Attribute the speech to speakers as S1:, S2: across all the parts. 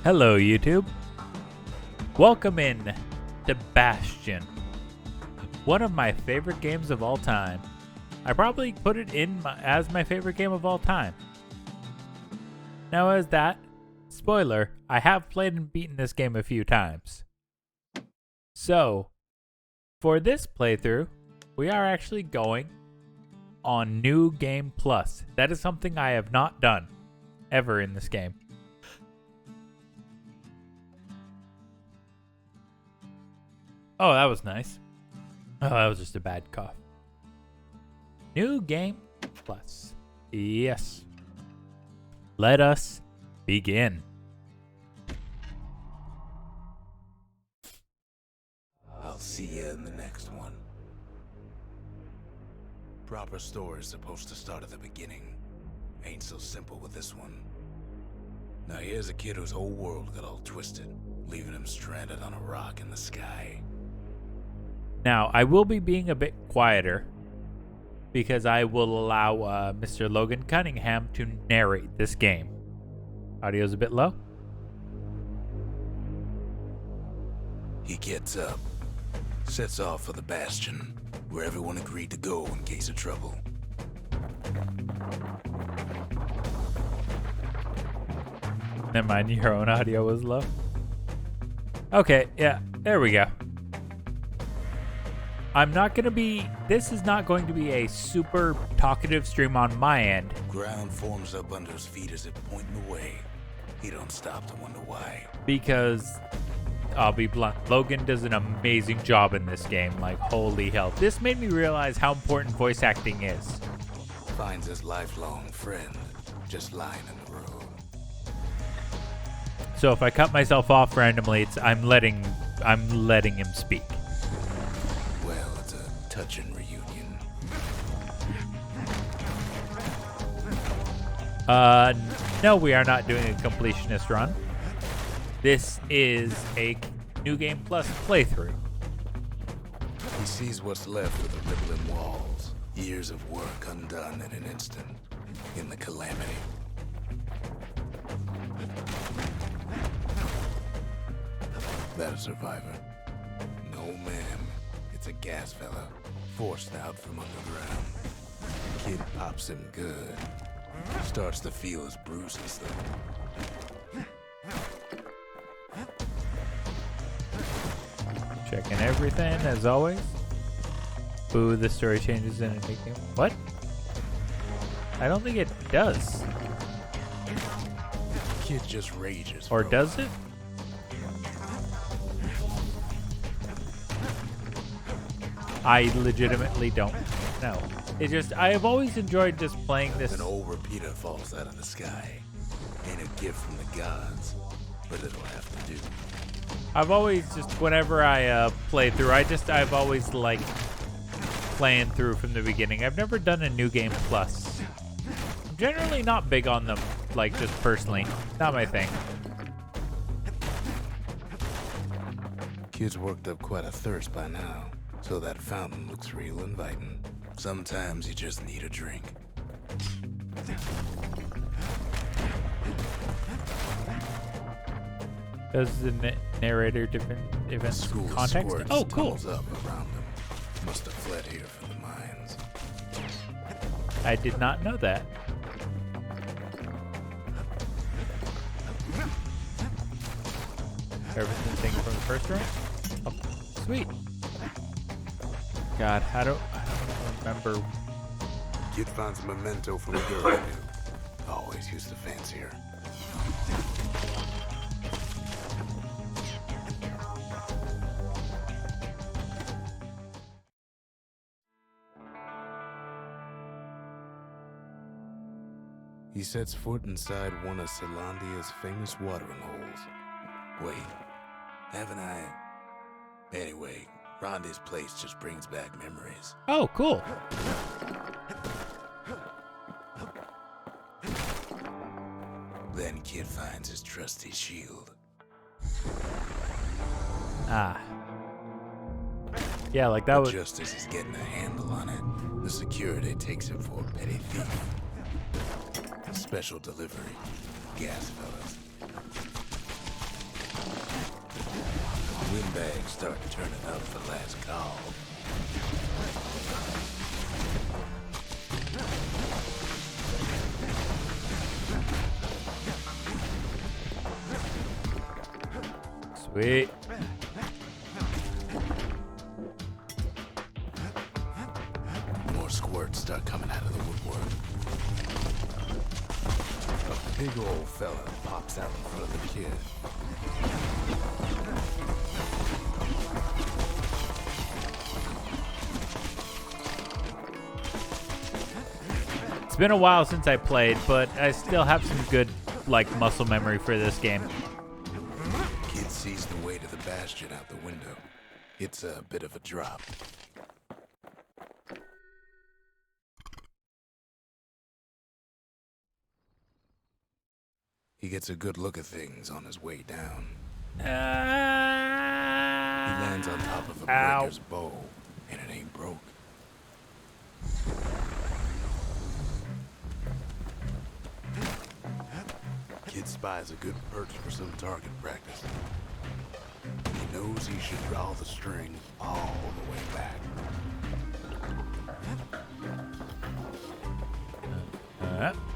S1: Hello, YouTube. Welcome in to Bastion, one of my favorite games of all time. I probably put it in as my favorite game of all time. Now, as that, spoiler, I have played and beaten this game a few times. So, for this playthrough, we are actually going on New Game Plus. That is something I have not done ever in this game. Oh, that was nice. Oh, that was just a bad cough. New Game Plus. Yes. Let us begin.
S2: I'll see you in the next one. Proper story is supposed to start at the beginning. Ain't so simple with this one. Now here's a kid whose whole world got all twisted, leaving him stranded on a rock in the sky.
S1: Now, I will be being a bit quieter because I will allow Mr. Logan Cunningham to narrate this game. Audio's a bit low.
S2: He gets up, sets off for the Bastion, where everyone agreed to go in case of trouble.
S1: Never mind, your own audio was low. Okay, yeah, there we go. This is not going to be a super talkative stream on my end.
S2: Ground forms up under his feet as if pointing away. He don't stop to wonder why.
S1: Because, I'll be blunt, Logan does an amazing job in this game. Like, holy hell. This made me realize how important voice acting is.
S2: Finds his lifelong friend just lying in the road.
S1: So if I cut myself off randomly, I'm letting him speak.
S2: Well, it's a touching reunion.
S1: No, we are not doing a completionist run. This is a New Game Plus playthrough.
S2: He sees what's left of the rippling walls. Years of work undone in an instant. In the calamity. That a survivor? No, ma'am. It's a gas fella. Forced out from underground. Kid pops him good. Starts to feel his bruises, though.
S1: Checking everything, as always. Boo, the story changes in a new game. What? I don't think it does.
S2: Kid just rages.
S1: Or does it? I legitimately don't know. It's just, I have always enjoyed just playing this.
S2: An old repeater falls out of the sky. Ain't a gift from the gods, but it'll have to do.
S1: I've always just, whenever I play through, I've always liked playing through from the beginning. I've never done a New Game Plus. I'm generally not big on them, like, just personally. Not my thing.
S2: Kid's worked up quite a thirst by now, so that fountain looks real inviting. Sometimes you just need a drink.
S1: Does the narrator different events
S2: School
S1: context?
S2: squirts
S1: Oh, cool.
S2: tunnels up around him. Must have fled here from the mines.
S1: I did not know that. Everything from the first round? Oh, sweet. God, I don't remember.
S2: Kid finds a memento from a girl he knew. Always used to fancy her. He sets foot inside one of Celandia's famous watering holes. Wait, haven't I? Anyway, Rhonda's place just brings back memories.
S1: Oh, cool.
S2: Then Kid finds his trusty shield.
S1: Ah. Yeah, like that was.
S2: Just as he's getting a handle on it, the security takes him for a petty thief. Special delivery. Gas fellas. Start turning up the last call.
S1: Sweet.
S2: More squirts start coming out of the woodwork. A big old fella pops out in front of the kid.
S1: It's been a while since I played, but I still have some good, like, muscle memory for this game.
S2: Kid sees the way to the Bastion out the window. It's a bit of a drop. He gets a good look at things on his way down. He lands on top of a breaker's bow, and it ain't broke. Kid spies a good perch for some target practice. He knows he should draw the string all the way back.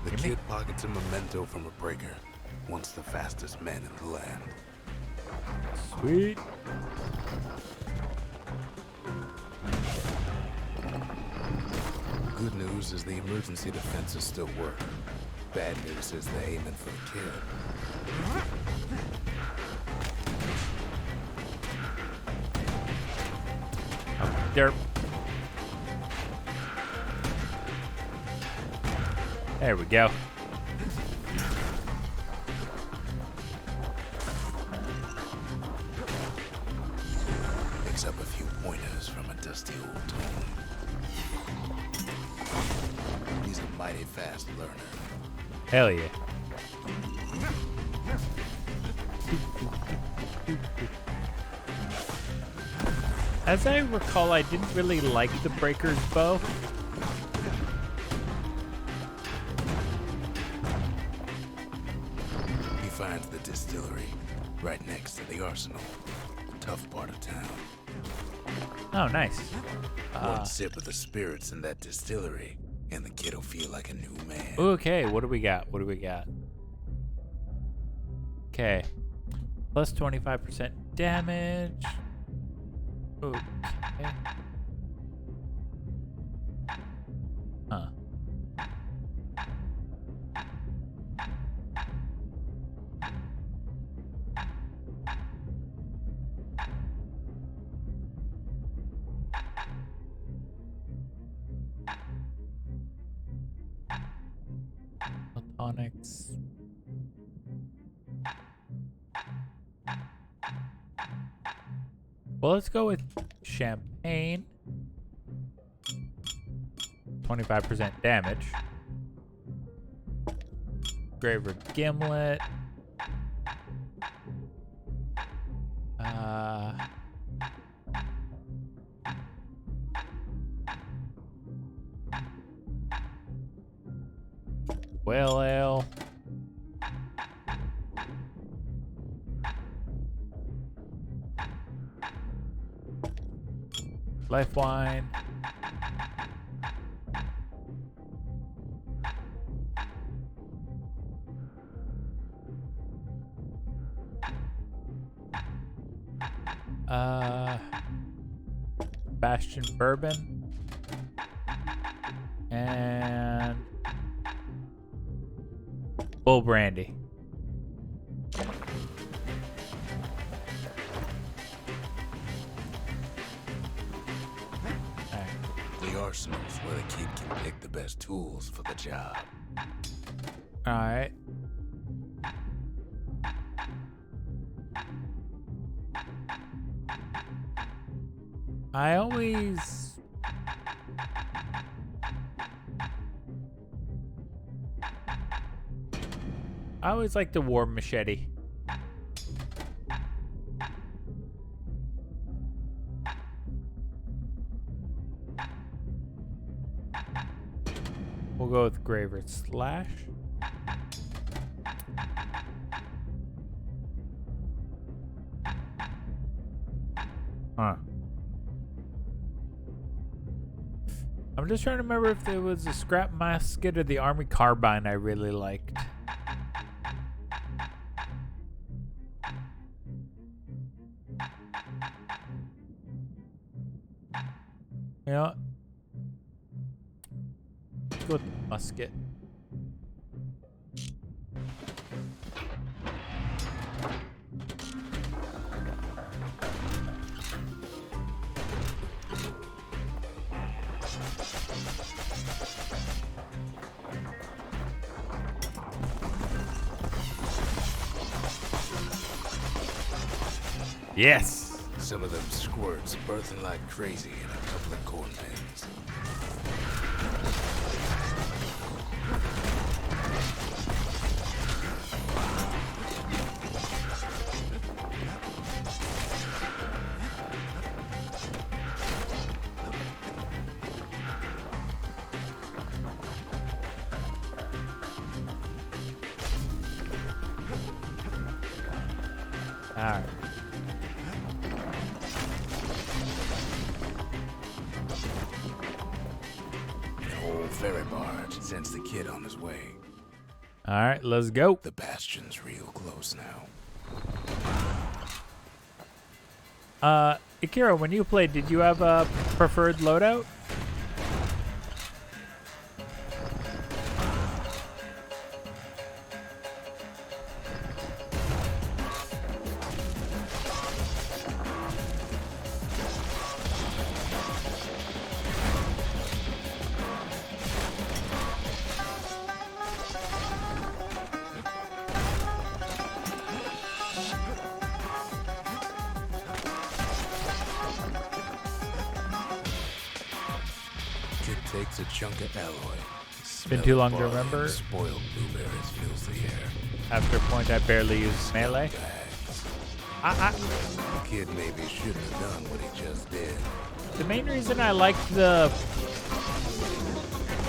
S2: The kid pockets a memento from a breaker, once the fastest man in the land.
S1: Sweet.
S2: Good news is the emergency defenses still work. Bad news is they're aiming for the kid.
S1: Derp. There we go.
S2: Picks up a few pointers from a dusty old tome. He's a mighty fast learner.
S1: Hell yeah. As I recall, I didn't really like the breaker's bow.
S2: He finds the distillery right next to the arsenal. Tough part of town.
S1: Oh, nice.
S2: One sip of the spirits in that distillery, and the kid'll feel like a new man.
S1: Okay, what do we got? What do we got? Okay. Plus 25% damage. Okay. Huh. Tonics. Well, let's go with champagne. 25% damage. Graver gimlet. Whale ale. Life wine. Bastion bourbon. And bull brandy.
S2: The arsenal's where the kid can pick the best tools for the job.
S1: Alright. I always like the war machete. We'll go with Graver Slash. Huh. I'm just trying to remember if there was a scrap musket or the army carbine I really liked. You know what? Let's go with the musket. Yes!
S2: Some of them squirts birthing like crazy in a couple of corn pens.
S1: Alright.
S2: Ferry barge sends the kid on his way.
S1: Alright, let's go.
S2: The Bastion's real close now.
S1: Akira, when you played, did you have a preferred loadout?
S2: Takes a chunk of alloy.
S1: Been too long to remember.
S2: Spoiled blueberries fills the air.
S1: After a point, I barely used melee.
S2: The kid maybe shouldn't have done what he just did.
S1: The main reason I liked the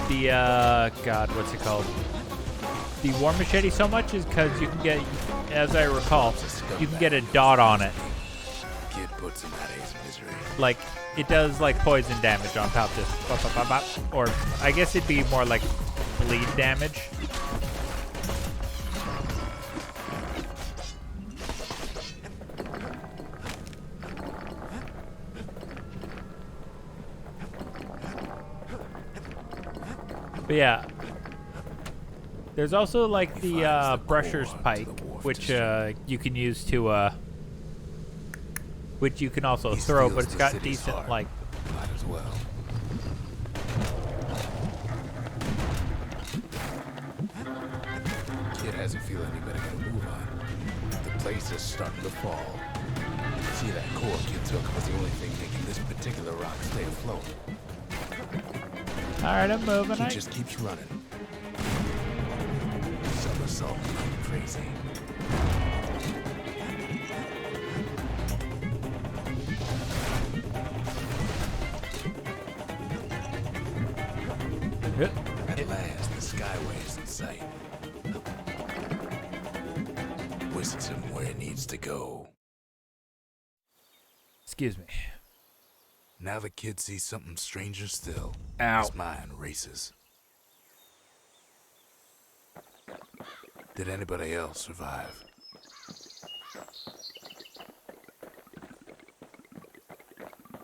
S1: God, what's it called? The war machete so much is because you can get, as I recall, you can get a dot on it.
S2: Kid puts him out of his misery.
S1: Like, it does like poison damage on top, just bop, bop, bop, bop. Or I guess it'd be more like bleed damage. But yeah, there's also like the brusher's pike, which you can use to which you can also throw, but it's got decent, like...
S2: Might as well. Kid has a feeling he better get a move on. The place is starting to fall. See, that core kid took was the only thing making this particular rock stay afloat.
S1: Alright, I'm moving.
S2: He just keeps running. Somersault like crazy. At last, the skyway is in sight. Whisks him where he needs to go.
S1: Excuse me.
S2: Now the kid sees something stranger still.
S1: Ow.
S2: His mind races. Did anybody else survive?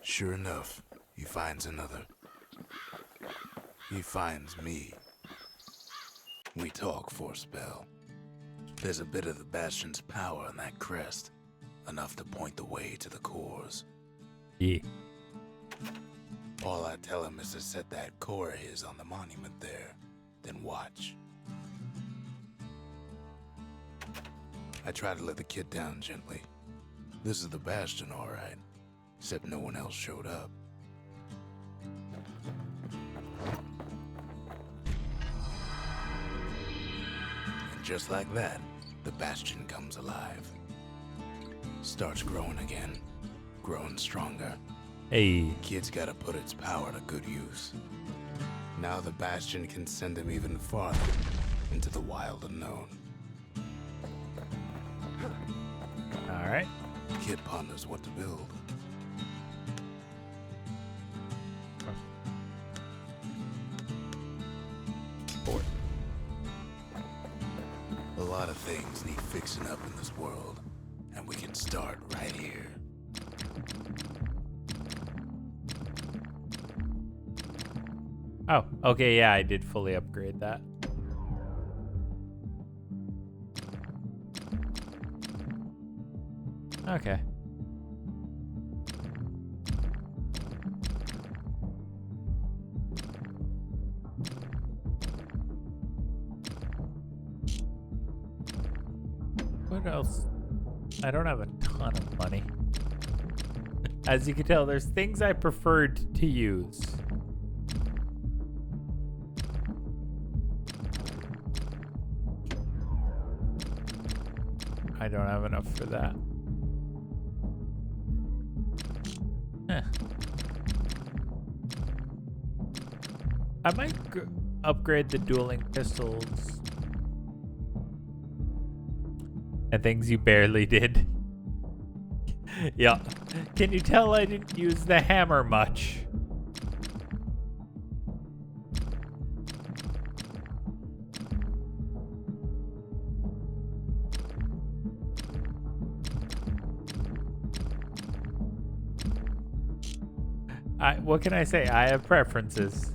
S2: Sure enough, he finds another. He finds me. We talk for a spell. There's a bit of the Bastion's power in that crest, enough to point the way to the cores.
S1: Yeah.
S2: All I tell him is to set that core of his on the monument there, then watch. I try to let the kid down gently. This is the Bastion, all right, except no one else showed up. And just like that, the Bastion comes alive. Starts growing again, growing stronger.
S1: Hey.
S2: Kid's gotta put its power to good use. Now the Bastion can send him even farther into the wild unknown.
S1: Alright.
S2: Kid ponders what to build. things need fixing up in this world, and we can start right here.
S1: Oh, okay, yeah, I did fully upgrade that. Okay. What else? I don't have a ton of money. As you can tell, there's things I preferred to use. I don't have enough for that. Huh. I might upgrade the dueling pistols. And things you barely did. Yeah. Can you tell I didn't use the hammer much? What can I say? I have preferences.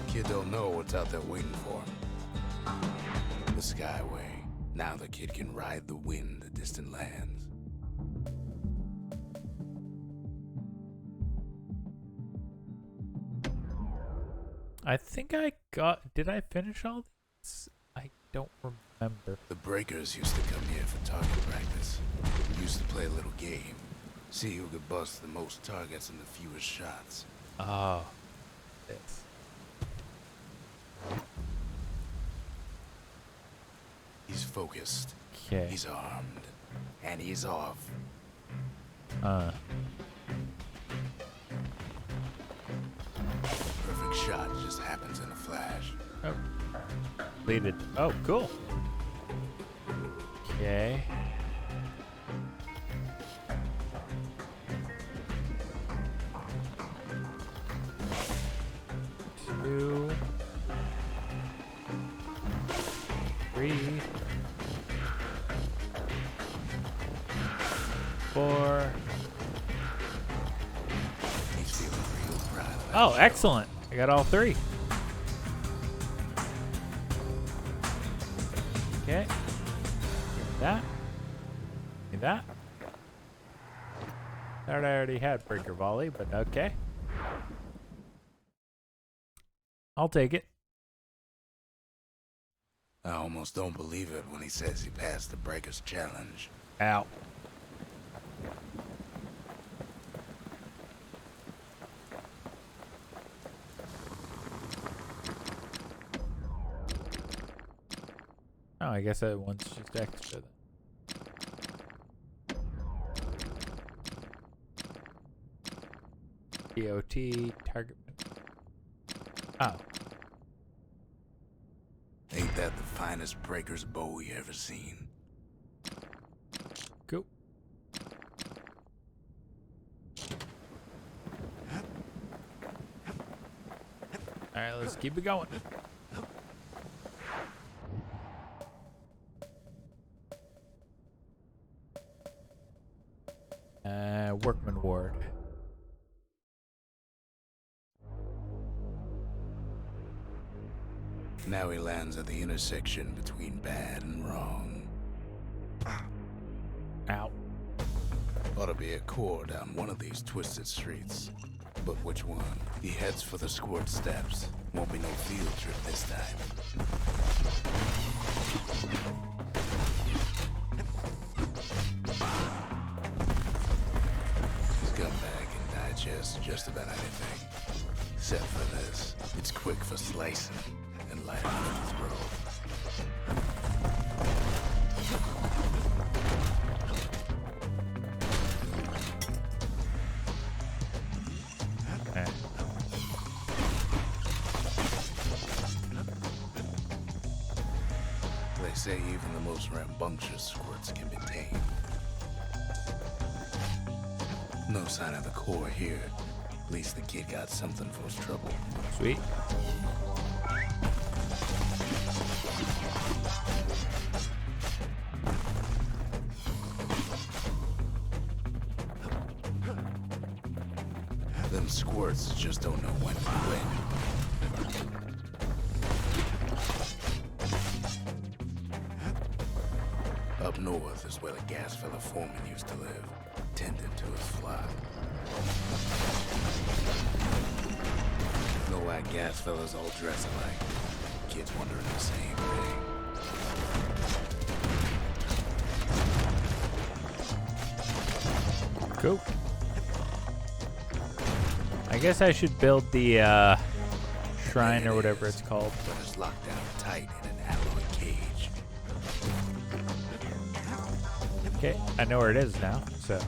S2: Kid don't know what's out there waiting for him. The Skyway. Now the kid can ride the wind to distant lands.
S1: I think I got... Did I finish all this? I don't remember.
S2: The breakers used to come here for target practice. We used to play a little game. See who could bust the most targets and the fewest shots.
S1: Oh. This.
S2: He's focused.
S1: Okay.
S2: He's armed. And he's off. Perfect shot just happens in a flash.
S1: Oh. Completed. Oh, cool. Okay. Two. 3. 4.
S2: He's feeling real proud of that.
S1: Oh, excellent. I got all 3. Okay. Give me that. Give me that. Thought I already had breaker volley, but okay. I'll take it.
S2: I almost don't believe it when he says he passed the breakers challenge.
S1: Ow. Oh, I guess that one's just extra then. DOT, target. Oh.
S2: Ain't that the finest breaker's bow you ever seen?
S1: Cool. Alright, let's keep it going. Workman Ward.
S2: Now he lands at the intersection between bad and wrong.
S1: Ow.
S2: Ought to be a core down one of these twisted streets. But which one? He heads for the squirt steps. Won't be no field trip this time. Scumbag can digest just about anything. Except for this. It's quick for slicing and light on the throat. They say even the most rambunctious squirts can be tamed. No sign of the core here. At least the kid got something for his trouble.
S1: Sweet.
S2: Them squirts just don't know when to quit. Up north is where the gas fella foreman used to live, tending to his flock. Know why gas fellas all dress alike? Kids wondering the same thing.
S1: Cool. I guess I should build the shrine or whatever it's called.
S2: But it's locked down tight in an alloy cage.
S1: Okay, I know where it is now, so.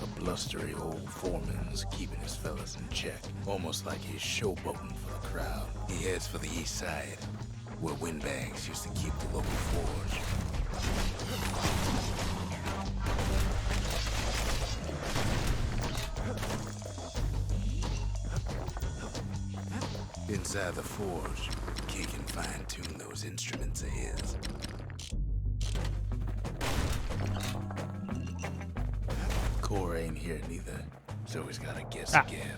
S2: A blustery old foreman's keeping his fellas in check, almost like he's showboating for the crowd. He heads for the east side, where windbags used to keep the local forge. Inside the forge, Kid can fine-tune those instruments of his. Core ain't here neither, so he's gotta guess again.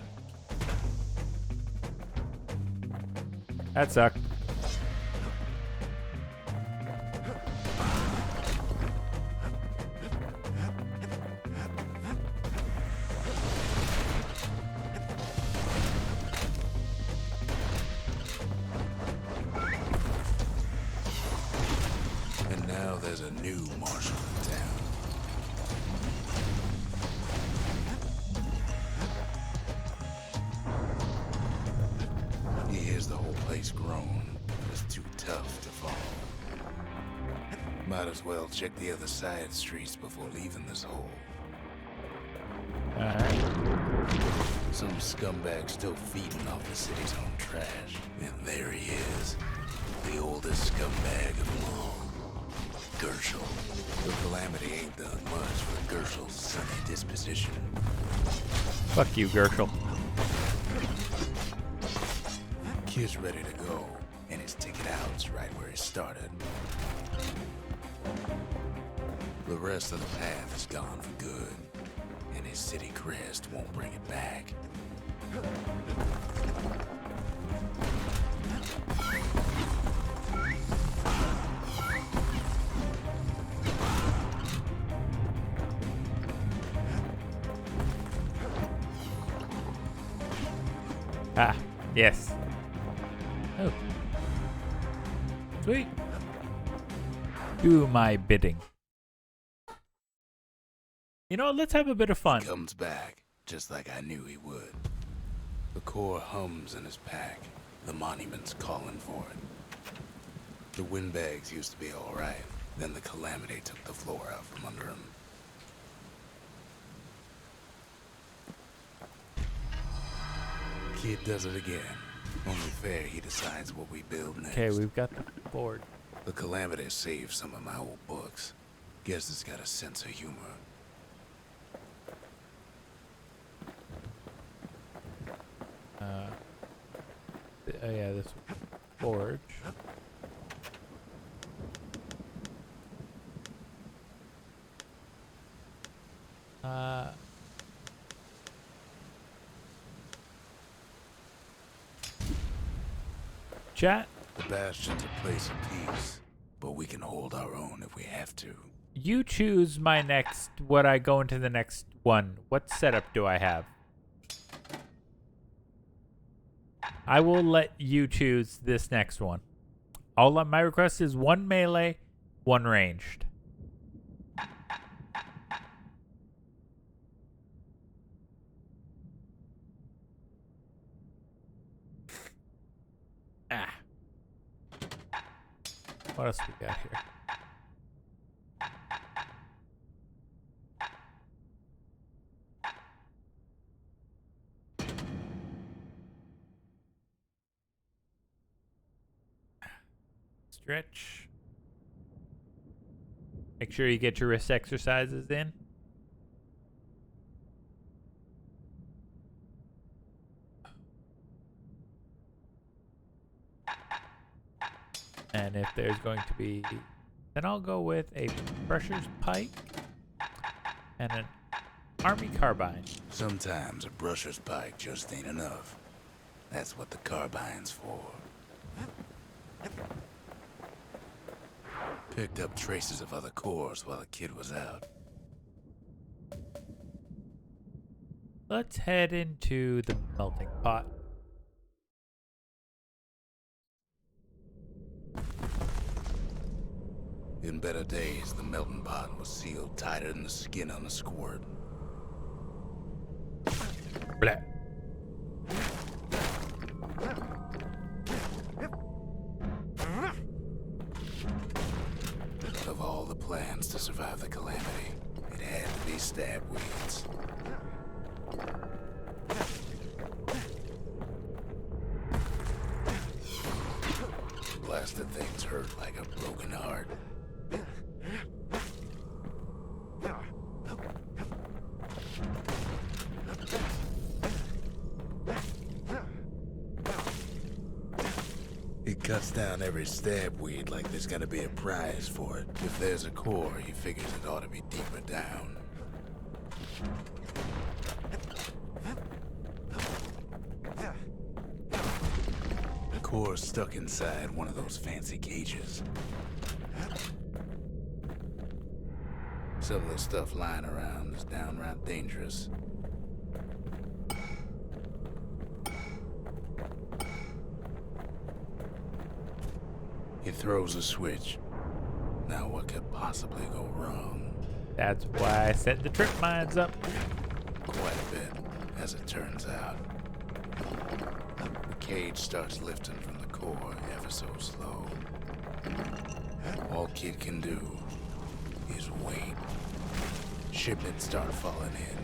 S1: That sucked.
S2: And now there's a new marshal in town. He hears the whole place groan, but it's too tough to follow. Might as well check the other side streets before leaving this hole.
S1: Alright.
S2: Some scumbag still feeding off the city's own trash. And there he is. The oldest scumbag of them all. Gershel. The calamity ain't done much for Gershel's sunny disposition.
S1: Fuck you, Gershel.
S2: Kid's ready to go, and his ticket out's right where he started. The rest of the path is gone for good, and his city crest won't bring it back.
S1: Ah, yes. Oh. Sweet. Do my bidding. You know, let's have a bit of fun.
S2: He comes back, just like I knew he would. The core hums in his pack. The monument's calling for it. The windbags used to be alright. Then the calamity took the floor out from under him. Kid does it again. Only fair he decides what we build next.
S1: Okay, we've got the board.
S2: The calamity saved some of my old books. Guess it's got a sense of humor.
S1: Oh yeah, this forge. Chat.
S2: The Bastion's a place of peace, but we can hold our own if we have to.
S1: You choose my next, what I go into the next one. What setup do I have? I will let you choose this next one. My request is 1 melee, 1 ranged. Ah. What else we got here? Stretch. Make sure you get your wrist exercises in. And if there's going to be, then I'll go with a brusher's pike and an army carbine.
S2: Sometimes a brusher's pike just ain't enough. That's what the carbine's for. Picked up traces of other cores while the kid was out.
S1: Let's head into the melting pot.
S2: In better days, the melting pot was sealed tighter than the skin on a squirt.
S1: Blah.
S2: Of all the plans to survive the calamity, it had to be stab weeds. Blasted things hurt like a broken heart. He cuts down every stab weed like there's gonna be a prize for it. If there's a core, he figures it ought to be deeper down. The core's stuck inside one of those fancy cages. Some of the stuff lying around is downright dangerous. He throws a switch. Now what could possibly go wrong?
S1: That's why I set the trip mines up.
S2: Quite a bit, as it turns out. The cage starts lifting from the core ever so slow. All Kid can do is wait. Shipments start falling in.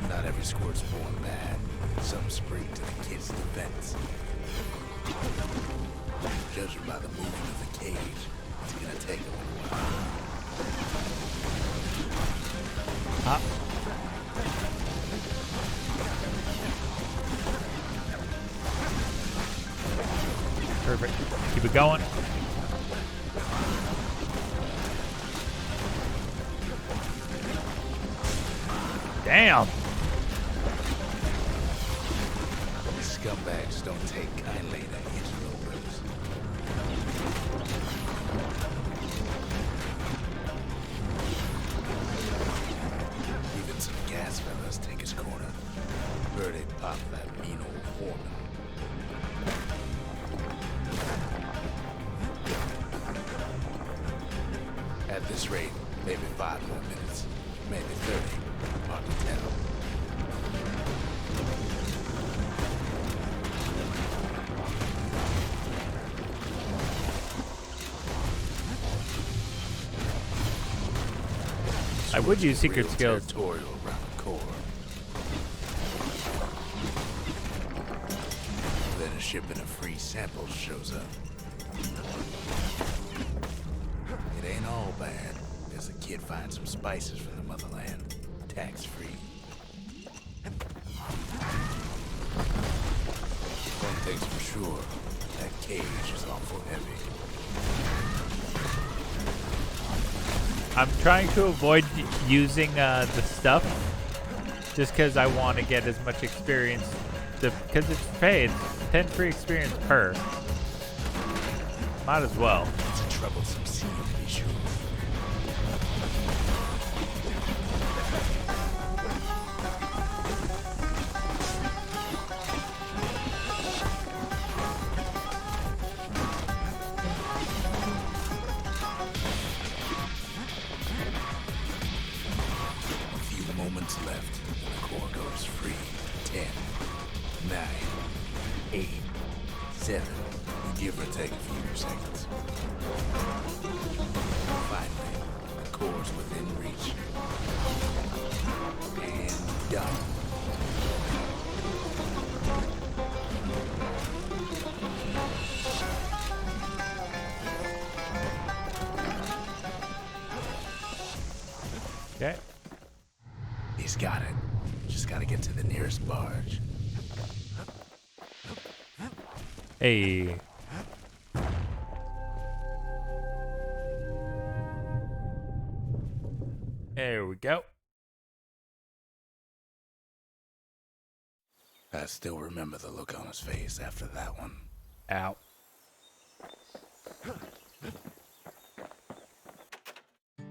S2: Not every squirt's born bad. Some spring to the kid's defense. Judging by the movement of the cage, it's gonna take a little while.
S1: Ah. Perfect. Keep it going. Damn.
S2: These scumbags don't take kindly to interlopers. Even some gas fellas take his corner. Birdie popped that mean old foreman. At this rate, maybe 5 more minutes, maybe 30. Hard to tell.
S1: I would use secret
S2: Real
S1: skills.
S2: territorial around the core. Then a shipment of free samples shows up. It ain't all bad, as the kid finds some spices from the motherland, tax-free. One thing's for sure, that cage is awful heavy.
S1: I'm trying to avoid using the stuff just because I want to get as much experience. Because it's paid. It's 10 free experience per. Might as well.
S2: It's a troublesome scene, to be sure. A few moments left, and the core goes free. 10, 9, 8, 7. Give or take a few seconds. Finally, the core's within reach. And done.
S1: Okay.
S2: He's got it. Just gotta get to the nearest barge.
S1: Hey. There we go.
S2: I still remember the look on his face after that one.
S1: Ow.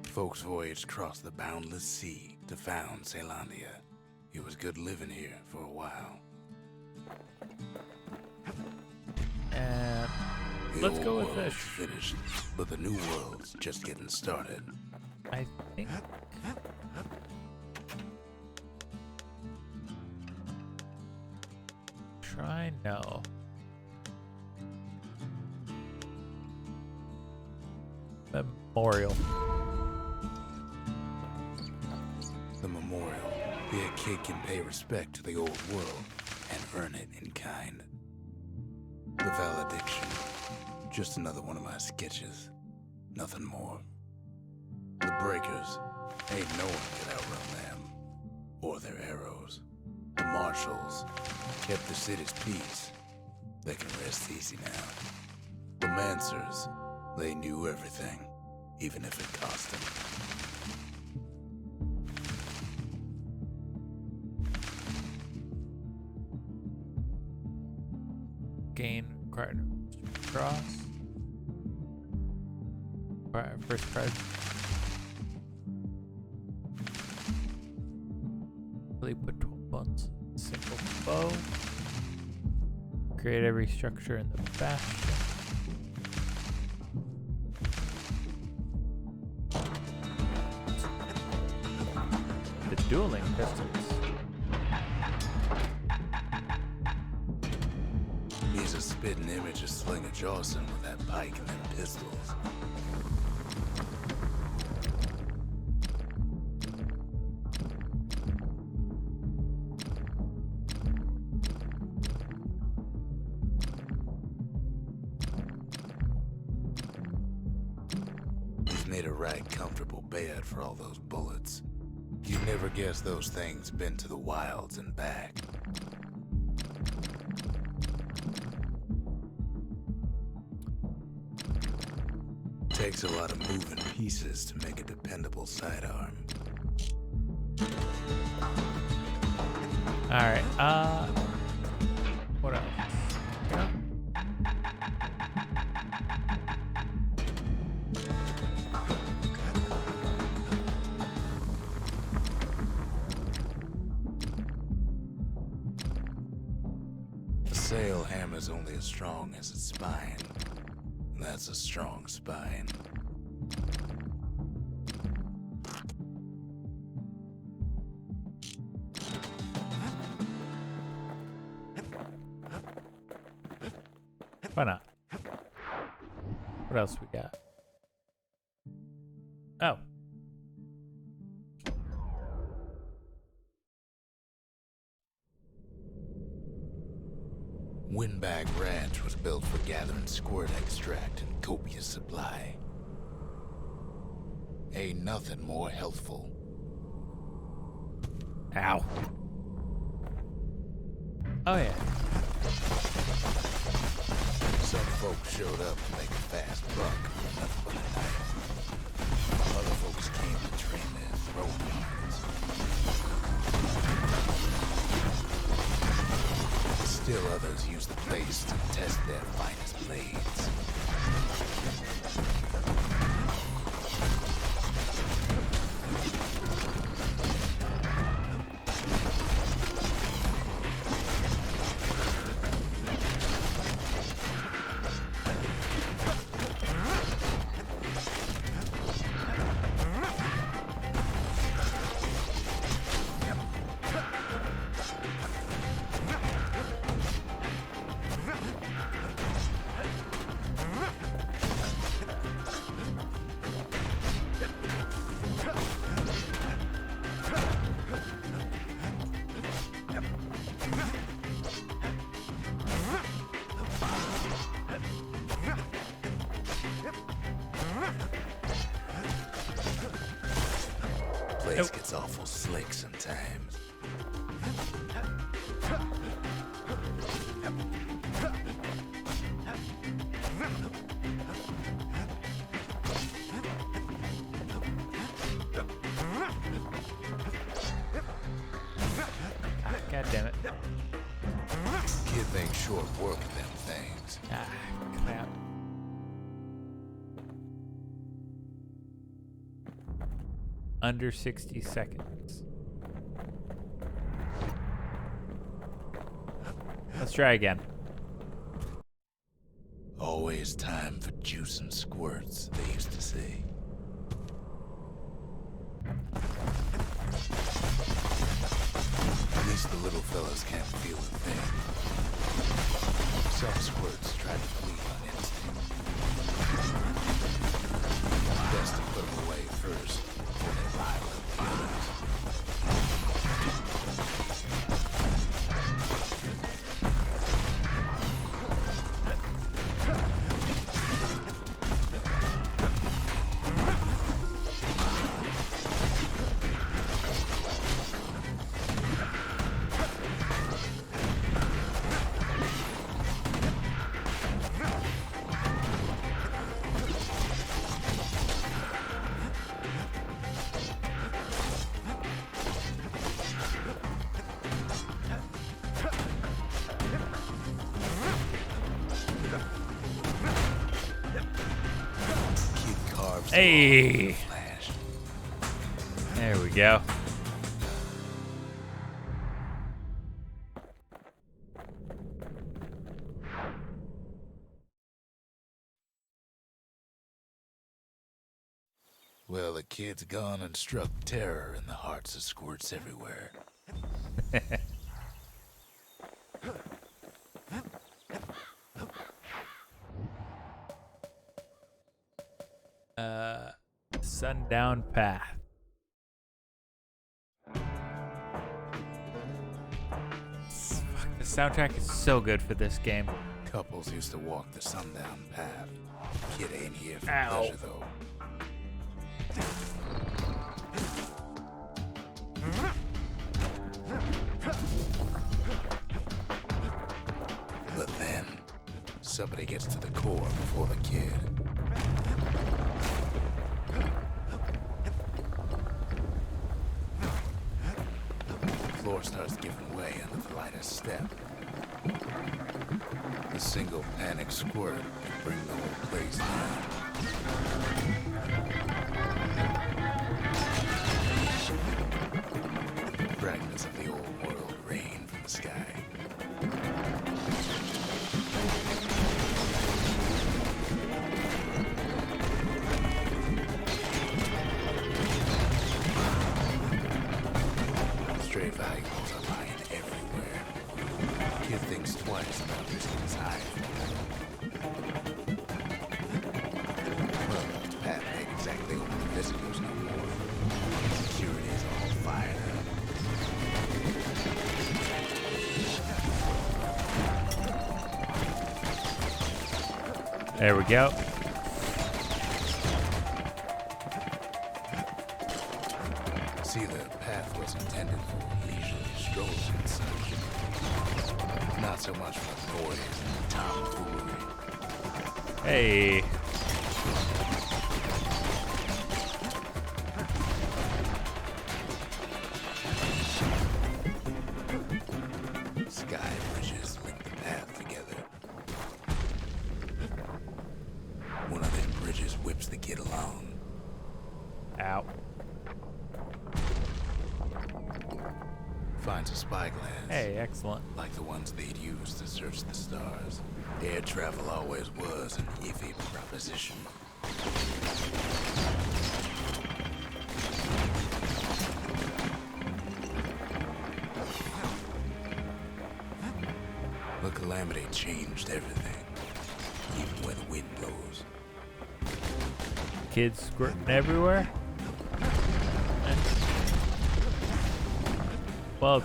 S2: Folks voyaged across the boundless sea to found Celandia. It was good living here for a while.
S1: And
S2: The
S1: let's
S2: old
S1: go with
S2: world's
S1: this.
S2: finished, but the new world's just getting started.
S1: I think. Try no. Memorial.
S2: The memorial. The kid can pay respect to the old world and earn it in kind. The valediction. Just another one of my sketches. Nothing more. The breakers. Ain't no one could outrun them. Or their arrows. The marshals. Kept the city's peace. They can rest easy now. The Mancers. They knew everything. Even if it cost them.
S1: Gain cross. First prize. Really put 12 buttons. Single bow. Create every structure in the Bastion. The dueling pistols.
S2: He's a spitting image of Slinger Jawson with that pike and them pistols. He's made a right comfortable bed for all those bullets. You'd never guess those things been to the wilds and back. Takes a lot of moving pieces to make a dependable sidearm.
S1: Alright, what else? Yeah.
S2: A sail hammer's only as strong as its spine. And that's a strong spine.
S1: Why not? What else we got? Oh.
S2: Windbag Ranch was built for gathering squirt extract in copious supply. Ain't nothing more healthful.
S1: Ow. Oh yeah.
S2: Some folks showed up to make a fast buck, nothing but a knife. Other folks came to train their throwing irons. Still others used the place to test their finest blades. Place gets awful slick sometimes. make short work of them things.
S1: Ah, crap. Under 60 seconds. Let's try again.
S2: Always time for juice and squirts, they used to say. At least the little fellas can't feel a thing. Some squirts try to flee on instinct. Best to put them away first before they pile up fires.
S1: Hey! There we go.
S2: Well, the kid's gone and struck terror in the hearts of squirts everywhere.
S1: Sundown Path. Fuck, the soundtrack is so good for this game.
S2: Couples used to walk the sundown path. Kid ain't here for
S1: Ow.
S2: pleasure, though. But then, somebody gets to the core before the kid. The floor starts giving way under the lightest step. A single panic squirt can bring the whole place down. Fragments of the old world rain from the sky. Stray valuables are lying everywhere. Kid thinks twice about risking his hide. Well, the path ain't exactly open to visitors no more. Security's all fired up.
S1: There we go.
S2: See, the path was intended for leisurely strolls and such. Not so much for noise and tomfoolery.
S1: Hey.
S2: Sky bridges link the path together. One of them bridges whips the kid along.
S1: Ow.
S2: Finds a spyglass.
S1: Hey, excellent.
S2: Like the ones they'd use to search the stars. Air travel always was an iffy proposition. The calamity changed everything, even where the wind blows.
S1: Kids squirting everywhere. Well,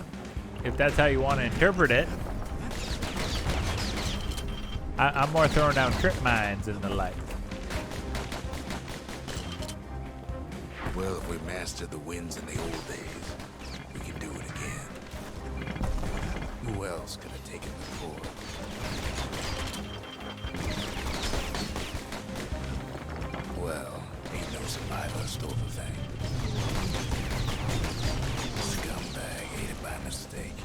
S1: if that's how you want to interpret it, I'm more throwing down trip mines and the like.
S2: Well, if we mastered the winds in the old days, we can do it again. Who else could have taken the fort? Well, ain't no survivor stole the thing. Scumbag ate it by mistake.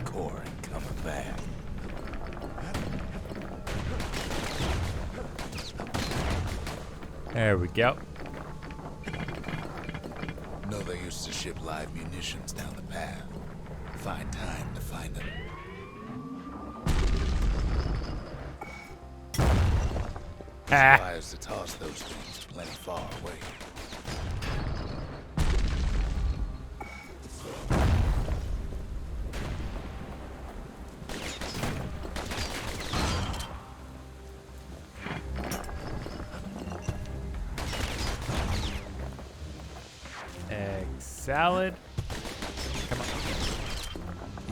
S2: the core ain't coming back.
S1: There we go.
S2: Know they used to ship live munitions down the path. Find time to find them. Supplies to toss those things plenty far away.
S1: Egg salad. Come on.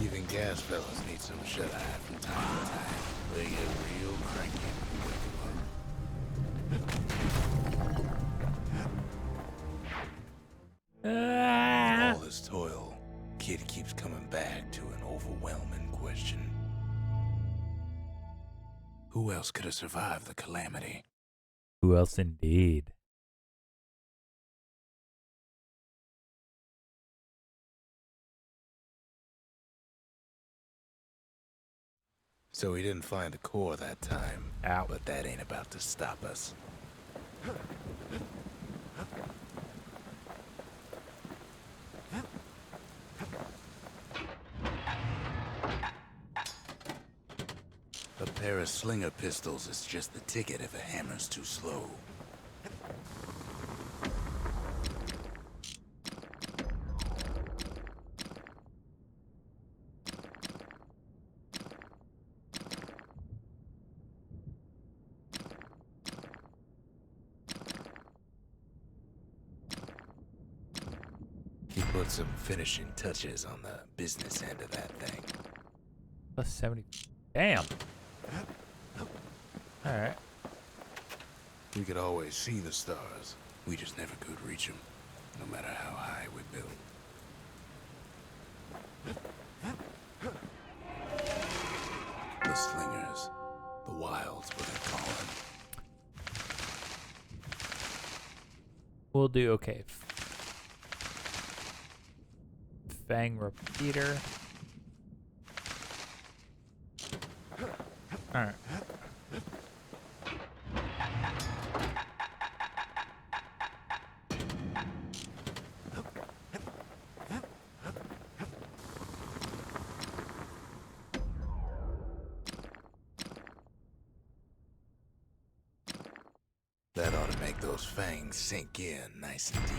S2: Even gas fellas need some shut-eye from time to time. They get real cranky. All this toil, kid keeps coming back to an overwhelming question. Who else could have survived the calamity?
S1: Who else indeed?
S2: So we didn't find the core that time.
S1: Ow.
S2: But that ain't about to stop us. A pair of slinger pistols is just the ticket if a hammer's too slow. He put some finishing touches on the business end of that thing.
S1: Plus 70. Damn. Alright.
S2: We could always see the stars. We just never could reach them, no matter how high we built. The slingers. The wilds, what they call them.
S1: We'll do okay. Fang repeater. Alright.
S2: That ought to make those fangs sink in nice and deep.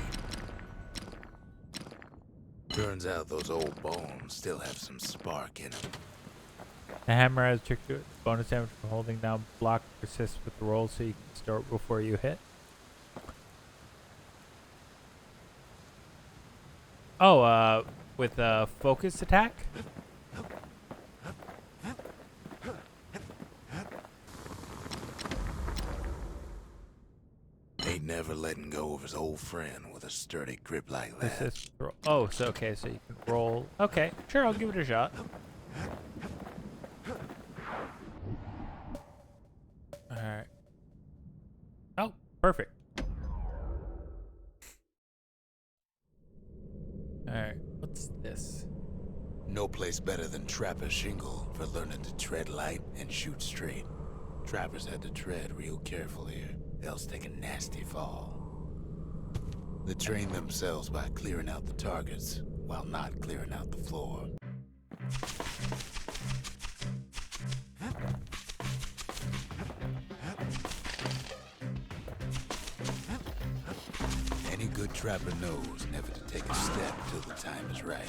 S2: Turns out those old bones still have some spark in them.
S1: The hammer has trick to it. Bonus damage for holding down block persists with the roll so you can start before you hit. Oh, with a focus attack?
S2: Ain't never letting go of his old friend with a sturdy grip like that.
S1: Persist roll. Oh, so okay, so you can roll. Okay, sure, I'll give it a shot. Alright. Oh, perfect. Alright, what's this?
S2: No place better than Trapper Shingle for learning to tread light and shoot straight. Trappers had to tread real careful here, else take a nasty fall. They train themselves by clearing out the targets, while not clearing out the floor. Any good trapper knows never to take a step till the time is right.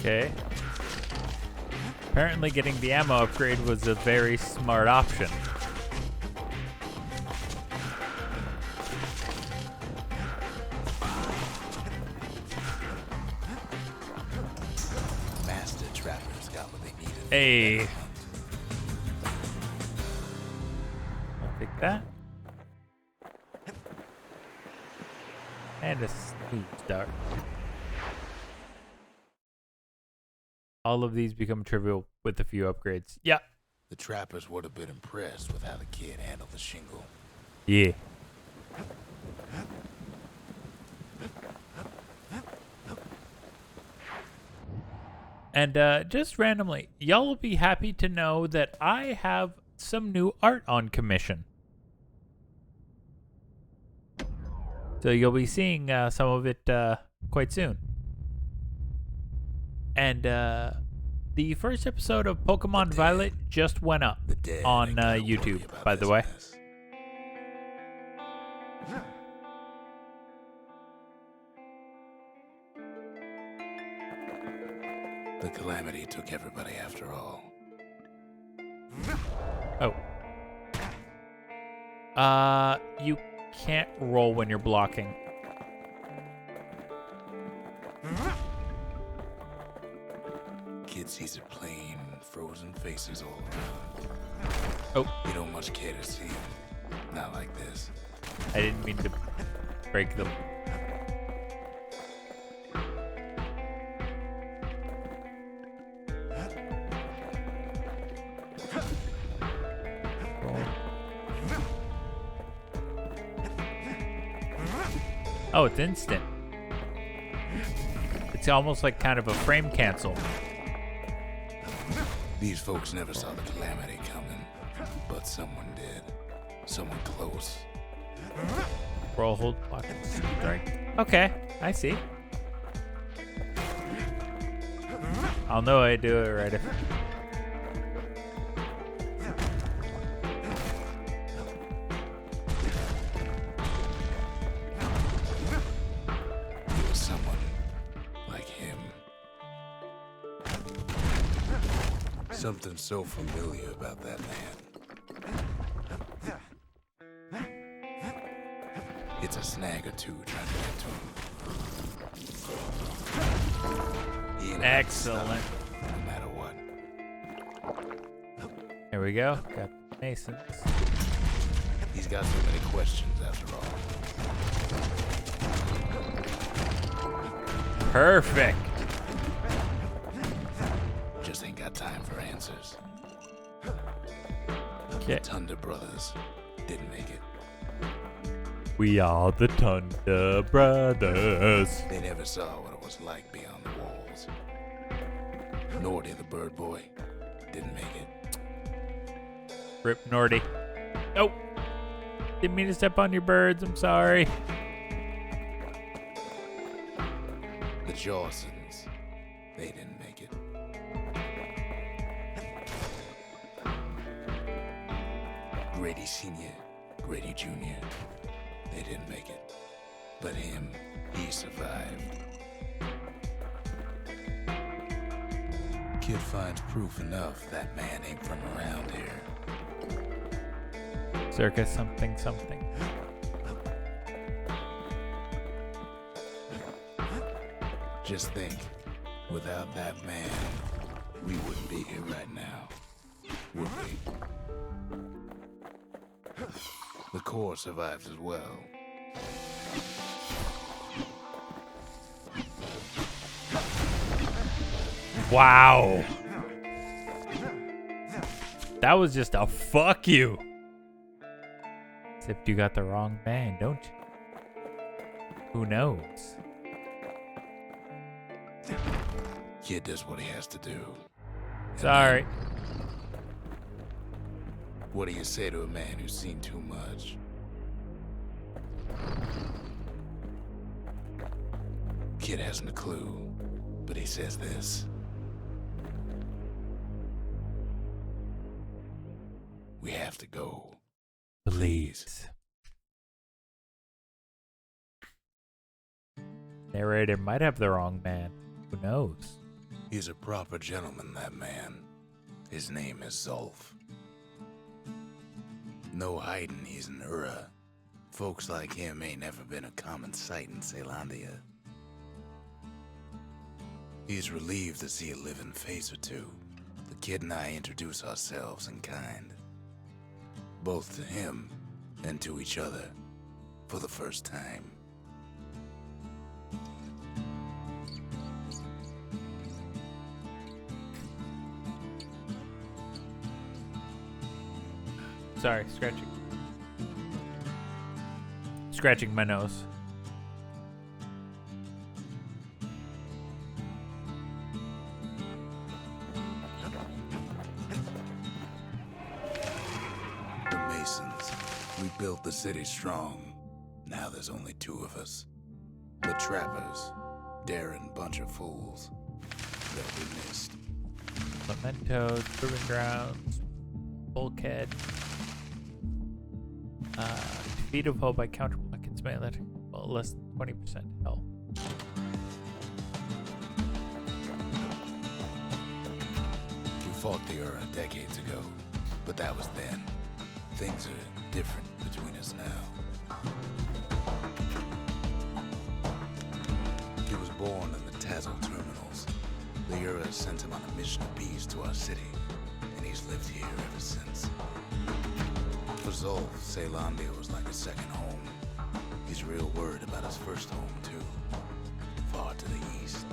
S1: Okay. Apparently getting the ammo upgrade was a very smart option.
S2: Master trappers got what they needed.
S1: Hey. I'll take that. And a Ooh, start. All of these become trivial with a few upgrades. Yeah.
S2: The trappers would have been impressed with how the kid handled the shingle.
S1: Yeah. And just randomly, y'all will be happy to know that I have some new art on commission. So you'll be seeing some of it quite soon. And the first episode of Pokemon Violet just went up on YouTube, by the way.
S2: The calamity took everybody after all.
S1: Oh. You can't roll when you're blocking.
S2: Kid sees it plain, frozen faces all around.
S1: Oh.
S2: You don't much care to see him. Not like this.
S1: I didn't mean to break them. Oh, it's instant. It's almost like kind of a frame cancel.
S2: These folks never saw the calamity coming, but someone did. Someone close.
S1: Roll, hold, block, and strike. Okay, I see. I'll know I do it right if...
S2: It was someone like him. Something so familiar about that man. It's a snag or two trying to get to him. He ain't
S1: Excellent.
S2: no matter what.
S1: There we go. Got Masons.
S2: He's got so many questions after all.
S1: Perfect.
S2: Just ain't got time for answers.
S1: Okay.
S2: Thunder Brothers didn't make it.
S1: We are the Thunder Brothers.
S2: They never saw what it was like beyond the walls. Nordy the bird boy didn't make it.
S1: Rip Nordy. Nope. Didn't mean to step on your birds. I'm sorry.
S2: The Jawsons, they didn't make it. Grady Sr., Grady Jr., they didn't make it. But him, he survived. Kid finds proof enough that man ain't from around here.
S1: Circus something something.
S2: Just think, without that man, we wouldn't be here right now, would we? The core survives as well.
S1: Wow. That was just a fuck you. Except you got the wrong man, don't you? Who knows?
S2: Kid does what he has to do.
S1: Sorry.
S2: What do you say to a man who's seen too much? Kid hasn't a clue, but he says this. We have to go.
S1: Please. Narrator might have the wrong man. Who knows?
S2: He's a proper gentleman, that man. His name is Zolf. No hiding he's an Ura. Folks like him ain't never been a common sight in Caelondia. He's relieved to see a living face or two. The kid and I introduce ourselves in kind. Both to him and to each other for the first time.
S1: sorry, scratching my nose.
S2: The Masons. We built the city strong. Now there's only two of us. The Trappers. Daring bunch of fools. They'll be missed.
S1: Mementos, Proving Grounds, Bulkhead. Defeat of Hope by counterblock its melee attack. Well, less than 20% health.
S2: We fought the Ura decades ago, but that was then. Things are different between us now. He was born in the Tazzle terminals. The Ura sent him on a mission of peace to our city, and he's lived here ever since. For Zolf, Caelondia was like a second home. He's real worried about his first home, too. Far to the east.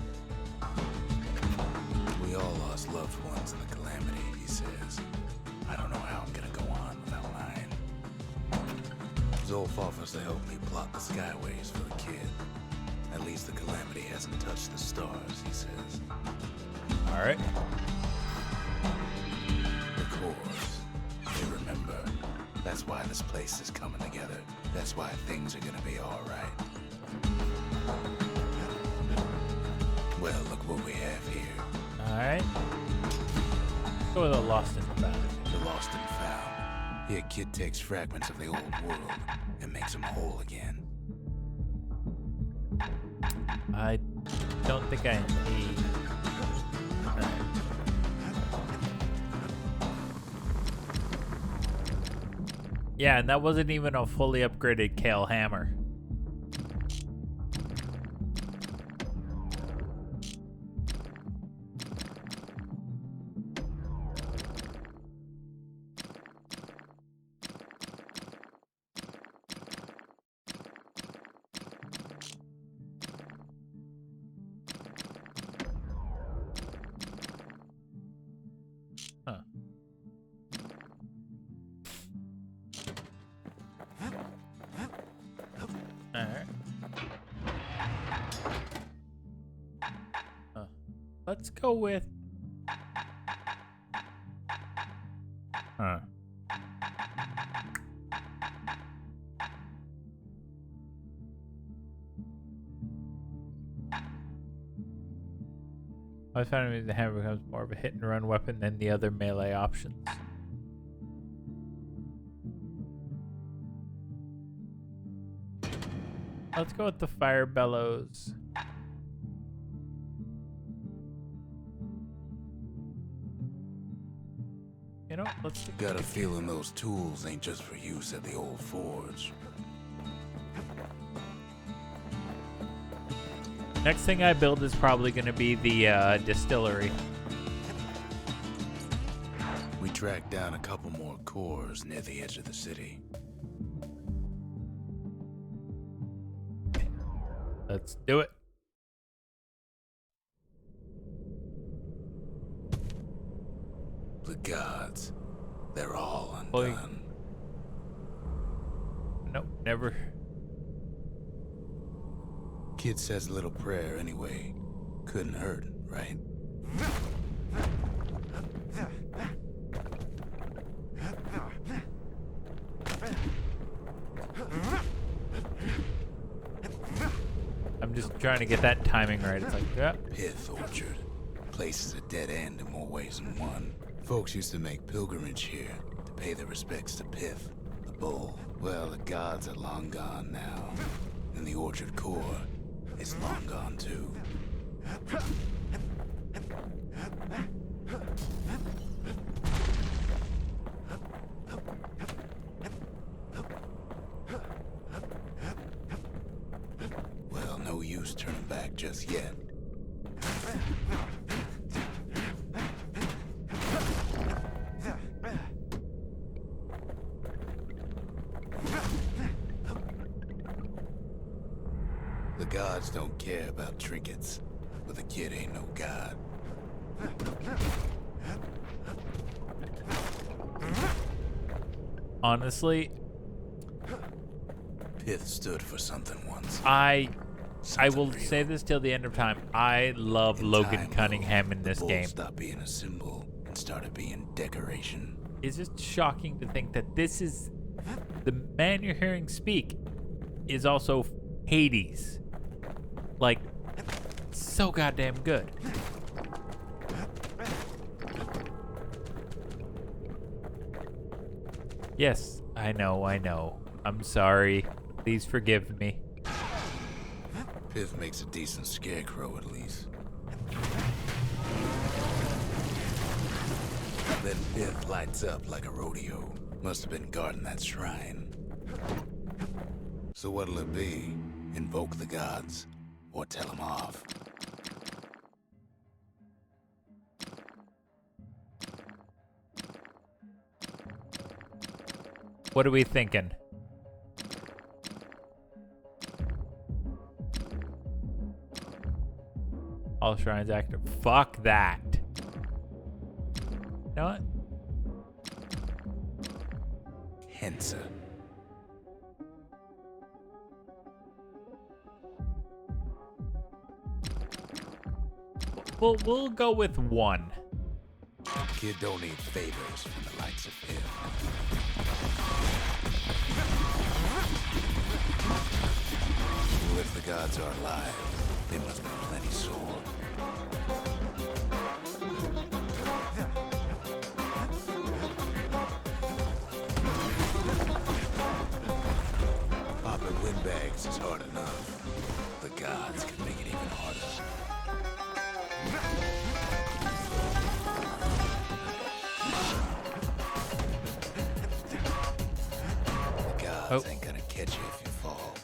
S2: We all lost loved ones in the calamity, he says. I don't know how I'm gonna go on without mine. Zolf offers to help me plot the skyways for the kid. At least the calamity hasn't touched the stars, he says.
S1: Alright.
S2: The cores. They remember. That's why this place is coming together. That's why things are gonna be alright. Well, look what we have here.
S1: Alright. Go with the Lost and Found.
S2: The lost and found. Here, kid takes fragments of the old world and makes them whole again.
S1: I don't think I need... Alright. Yeah, and that wasn't even a fully upgraded Kale hammer. Huh. Alright. Let's go with... Huh. I found the hammer becomes more of a hit and run weapon than the other melee options. Let's go with the fire bellows. You know, let's
S2: Got a feeling those tools ain't just for use at the old forge.
S1: Next thing I build is probably going to be the distillery.
S2: We tracked down a couple more cores near the edge of the city.
S1: Let's do it.
S2: The gods, they're all
S1: Boy.
S2: undone.
S1: Nope, never.
S2: Kid says a little prayer anyway. Couldn't hurt, right?
S1: I'm just trying to get that timing right. It's like, yeah.
S2: Pith Orchard. Place is a dead end in more ways than one. Folks used to make pilgrimage here to pay their respects to Pith, the bull. Well, the gods are long gone now. And the Orchard core is long gone too. Well, no use turning back just yet. The gods don't care about trinkets, but the kid ain't no god.
S1: honestly,
S2: Pith stood for something once.
S1: I
S2: Something
S1: will
S2: real.
S1: say this till the end of time. I love
S2: In
S1: Logan
S2: time,
S1: Cunningham
S2: though,
S1: in
S2: the
S1: this
S2: bull
S1: game.
S2: stopped being a symbol and started being decoration.
S1: It's just shocking to think that this is the man you're hearing speak is also Hades. Like, so goddamn good. Yes, I know. I'm sorry. Please forgive me.
S2: Pith makes a decent scarecrow, at least. Then Pith lights up like a rodeo. Must have been guarding that shrine. So what'll it be? Invoke the gods, or tell them off?
S1: What are we thinking? All shrines active. Fuck that. You know what?
S2: Hensa.
S1: We'll go with one.
S2: Kid don't need favors from the likes of him. Well, if the gods are alive, they must be plenty sore. Popping windbags is hard enough. The gods can make it even harder. The gods ain't gonna catch you if you fall.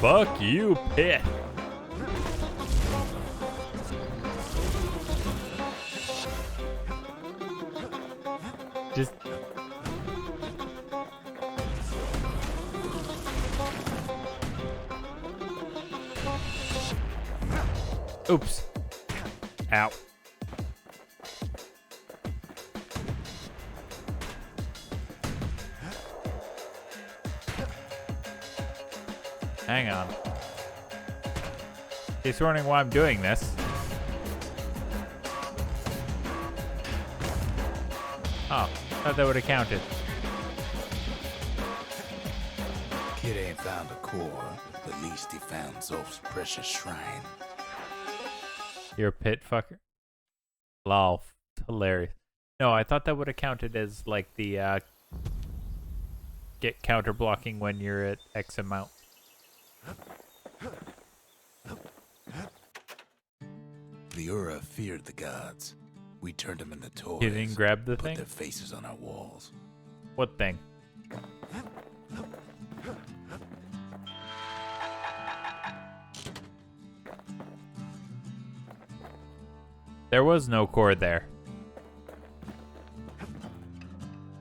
S1: Fuck you, Pit. Just oops. Ow. Hang on. He's wondering why I'm doing this. Oh, thought that would have counted.
S2: Kid ain't found a core. At least he found Zolf's precious shrine.
S1: You're a pit fucker. Lol. Hilarious. No, I thought that would have counted as like the get counter blocking when you're at X amount.
S2: The Ura feared the gods. We turned them into toys.
S1: You didn't grab the
S2: put
S1: thing?
S2: their faces on our walls.
S1: What thing? There was no core there.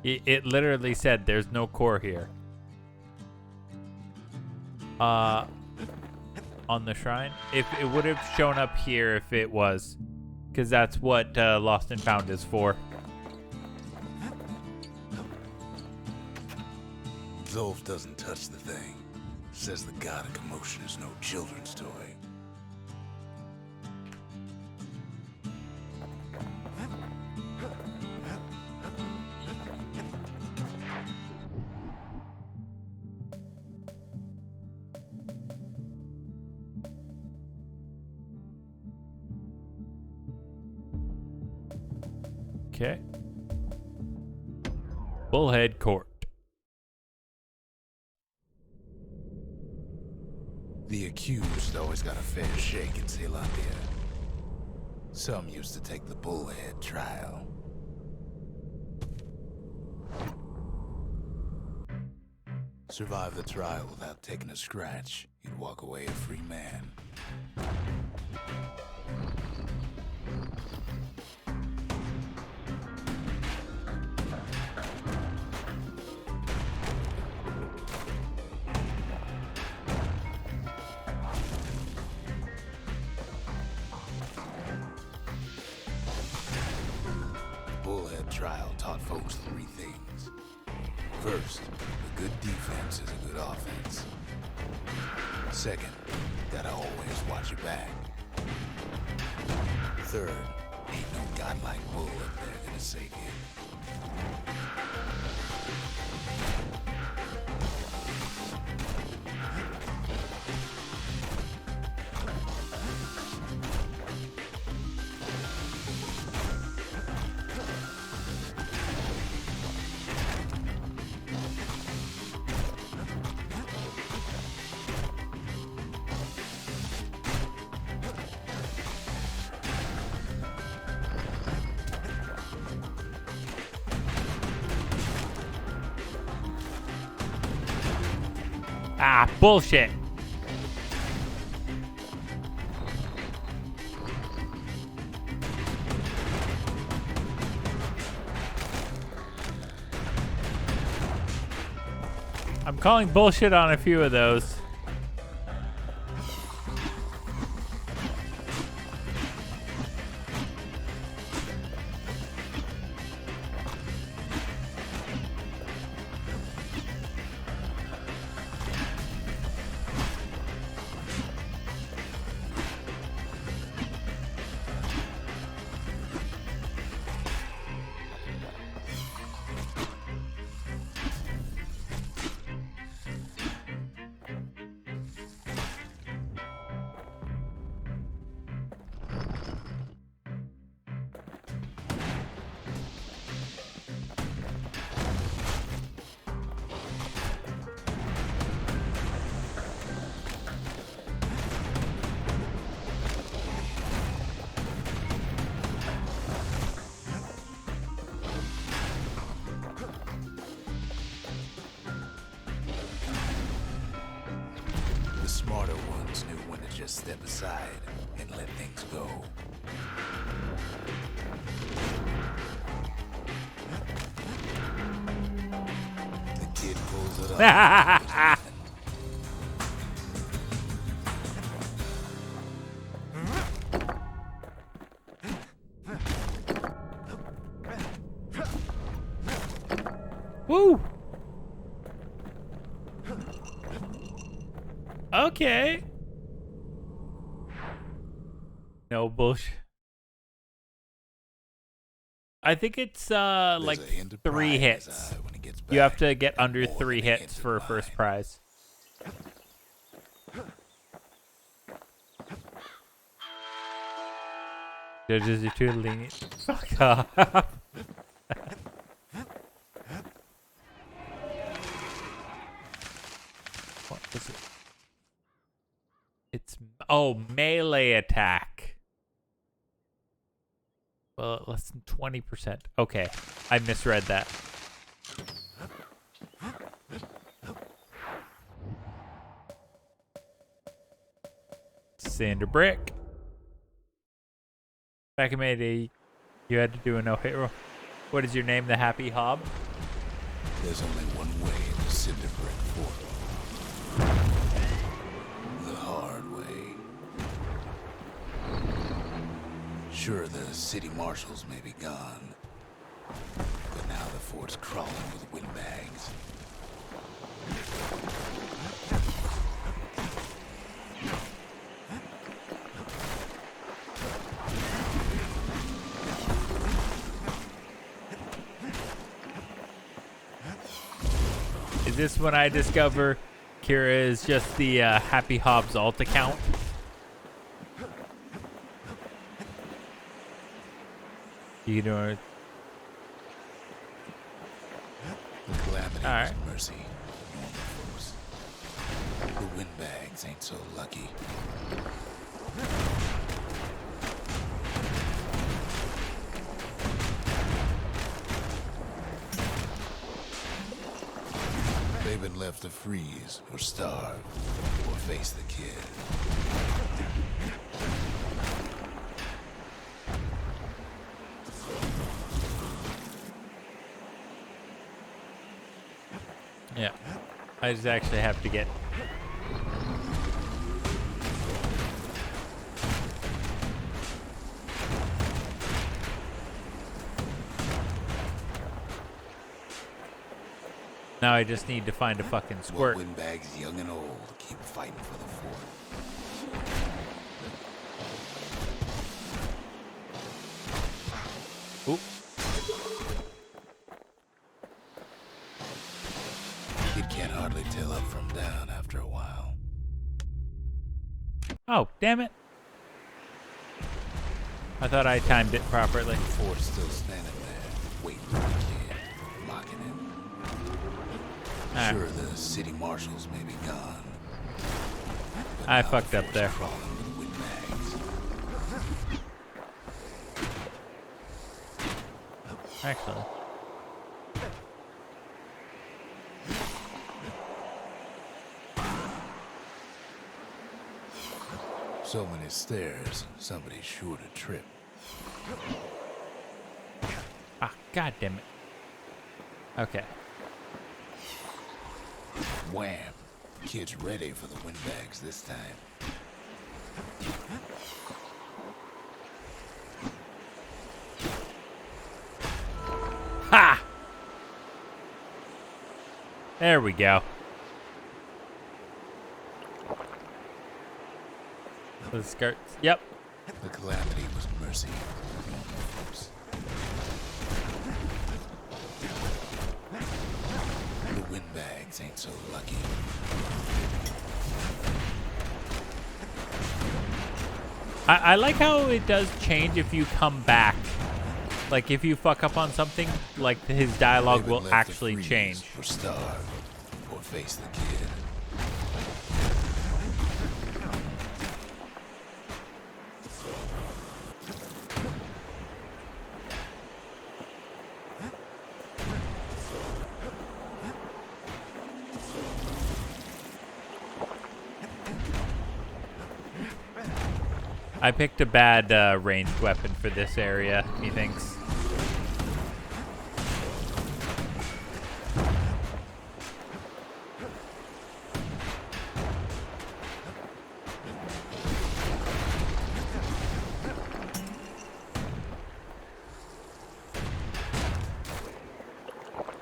S1: It literally said there's no core here. On the shrine? If it would have shown up here if it was. Because that's what Lost and Found is for.
S2: Zolf doesn't touch the thing. Says the god of commotion is no children's toy.
S1: Okay. Bullhead Court.
S2: The accused always got a fair shake in Zealandia. Some used to take the bullhead trial. Survive the trial without taking a scratch, you'd walk away a free man. The Bullhead trial taught folks three things. First, a good defense is a good offense. Second, gotta always watch your back. Third, ain't no godlike bull up there gonna save you.
S1: Ah, bullshit. I'm calling bullshit on a few of those. The smarter ones knew when to just step aside and let things go. The kid pulls it up. Woo! Okay. No bullshit. I think it's like 3 hits.
S2: When it gets
S1: You have
S2: back.
S1: to get under
S2: More
S1: 3
S2: than a hint
S1: hits
S2: of
S1: for a first
S2: mine.
S1: prize. Judges are too lenient. Fuck off. What is it? It's melee attack. Well, less than 20%. Okay, I misread that. Sander brick. Back in Mayday, you had to do a no-hit roll. What is your name? The Happy Hob?
S2: There's only one way to cinder brick portal. The hard way. Sure, the city marshals may be gone, but now the fort's crawling with windbags.
S1: Is this when I discover Kira is just the Happy Hobbs alt account? You know.
S2: The calamity
S1: All right.
S2: is mercy, normal folks. The windbags ain't so lucky. They've been left to freeze or starve or face the kid.
S1: Yeah. I just actually have to get... Now I just need to find a fucking squirt.
S2: Windbags, young and old, keep fighting for the fort.
S1: Oop.
S2: Kid can't hardly tell up from down after a while.
S1: Oh, damn it. I thought I timed it properly.
S2: The fort's still standing there, waiting for the kid, mocking him.
S1: Right.
S2: Sure, the city marshals may be gone. But
S1: I
S2: now
S1: fucked
S2: the
S1: up
S2: fort's
S1: there.
S2: crawling with windbags.
S1: Actually.
S2: So many stairs, somebody's sure to trip.
S1: Ah, god damn it. Okay.
S2: Wham! Kid's ready for the windbags this time.
S1: Ha! There we go. The skirts. Yep.
S2: The calamity was mercy. Oops. The windbags ain't so lucky.
S1: I like how it does change if you come back. Like, if you fuck up on something, like, his dialogue
S2: They been
S1: will
S2: left to
S1: actually
S2: freeze
S1: change.
S2: Or starve, or face the kid.
S1: I picked a bad ranged weapon for this area, he thinks.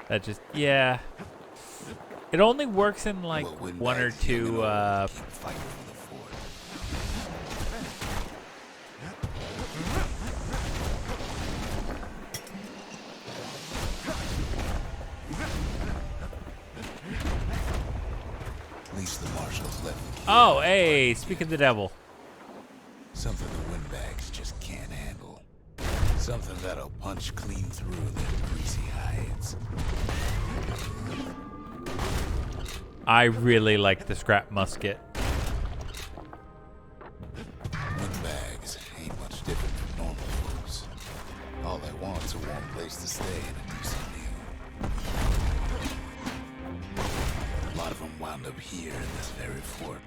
S1: That just, yeah. It only works in like
S2: Well,
S1: one or
S2: windbags, young and
S1: two,
S2: old, keep fighting for the fort. At least the marshals left the kid.
S1: oh, hey, speak of the devil.
S2: Something the windbags just can't handle. Something that'll punch clean through their greasy hides.
S1: I really like the scrap musket.
S2: Windbags ain't much different from normal folks. All they want's a warm place to stay and a decent meal. A lot of them wound up here in this very fort.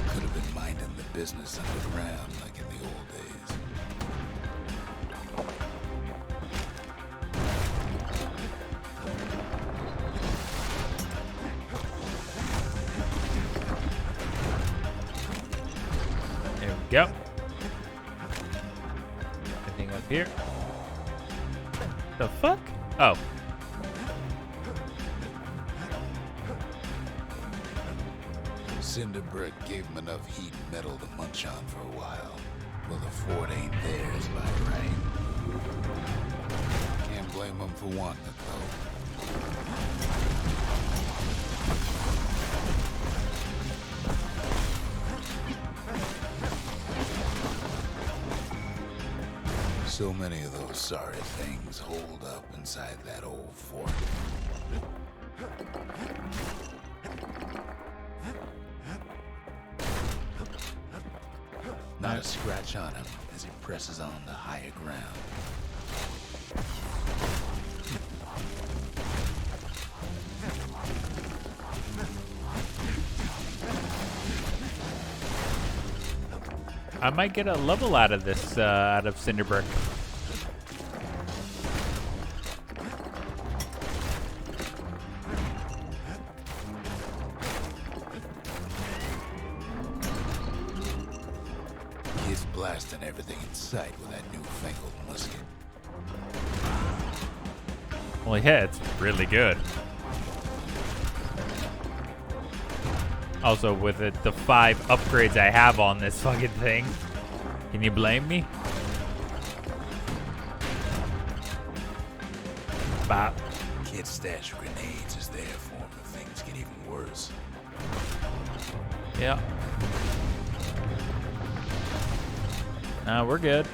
S2: Could have been minding the business underground like in the old days.
S1: There we go. Anything up here? The fuck? Oh.
S2: Cinder brick gave them enough heat and metal to munch on for a while. Well, the fort ain't theirs by right. Can't blame them for wanting it, though. So many of those sorry things hold up inside that old fort. Not a scratch on him as he presses on to higher ground.
S1: I might get a level out of this, out of Cinderbrick.
S2: He's blasting everything in sight with that newfangled musket.
S1: Well, yeah, it's really good. Also, with the 5 upgrades I have on this fucking thing, can you blame me? Bop.
S2: Kid's stash of grenades is there for him if things get even worse.
S1: Yeah. Nah, we're good.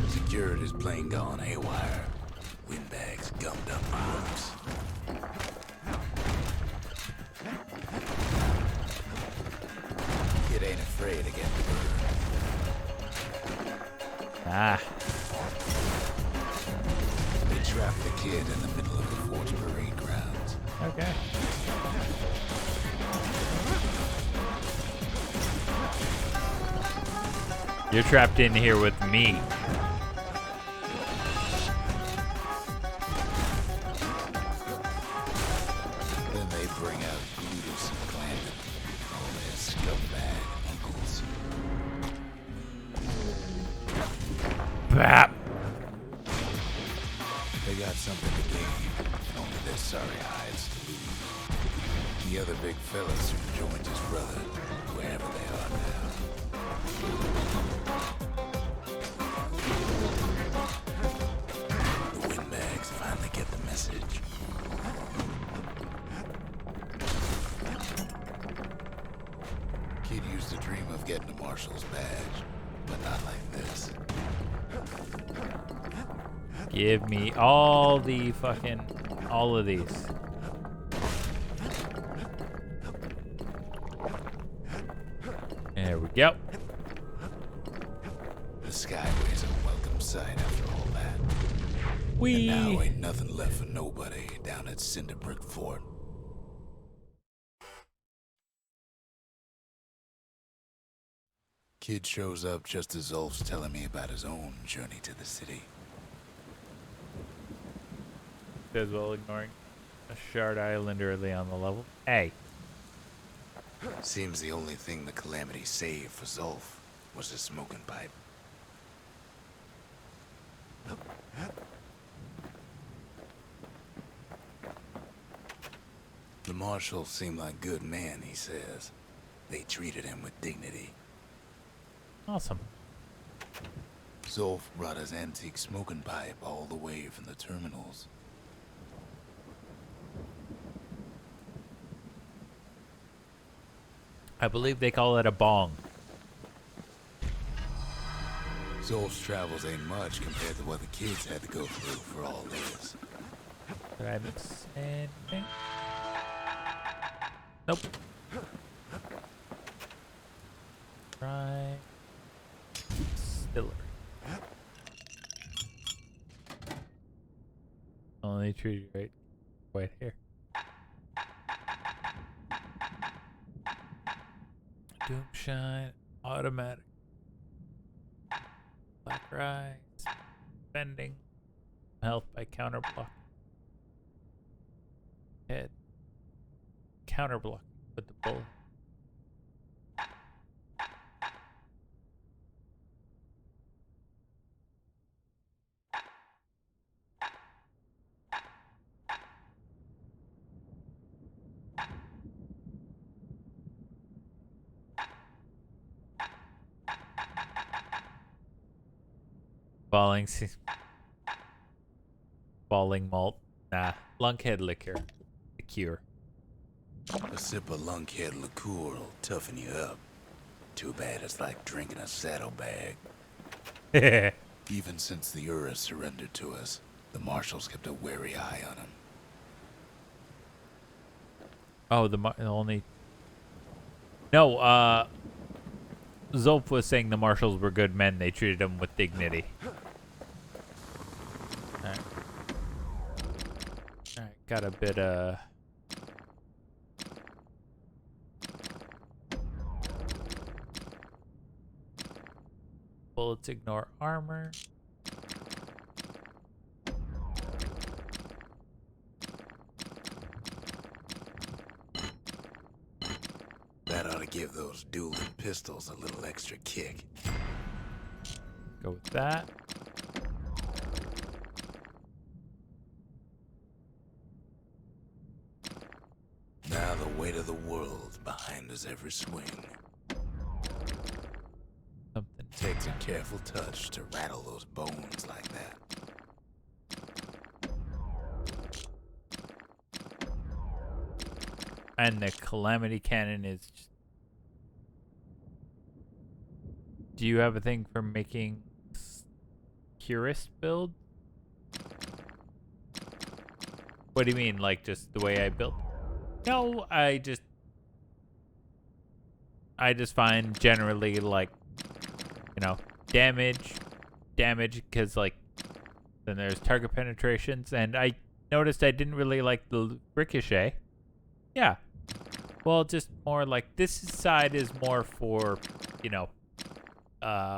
S2: Security's plane gone haywire. Windbags gummed up crooks. Kid ain't afraid to get burned.
S1: Ah.
S2: They trapped the kid in the middle of the fort's parade grounds.
S1: Okay. You're trapped in here with me.
S2: Then they bring out Brutus and Clandon, all their scumbag uncles.
S1: Bap.
S2: They got something to gain, only their sorry hides to lose. The other big fellas soon joined his brother, wherever they are now. The windbags finally get the message. Kid used to dream of getting a marshal's badge, but not like this.
S1: Give me all the fucking, all of these. There we go.
S2: The Skyway's a welcome sight after all that.
S1: Wee.
S2: And now ain't nothing left for nobody down at Cinderbrick Fort. Kid shows up just as Zulf's telling me about his own journey to the city.
S1: As well ignoring a Shard Island early on the level. Hey.
S2: Seems the only thing the Calamity saved for Zulf was his smoking pipe. The marshals seem like good men, he says. They treated him with dignity.
S1: Awesome.
S2: Zulf brought his antique smoking pipe all the way from the terminals.
S1: I believe they call it a bong.
S2: Zulf's travels ain't much compared to what the kids had to go through for all this.
S1: Did I miss anything? Nope. Right. Stiller. Only treat you right here. Doomshine, automatic. Black rise, bending, health by counter block. Head, counter block with the bull. Falling malt. Nah. Lunkhead liquor. The cure.
S2: A sip of lunkhead liqueur will toughen you up. Too bad it's like drinking a saddlebag. Even since the Urus surrendered to us, the marshals kept a wary eye on him.
S1: Oh, the only No, Zolf was saying the marshals were good men. They treated them with dignity. Alright. Alright, got a bit, bullets ignore armor.
S2: That ought to give those dueling pistols a little extra kick.
S1: Go with that.
S2: Now the weight of the world behind us every swing.
S1: Something.
S2: Takes a careful touch to rattle those bones like that.
S1: And the Calamity Cannon is just... Do you have a thing for making Curist build? What do you mean, like just the way I built? No, I just find generally like, you know, damage, because like then there's target penetrations, and I noticed I didn't really like the ricochet. Yeah. Well, just more like this side is more for, you know,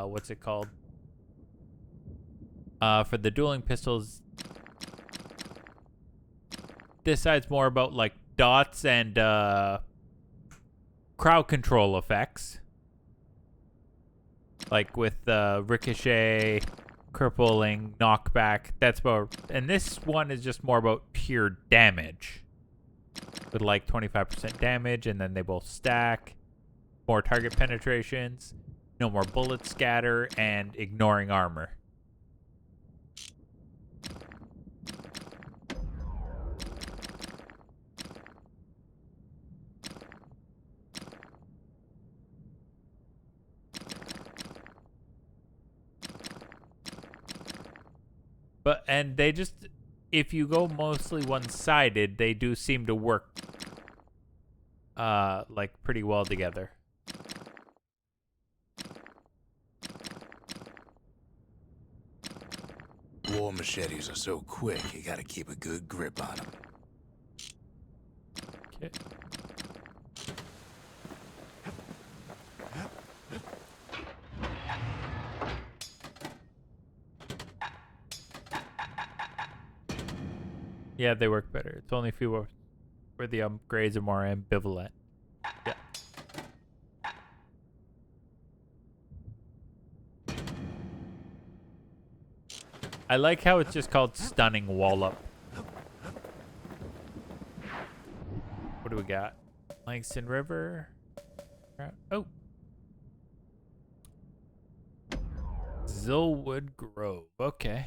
S1: what's it called? For the dueling pistols, this side's more about like dots and crowd control effects. Like with ricochet, crippling, knockback. That's about, and this one is just more about pure damage. With like 25% damage, and then they both stack. More target penetrations, no more bullet scatter, and ignoring armor. But, and they just, if you go mostly one-sided, they do seem to work like pretty well together.
S2: War machetes are so quick, you gotta keep a good grip on them.
S1: Okay. Yeah, they work better. It's only a few where the upgrades are more ambivalent. Yeah. I like how it's just called Stunning Wallop. What do we got? Langston River. Oh. Zillwood Grove. Okay.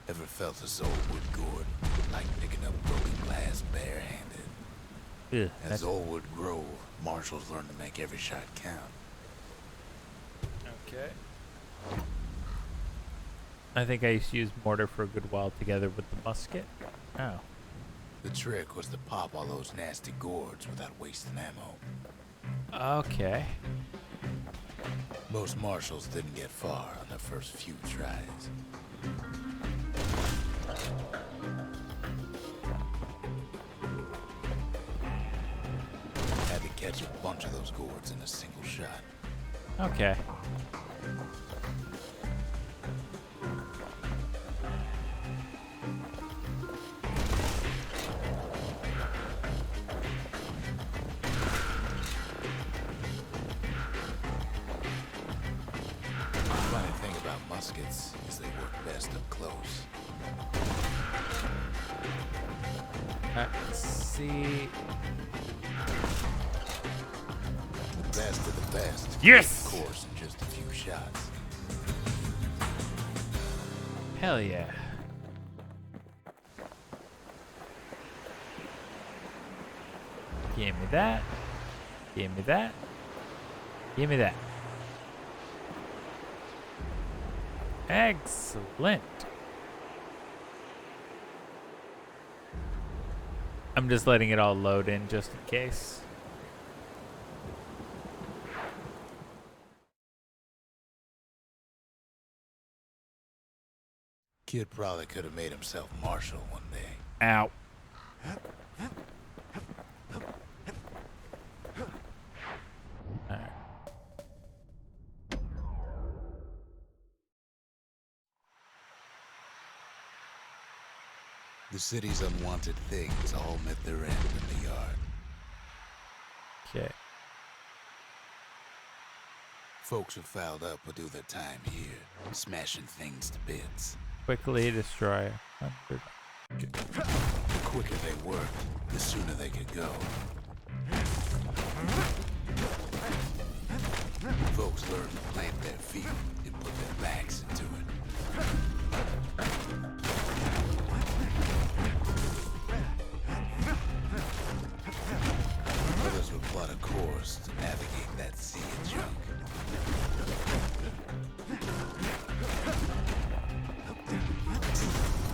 S2: Ever felt a Zolwood gourd, like picking up broken glass barehanded?
S1: Ugh,
S2: At Zolwood Grove, marshals learn to make every shot count.
S1: Okay. I think I used to use mortar for a good while together with the musket. Oh.
S2: The trick was to pop all those nasty gourds without wasting ammo.
S1: Okay.
S2: Most marshals didn't get far on their first few tries. Had to catch a bunch of those gourds in a single shot.
S1: Okay.
S2: Funny thing about muskets is they work best up close.
S1: Let's see.
S2: The best of the best.
S1: Yes!
S2: Of course, in just a few shots.
S1: Hell yeah. Give me that. Give me that. Give me that. Excellent. I'm just letting it all load in just in case.
S2: Kid probably could have made himself marshal one day.
S1: Ow. Alright.
S2: The city's unwanted things all met their end in the yard.
S1: Okay.
S2: Folks who fouled up would do their time here, smashing things to bits.
S1: Quickly destroy 100.
S2: The quicker they worked, the sooner they could go. Folks learned to plant their feet and put their backs into it. Others would plot a course to navigate that sea of junk.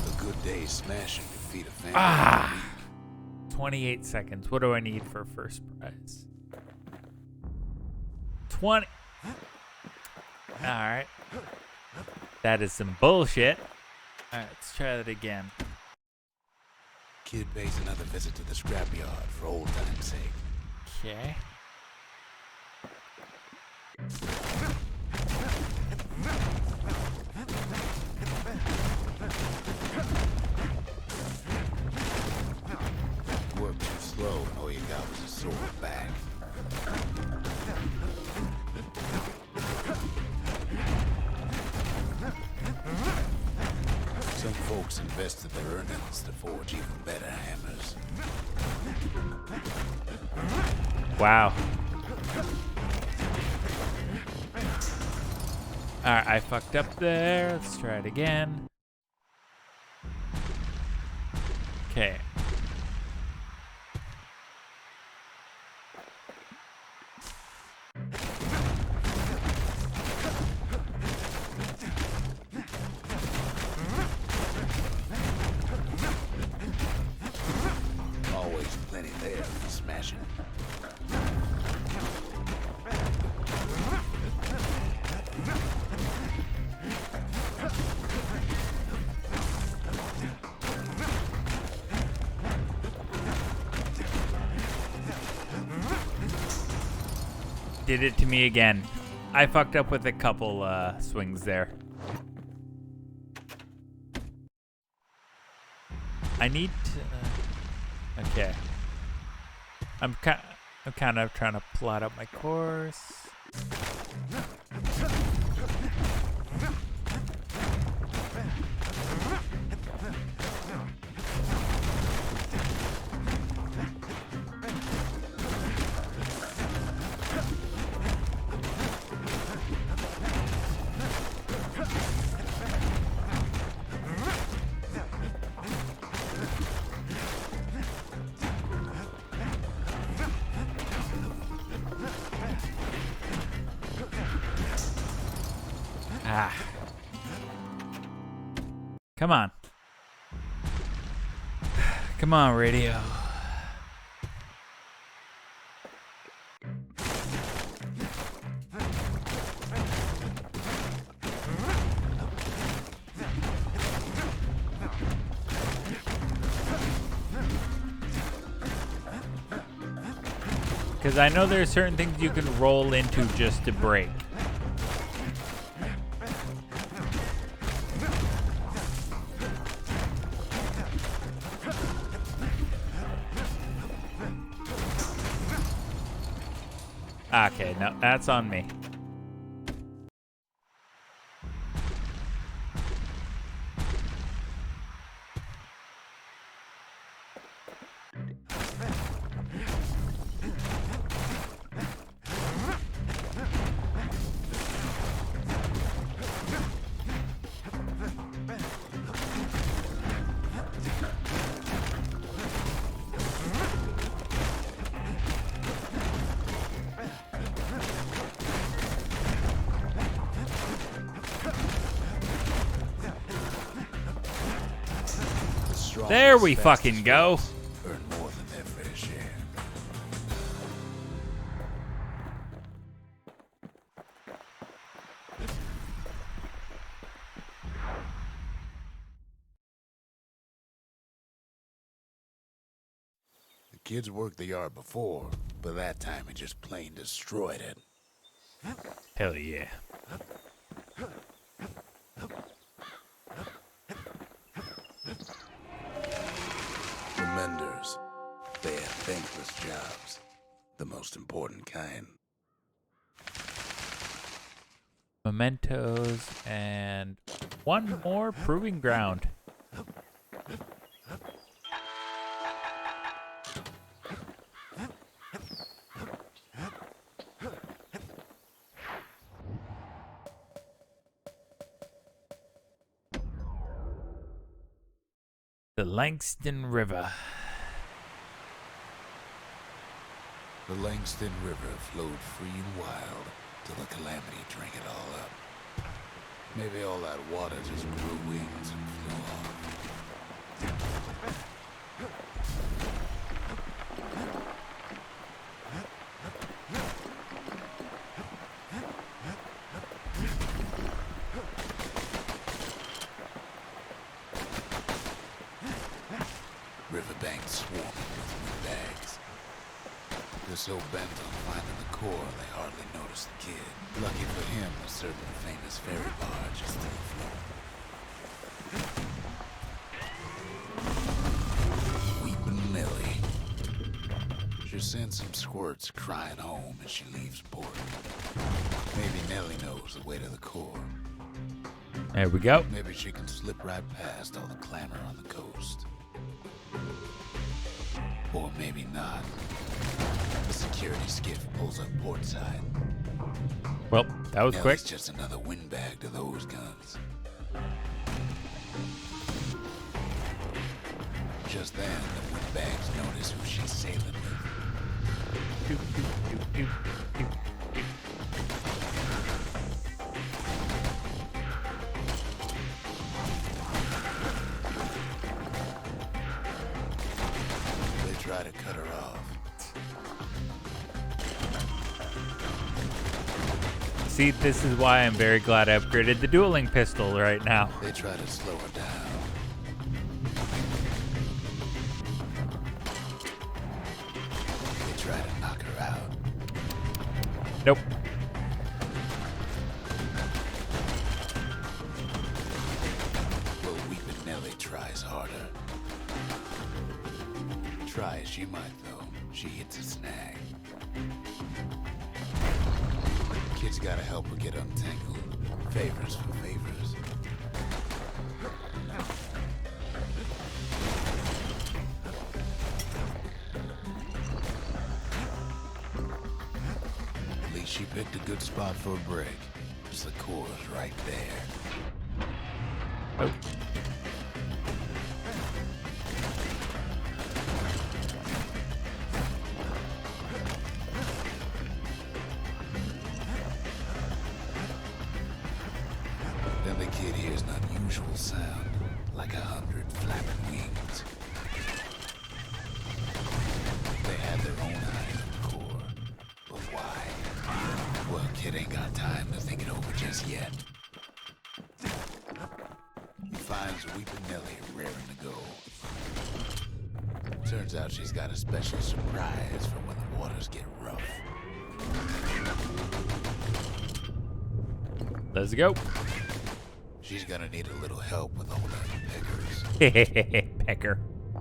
S2: A good day's smashing could feed a family.
S1: 28 seconds. What do I need for first prize? 20. Alright. That is some bullshit. Alright, let's try that again.
S2: Kid pays another visit to the scrapyard for old time's sake.
S1: Okay.
S2: Work too slow, and all you got was a sore back. Some folks invested their earnings to forge even better hammers.
S1: Wow. Alright, I fucked up there. Let's try it again. Okay.
S2: Always plenty there for smashing.
S1: Did it to me again. I fucked up with a couple swings there. I need to... okay. I'm kind of trying to plot out my course. Ah. Come on. Come on, radio. Because I know there are certain things you can roll into just to break. Okay, no, that's on me. There we fucking go.
S2: Earn more Kids worked the yard before, but that time it just plain destroyed it.
S1: Hell yeah.
S2: The menders, they had thankless jobs, the most important kind.
S1: Mementos and one more proving ground. The Langston River.
S2: The Langston River flowed free and wild till the calamity drank it all up. Maybe all that water just grew wings and flew off. Riverbanks swarming with windbags. They're so bent on finding the core, they hardly notice the kid. Lucky for him, a certain famous ferry barge is still afloat. Weepin' Millie. She sends some squirts crying home as she leaves port. Maybe Nellie knows the way to the core.
S1: There we go.
S2: Maybe she can slip right past all the clamor on the coast. Or maybe not. The security skiff pulls up portside.
S1: Well, that was quick.
S2: It's just another windbag to those guns. Just then, the windbags notice who she's sailing with. They try to cut her off.
S1: See, this is why I'm very glad I upgraded the dueling pistol right now.
S2: They try to slow her down. They try to knock her out.
S1: Nope.
S2: Well, Weepin' Nellie tries harder. Try as she might, though, she hits a snag. Kid's gotta help her get untangled. Favors for favors. At least she picked a good spot for a break. Just the core's right there.
S1: Oh.
S2: Then the kid hears an unusual sound, like 100 flapping wings. They had their own eye on the core. But why? Well, kid ain't got time to think it over just yet. He finds Weepin' Nellie raring to go. Turns out she's got a special surprise for when the waters get rough.
S1: Let's go.
S2: She's gonna need a little help with all that peckers.
S1: Pecker.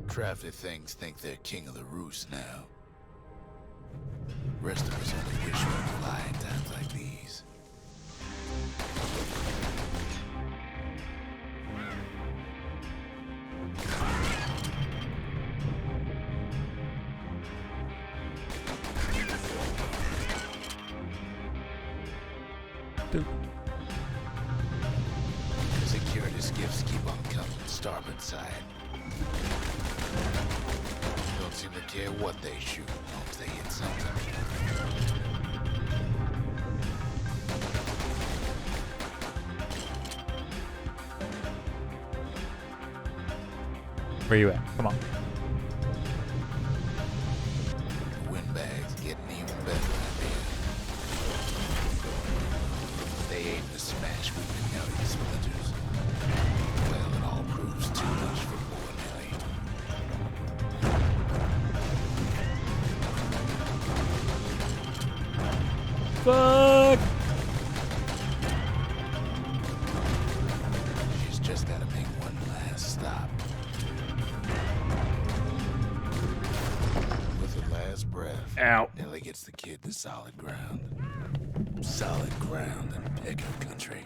S2: Crafty things think they're king of the roost now. Rest of us only wish we could fly in times like these. Security skiffs keep on coming starboard side. Don't seem to care what they shoot, as long as they hit something.
S1: Where you at? Come on.
S2: The windbags getting even better than they aim to smash Weepin' Nellie to splinters. Well, it all proves too much for poor Nellie.
S1: Fuck!
S2: She's just gotta make one last stop. With her last breath,
S1: Ow.
S2: Ellie gets the kid to solid ground. Solid ground in Pecker country.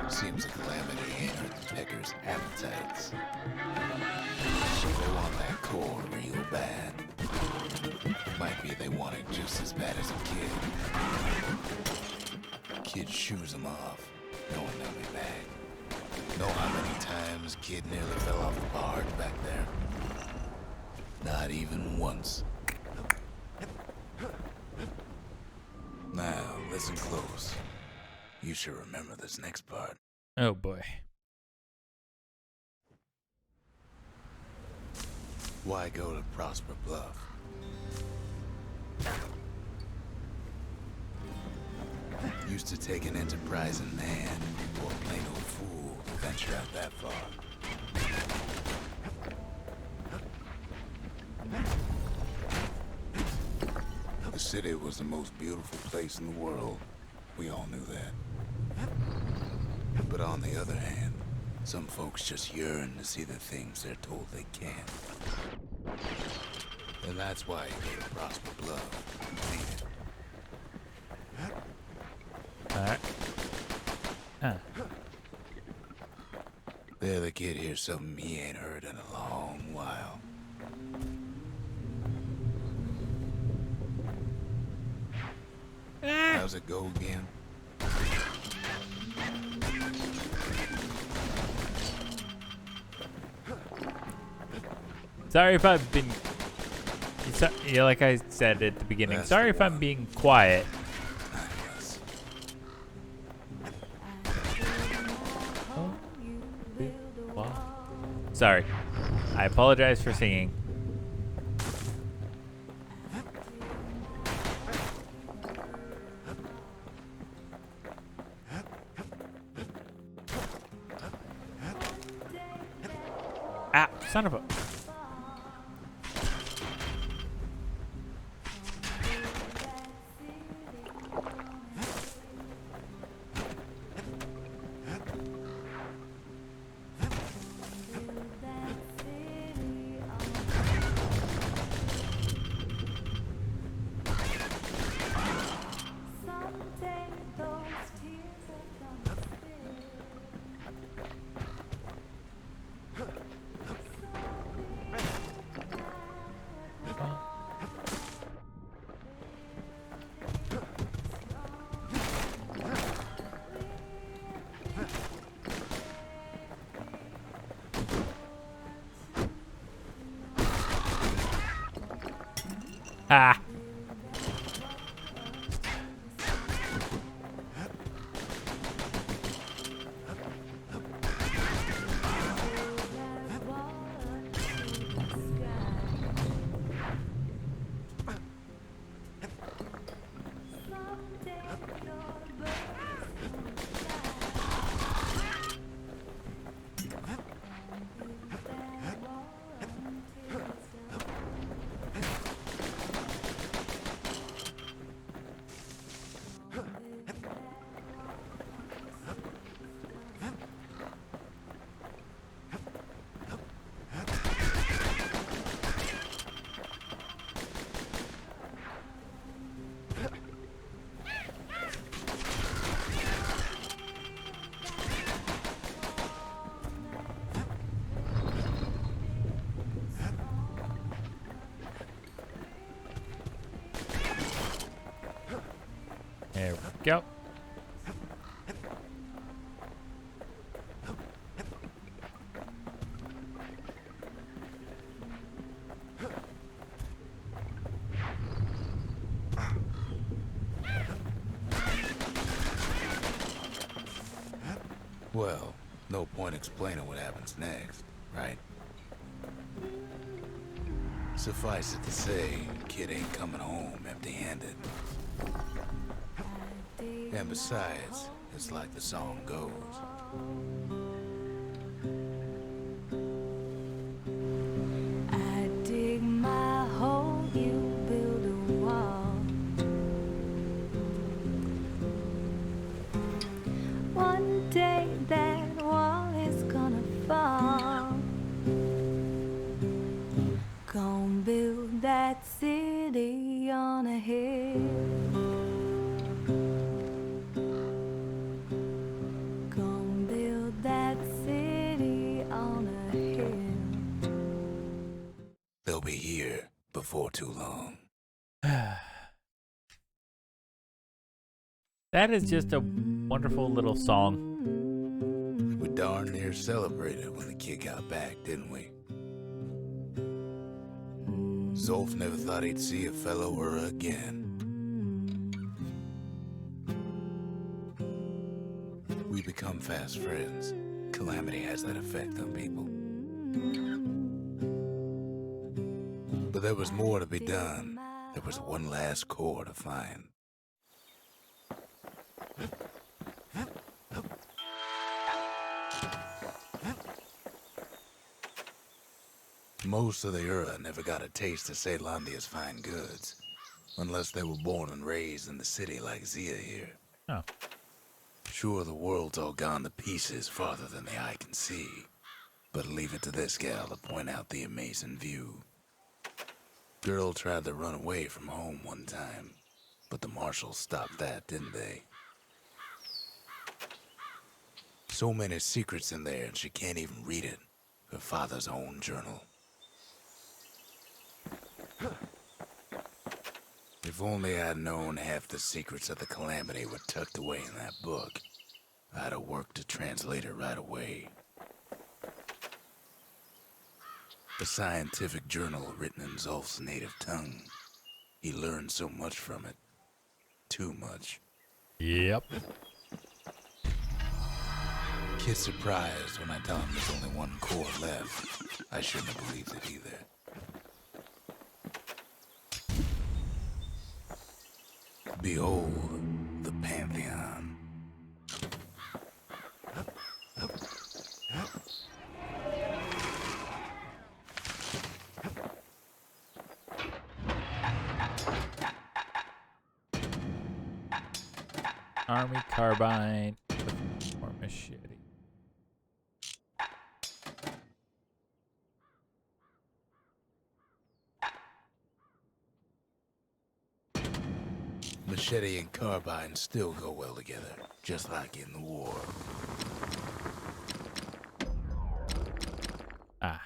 S2: Seems a calamity entered Pecker's appetites. So they want that core real bad. Might be they want it just as bad as a kid. Kid shoos him off, knowing they'll be back. Know how many times kid nearly fell off the barge back there? Not even once. Now, listen close. You should remember this next part.
S1: Oh boy.
S2: Why go to Prosper Bluff? Used to take an enterprising man or a plain old fool to venture out that far. The city was the most beautiful place in the world. We all knew that. But on the other hand, some folks just yearn to see the things they're told they can't. And that's why you go to Prosper Bluff. Ain't it?
S1: Alright. Huh.
S2: There the kid hears something he ain't heard in a long while. How's it go again?
S1: Sorry if I've been... Yeah, like I said at the beginning,
S2: That's
S1: sorry
S2: the
S1: if I'm
S2: one.
S1: being quiet. Sorry. I apologize for singing. Ah, son of a... Ah. There we go.
S2: Well, no point explaining what happens next, right? Suffice it to say, kid ain't coming home empty-handed. And besides, it's like the song goes.
S3: I dig my hole, you build a wall. build that city on a hill. Gonna build that city on a hill.
S2: They'll be here before too long.
S1: That is just a wonderful little song.
S2: We darn near celebrated when the kid got back, didn't we? Zolf never thought he'd see a fellow her again. We become fast friends. Calamity has that effect on people. But there was more to be done. There was one last core to find. Most of the Ura never got a taste of Caelondia's fine goods, unless they were born and raised in the city like Zia here.
S1: Oh.
S2: Sure, the world's all gone to pieces farther than the eye can see, but leave it to this gal to point out the amazing view. Girl tried to run away from home one time, but the marshals stopped that, didn't they? So many secrets in there, and she can't even read it. Her father's own journal. If only I'd known half the secrets of the Calamity were tucked away in that book, I'd have worked to translate it right away. A scientific journal written in Zolf's native tongue. He learned so much from it. Too much.
S1: Yep.
S2: Kid's surprised when I tell him there's only one core left. I shouldn't have believed it either. Behold, the Pantheon.
S1: Army carbine or machete.
S2: Machete and carbine still go well together, just like in the war.
S1: Ah.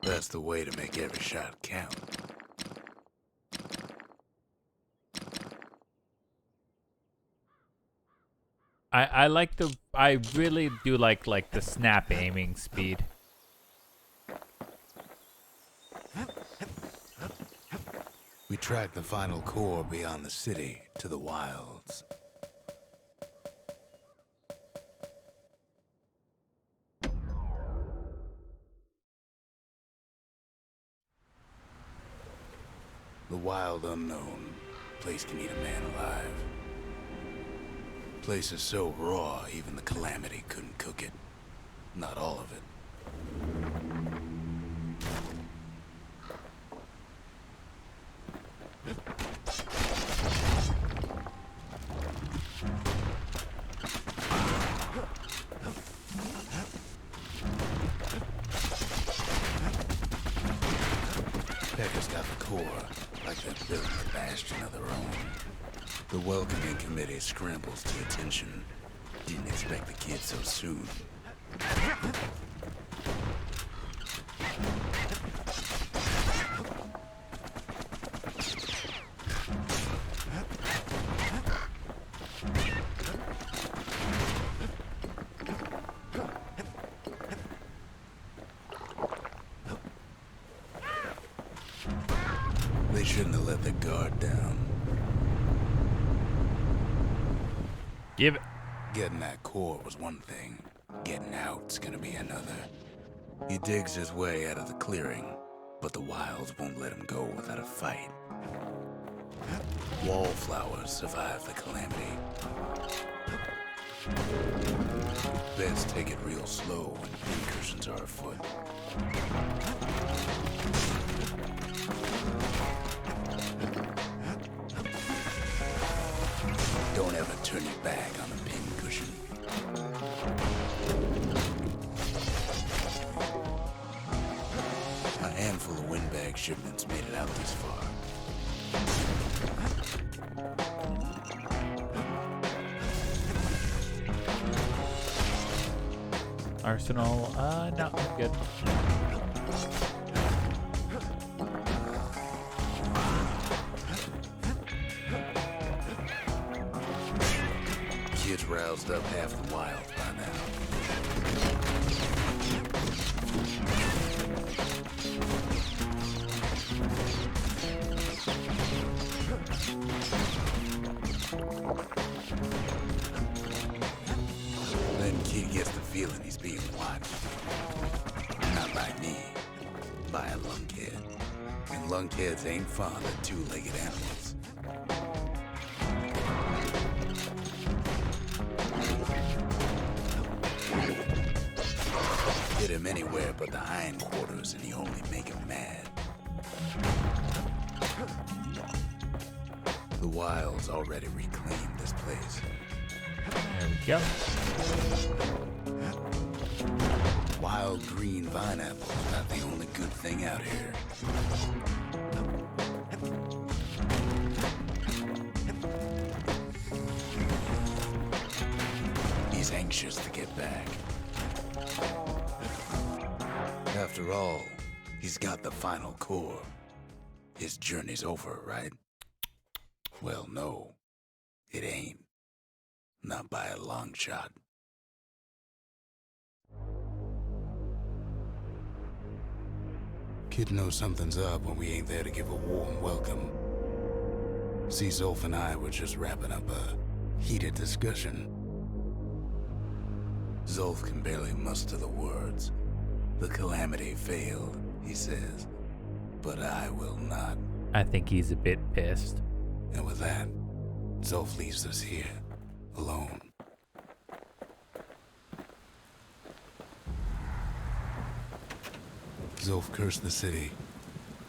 S2: That's the way to make every shot count.
S1: I really do like the snap aiming speed.
S2: We track the final core beyond the city to the wilds. The wild unknown. Place can eat a man alive. Place is so raw, even the Calamity couldn't cook it. Not all of it. Pecker's got the core, like they're building a bastion of their own. The welcoming committee scrambles to attention. Didn't expect the kid so soon. They shouldn't have let their guard down.
S1: Give it.
S2: Getting that core was one thing. Getting out's gonna be another. He digs his way out of the clearing, but the wilds won't let him go without a fight. Wallflowers survive the Calamity. Best take it real slow when incursions are afoot. Don't ever turn your back on a pincushion. A handful of windbag shipments made it out this far.
S1: Arsenal, no, I'm good.
S2: Kid's roused up half the wild by now. Then Kid gets the feeling he's being watched. Not by me, by a lunkhead. And lunkheads ain't fond of two-legged animals. Hit him anywhere but the hindquarters and you only make him mad. The Wild's already reclaimed this place.
S1: There we go.
S2: Wild green vine apple's not the only good thing out here. He's anxious to get back. After all, he's got the final core. His journey's over, right? Well, no, it ain't. Not by a long shot. Kid knows something's up when we ain't there to give a warm welcome. See, Zolf and I were just wrapping up a heated discussion. Zolf can barely muster the words. The calamity failed, he says. But I will not.
S1: I think he's a bit pissed.
S2: And with that, Zolf leaves us here, alone. Zolf cursed the city,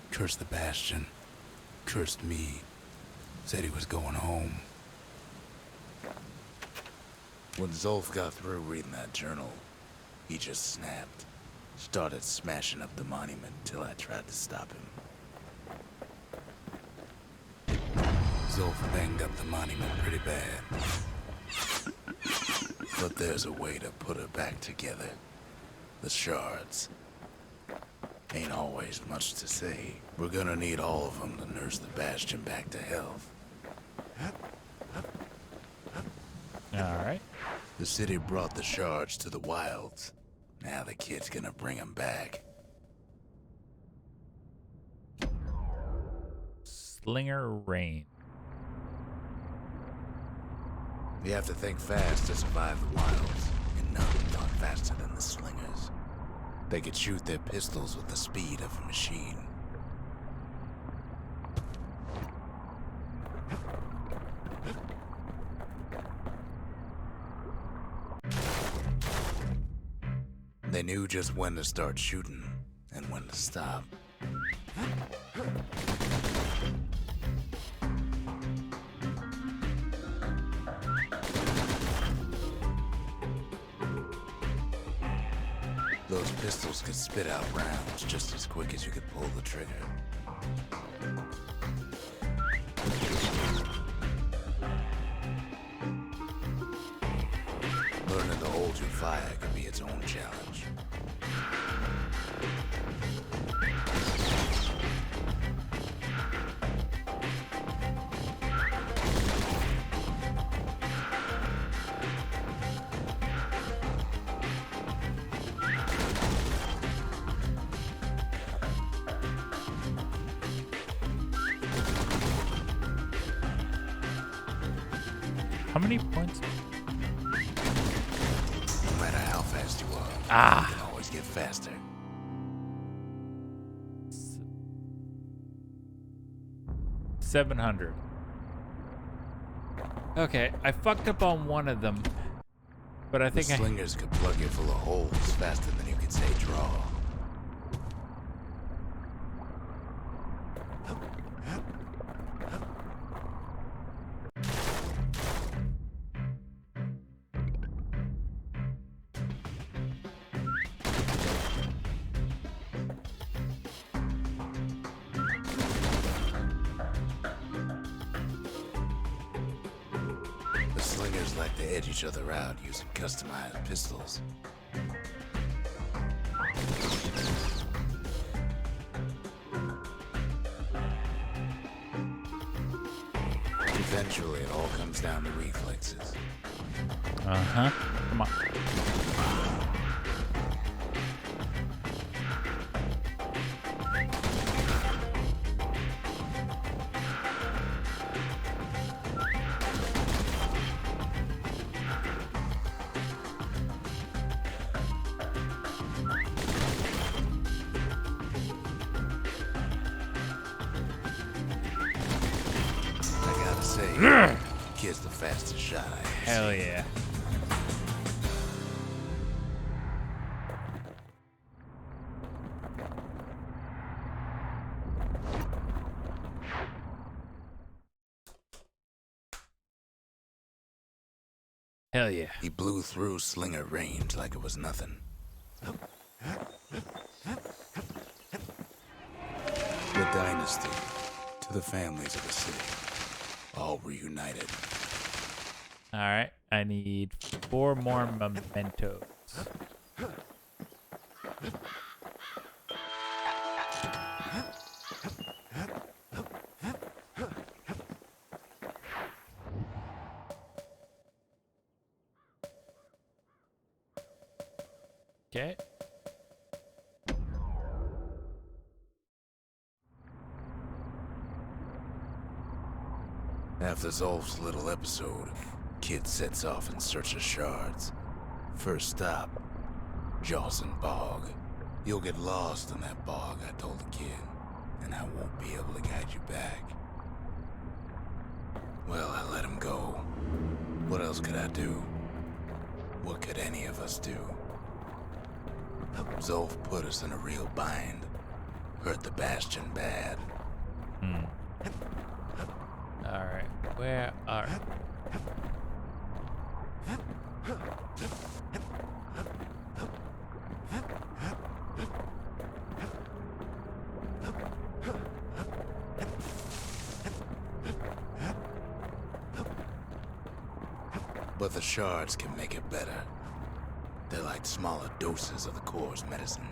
S2: cursed the Bastion, cursed me, said he was going home. When Zolf got through reading that journal, he just snapped. Started smashing up the monument till I tried to stop him. Zolf banged up the monument pretty bad. But there's a way to put it back together. The shards. Ain't always much to say. We're gonna need all of them to nurse the Bastion back to health.
S1: Alright.
S2: The city brought the shards to the Wilds. Now the kid's gonna bring them back.
S1: Slinger Rain.
S2: You have to think fast to survive the Wilds, and none thought faster than the Slingers. They could shoot their pistols with the speed of a machine. They knew just when to start shooting and when to stop. Those pistols could spit out rounds just as quick as you could pull the trigger. Learning to hold your fire could be its own challenge.
S1: How many points?
S2: No matter how fast you are, you can always get faster.
S1: 700. Okay, I fucked up on one of them, but I think
S2: the slingers could plug you full of holes faster than you could say draw. Slingers like to edge each other out using customized pistols. Eventually, it all comes down to reflexes.
S1: Uh-huh. Come on.
S2: I gotta say, kid's the fastest shot I ever
S1: Hell
S2: seen.
S1: yeah. Hell yeah.
S2: He blew through slinger range like it was nothing. The dynasty, to the families of the city, all reunited.
S1: All right. I need 4 more mementos. Okay.
S2: After Zolf's little episode, Kid sets off in search of shards. First stop, Jawson Bog. You'll get lost in that bog, I told the kid, and I won't be able to guide you back. Well, I let him go. What else could I do? What could any of us do? Zolf put us in a real bind. Hurt the Bastion bad.
S1: Alright. Where are...
S2: But the shards can make it better. They're like smaller doses of the core's medicine.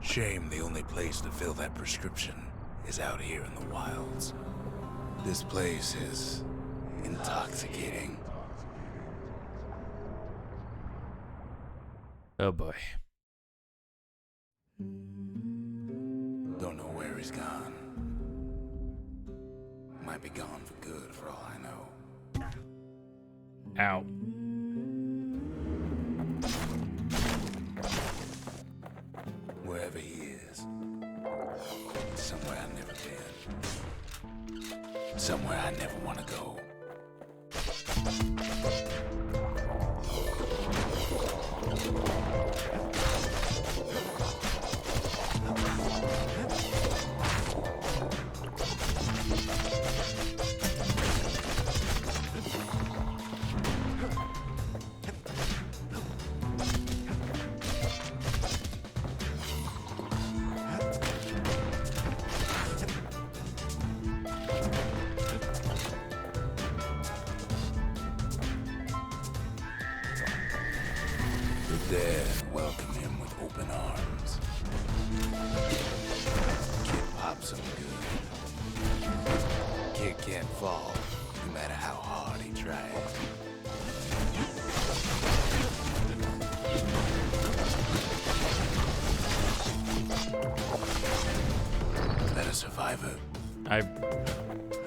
S2: Shame the only place to fill that prescription is out here in the wilds. This place is intoxicating.
S1: Oh boy.
S2: Don't know where he's gone. Might be gone for good for all I know.
S1: Ow.
S2: Wherever he is. Somewhere I've never been. Somewhere I never want to go. The dead welcome him with open arms. Kid pops him good. Kid can't fall, no matter how hard he tries. That a survivor?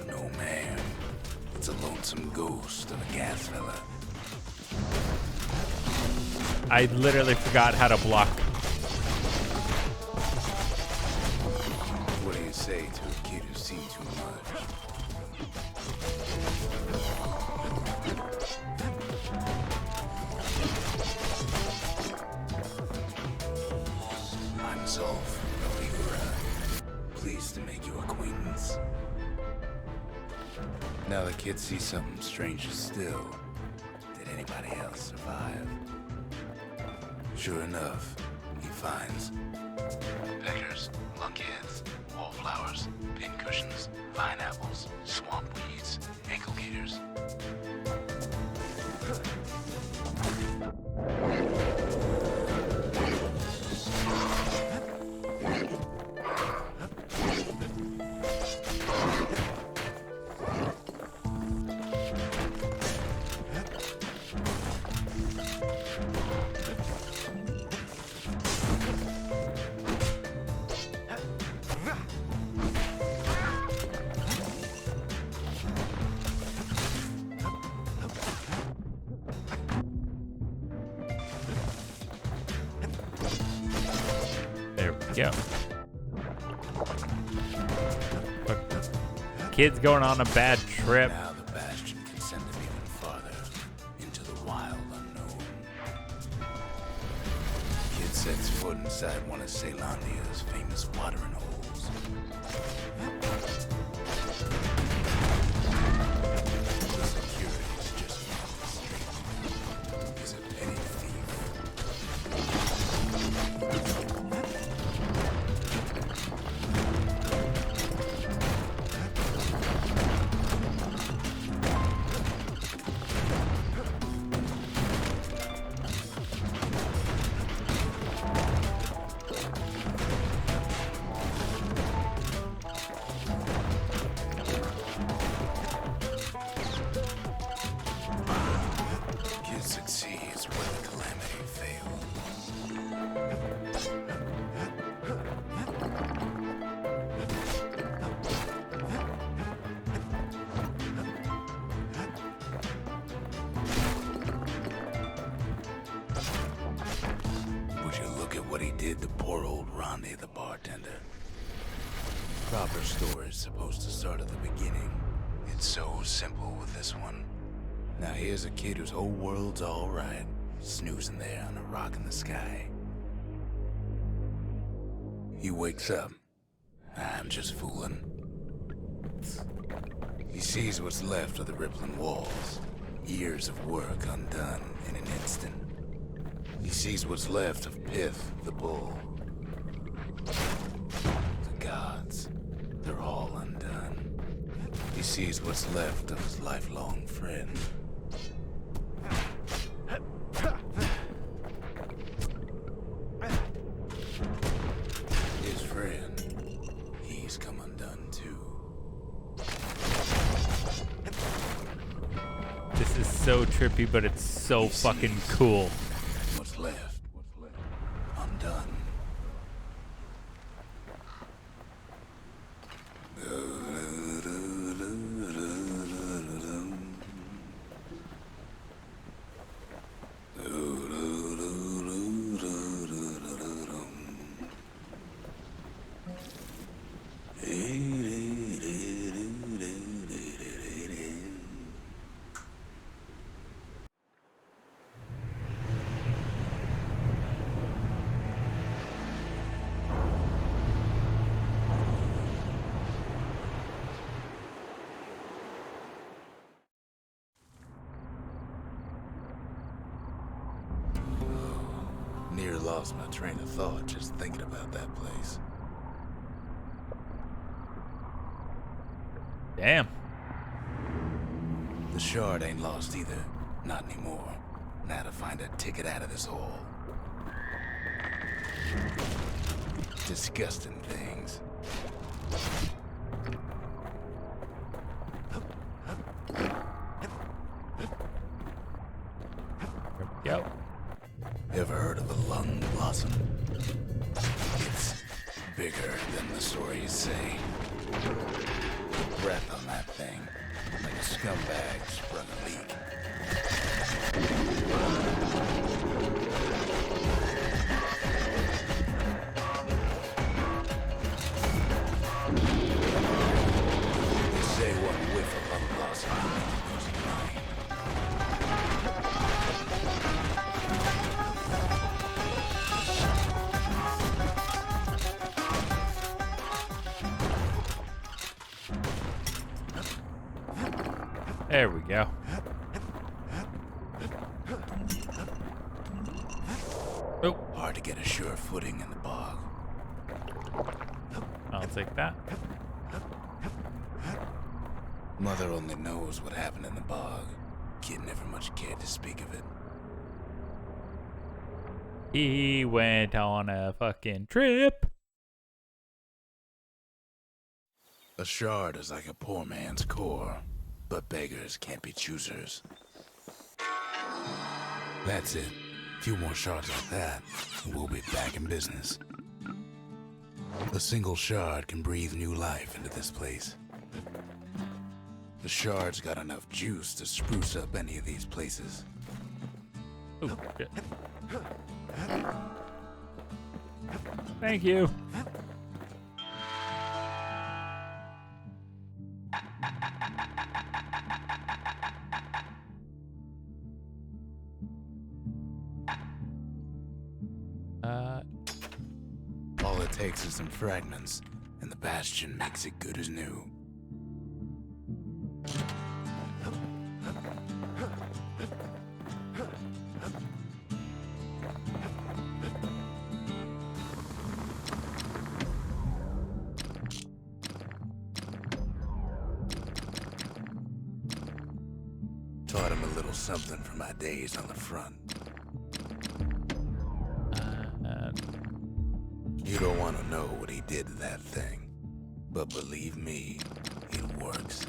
S2: No, ma'am. It's a lonesome ghost of a gas fella.
S1: I literally forgot how to block.
S2: What do you say to a kid who's seen too much? I'm Zolf, pleased to make your acquaintance. Now the kid sees something stranger still. Did anybody else survive? Sure enough, he finds. Peckers, lunkheads, wallflowers, pincushions, vine apples, swamp weeds, ankle gators.
S1: There we go. Look, kid's going on a bad trip.
S2: Now the Bastion can send him even farther into the wild unknown. Kid sets foot inside one of Ceylondia's famous watering holes. The security's just down the street. He's a petty thief. Kid succeeds where the calamity fails. Would you look at what he did to poor old Ronde the bartender? Proper story's supposed to start at the beginning. It's so simple with this one. Now here's a kid whose whole world's alright, snoozing there on a rock in the sky. He wakes up. I'm just fooling. He sees what's left of the rippling walls. Years of work undone in an instant. He sees what's left of Pith, the bull. The gods, they're all undone. He sees what's left of his lifelong friend. His friend, he's come undone too.
S1: This is so trippy, but it's so fucking cool.
S2: What's left? Undone. Near lost my train of thought just thinking about that place.
S1: Damn.
S2: The shard ain't lost either. Not anymore. Now to find a ticket out of this hole. Disgusting things.
S1: There we go.
S2: Ever heard of a lung blossom? It's bigger than the stories say. The breath on that thing, like a scumbag sprung a leak. They say one whiff of lung blossom will make you lose your mind.
S1: There we go.
S2: Hard to get a sure footing in the bog.
S1: I'll take that.
S2: Mother only knows what happened in the bog. Kid never much cared to speak of it.
S1: He went on a fucking trip.
S2: A shard is like a poor man's core, but beggars can't be choosers. That's it. A few more shards like that, and we'll be back in business. A single shard can breathe new life into this place. The shard's got enough juice to spruce up any of these places.
S1: Oh, shit. Thank you.
S2: All it takes is some fragments, and the Bastion makes it good as new. Taught him a little something from my days on the front. You don't want to know what he did to that thing, but believe me, it works.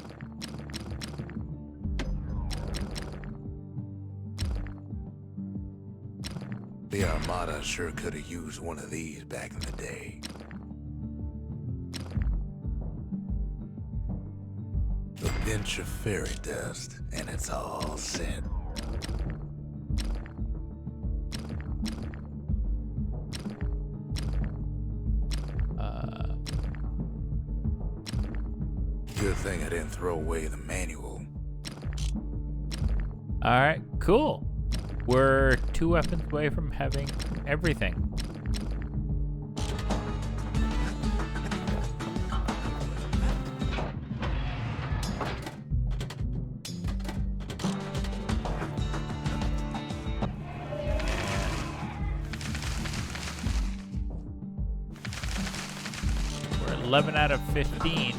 S2: The Armada sure could have used one of these back in the day. A pinch of fairy dust, and it's all set. Good thing I didn't throw away the manual.
S1: Alright, cool. We're 2 weapons away from having everything. We're 11 out of 15.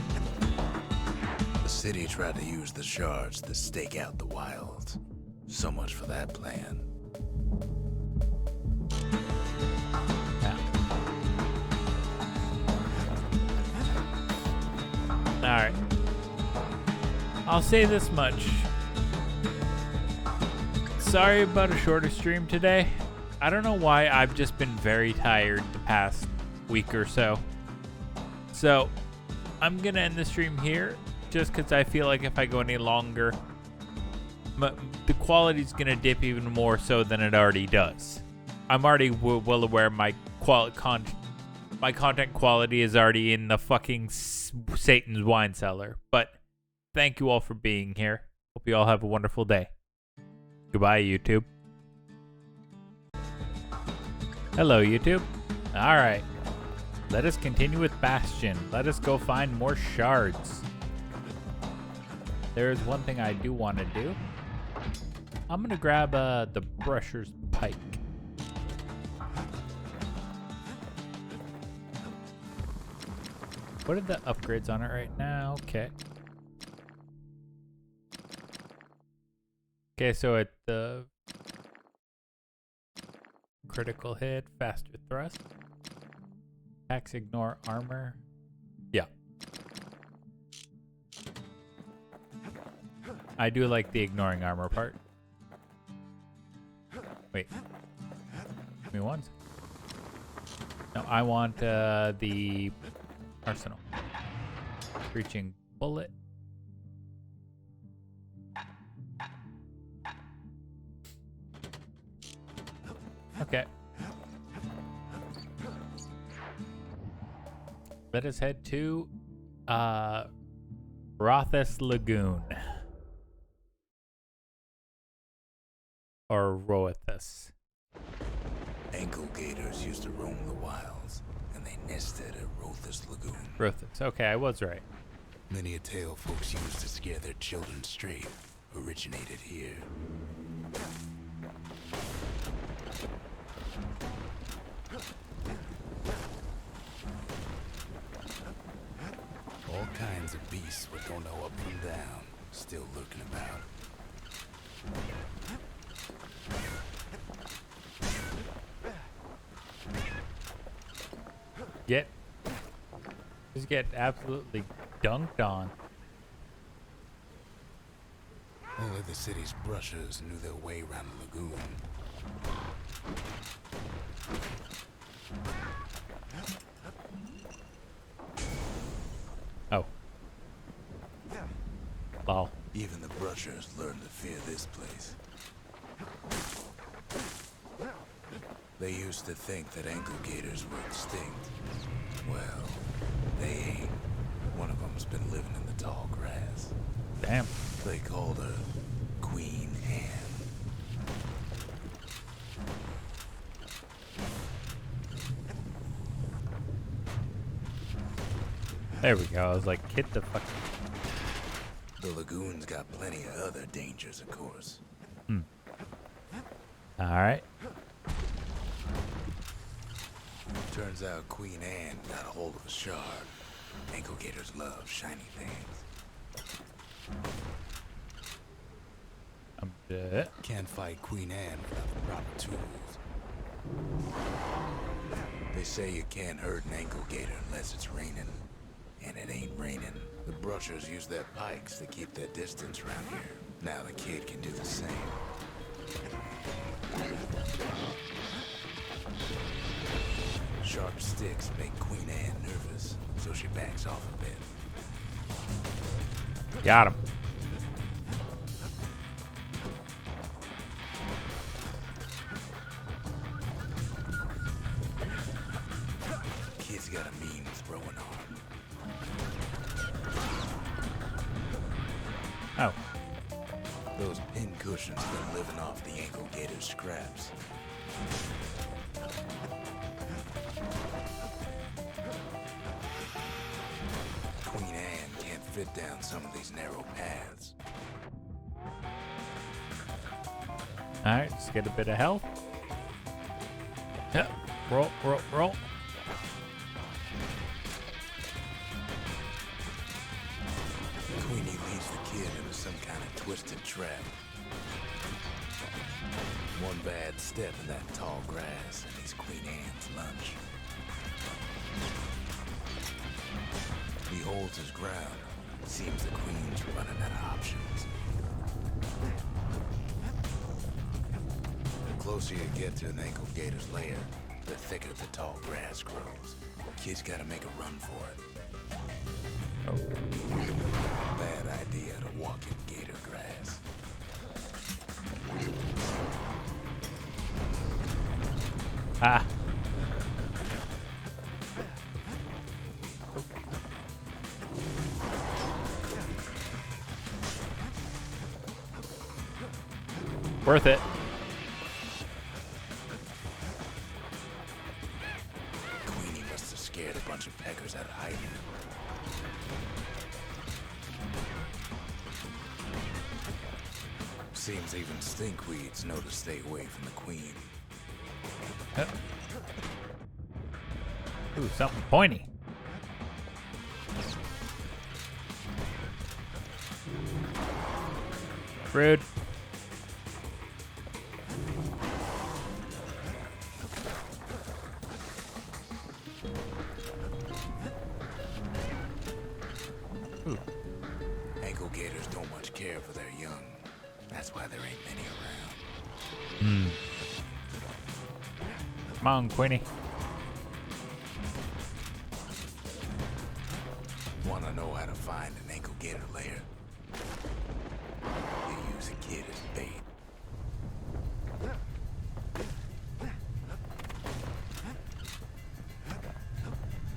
S2: The city tried to use the shards to stake out the wilds. So much for that plan.
S1: Yeah. Alright. I'll say this much. Sorry about a shorter stream today. I don't know why, I've just been very tired the past week or so. So, I'm gonna end the stream here, just because I feel like if I go any longer, the quality's gonna dip even more so than it already does. I'm already well aware my content quality is already in the fucking Satan's wine cellar. But thank you all for being here. Hope you all have a wonderful day. Goodbye, YouTube. Hello, YouTube. All right. Let us continue with Bastion. Let us go find more shards. There is one thing I do want to do. I'm going to grab the Brusher's Pike. What are the upgrades on it right now? Okay. Okay, so at the critical hit, faster thrust, attacks ignore armor. Yeah. I do like the ignoring armor part. Wait. Give me one. No, I want the arsenal. Reaching bullet. Okay. Let us head to Rothus Lagoon. Or Roethus.
S2: Ankle gators used to roam the wilds, and they nested at Rothus Lagoon.
S1: Roethus. Okay, I was right.
S2: Many a tale folks used to scare their children straight originated here. Tons of beasts what don't know up from down, still lurking about.
S1: Just get absolutely dunked on.
S2: Only the city's brushers knew their way around the lagoon.
S1: Oh. Lol.
S2: Even the brushers learned to fear this place. They used to think that ankle gators were extinct. Well, they ain't. One of them's been living in the tall grass.
S1: Damn.
S2: They called her Queen Anne.
S1: There we go. I was like, get the fuck.
S2: The lagoon's got plenty of other dangers, of course.
S1: Alright.
S2: Turns out Queen Anne got a hold of a shard. Ankle gators love shiny things.
S1: I'm dead.
S2: Can't fight Queen Anne without the proper tools. They say you can't hurt an ankle gator unless it's raining. And it ain't raining. The brushers use their pikes to keep their distance around here. Now the kid can do the same. Sharp sticks make Queen Anne nervous, so she backs off a bit.
S1: Got him.
S2: Kid's got a mean throwing arm.
S1: Oh.
S2: Those pin cushions been living off the ankle gator's scraps. Queen Anne can't fit down some of these narrow paths.
S1: Alright, just get a bit of health. Yep. Roll, roll, roll.
S2: Queenie leads the kid into some kind of twisted trap. One bad step in that tall grass and he's Queen Anne's lunch. He holds his ground. Seems the queen's running out of options. The closer you get to an ankle gator's lair, the thicker the tall grass grows. Kid's gotta make a run for it. Bad idea to walk in gator grass.
S1: Ah. Worth it.
S2: Queenie must have scared a bunch of peckers out of hiding. Seems even stinkweeds know to stay away from the queen.
S1: Yep. Ooh, something pointy. Rude. Ooh.
S2: Ankle gators don't much care for their young. That's why there ain't many around.
S1: Come on, Queenie.
S2: Wanna know how to find an ankle gator lair? You use a kid as bait.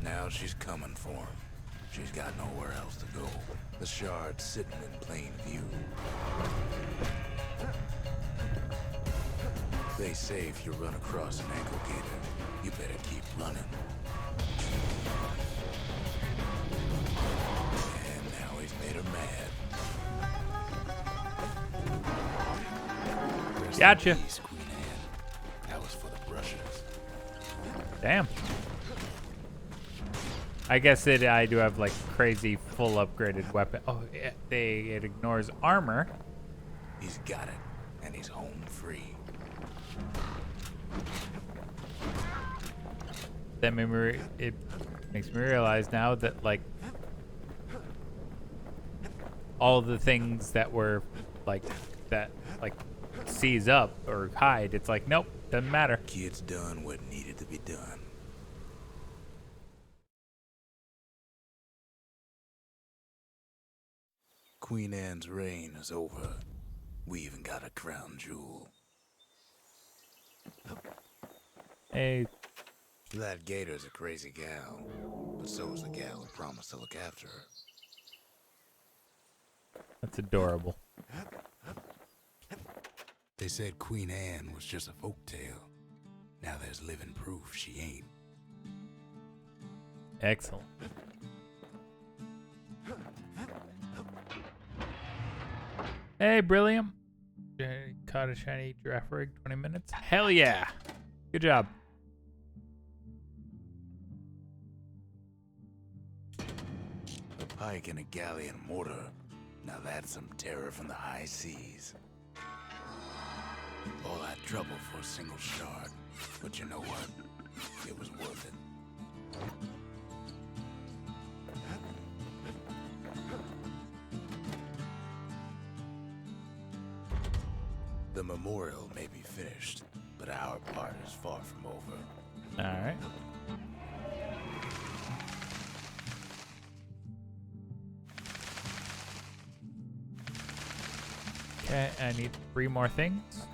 S2: Now she's coming for him. She's got nowhere else to go. The shard's sitting in plain view. They say if you run across an ankle gator, you better keep running. And now he's made her mad. Rest in
S1: Gotcha.
S2: peace, Queen Anne. That was for the brushers.
S1: Damn. I guess I do have like crazy full upgraded weapon. Oh, it ignores armor.
S2: He's got it, and he's home free.
S1: That memory, it makes me realize now that like all the things that were like seize up or hide, it's like nope, doesn't matter.
S2: Kid's done what needed to be done. Queen Anne's reign is over. We even got a crown jewel.
S1: Hey,
S2: That Gator's a crazy gal, but so is the gal who promised to look after her.
S1: that's adorable.
S2: They said Queen Anne was just a folktale. Now there's living proof she ain't.
S1: Excellent. Hey, Brillium. Caught a shiny giraffe rig, 20 minutes. Hell yeah. Good job.
S2: A pike and a galley and mortar. Now that's some terror from the high seas. All that trouble for a single shard. But you know what? It was worth it. The memorial may be finished, but our part is far from over.
S1: All right. Okay, I need 3 more things.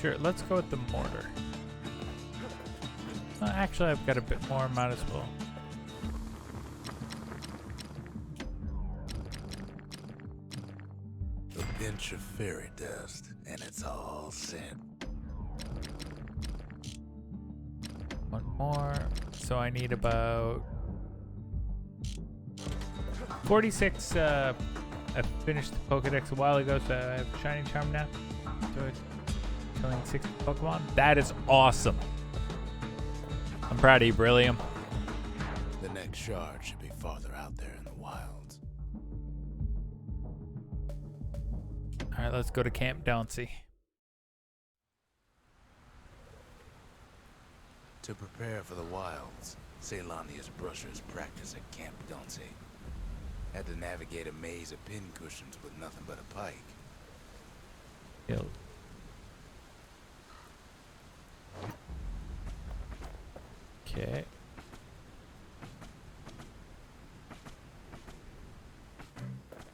S1: Sure, let's go with the mortar. Actually, I've got a bit more, might as well.
S2: A pinch of fairy dust, and it's all set.
S1: One more. So I need about 46. I finished the Pokedex a while ago, so I have Shiny Charm now. So it's killing 60 Pokemon. That is awesome. I'm proud of you, Brillium.
S2: The next shard should be farther out there in the wilds.
S1: All right, let's go to Camp Donsey.
S2: To prepare for the wilds, Ceylonia's brushers practice at Camp Donsey. Had to navigate a maze of pincushions with nothing but a pike.
S1: Killed. Okay.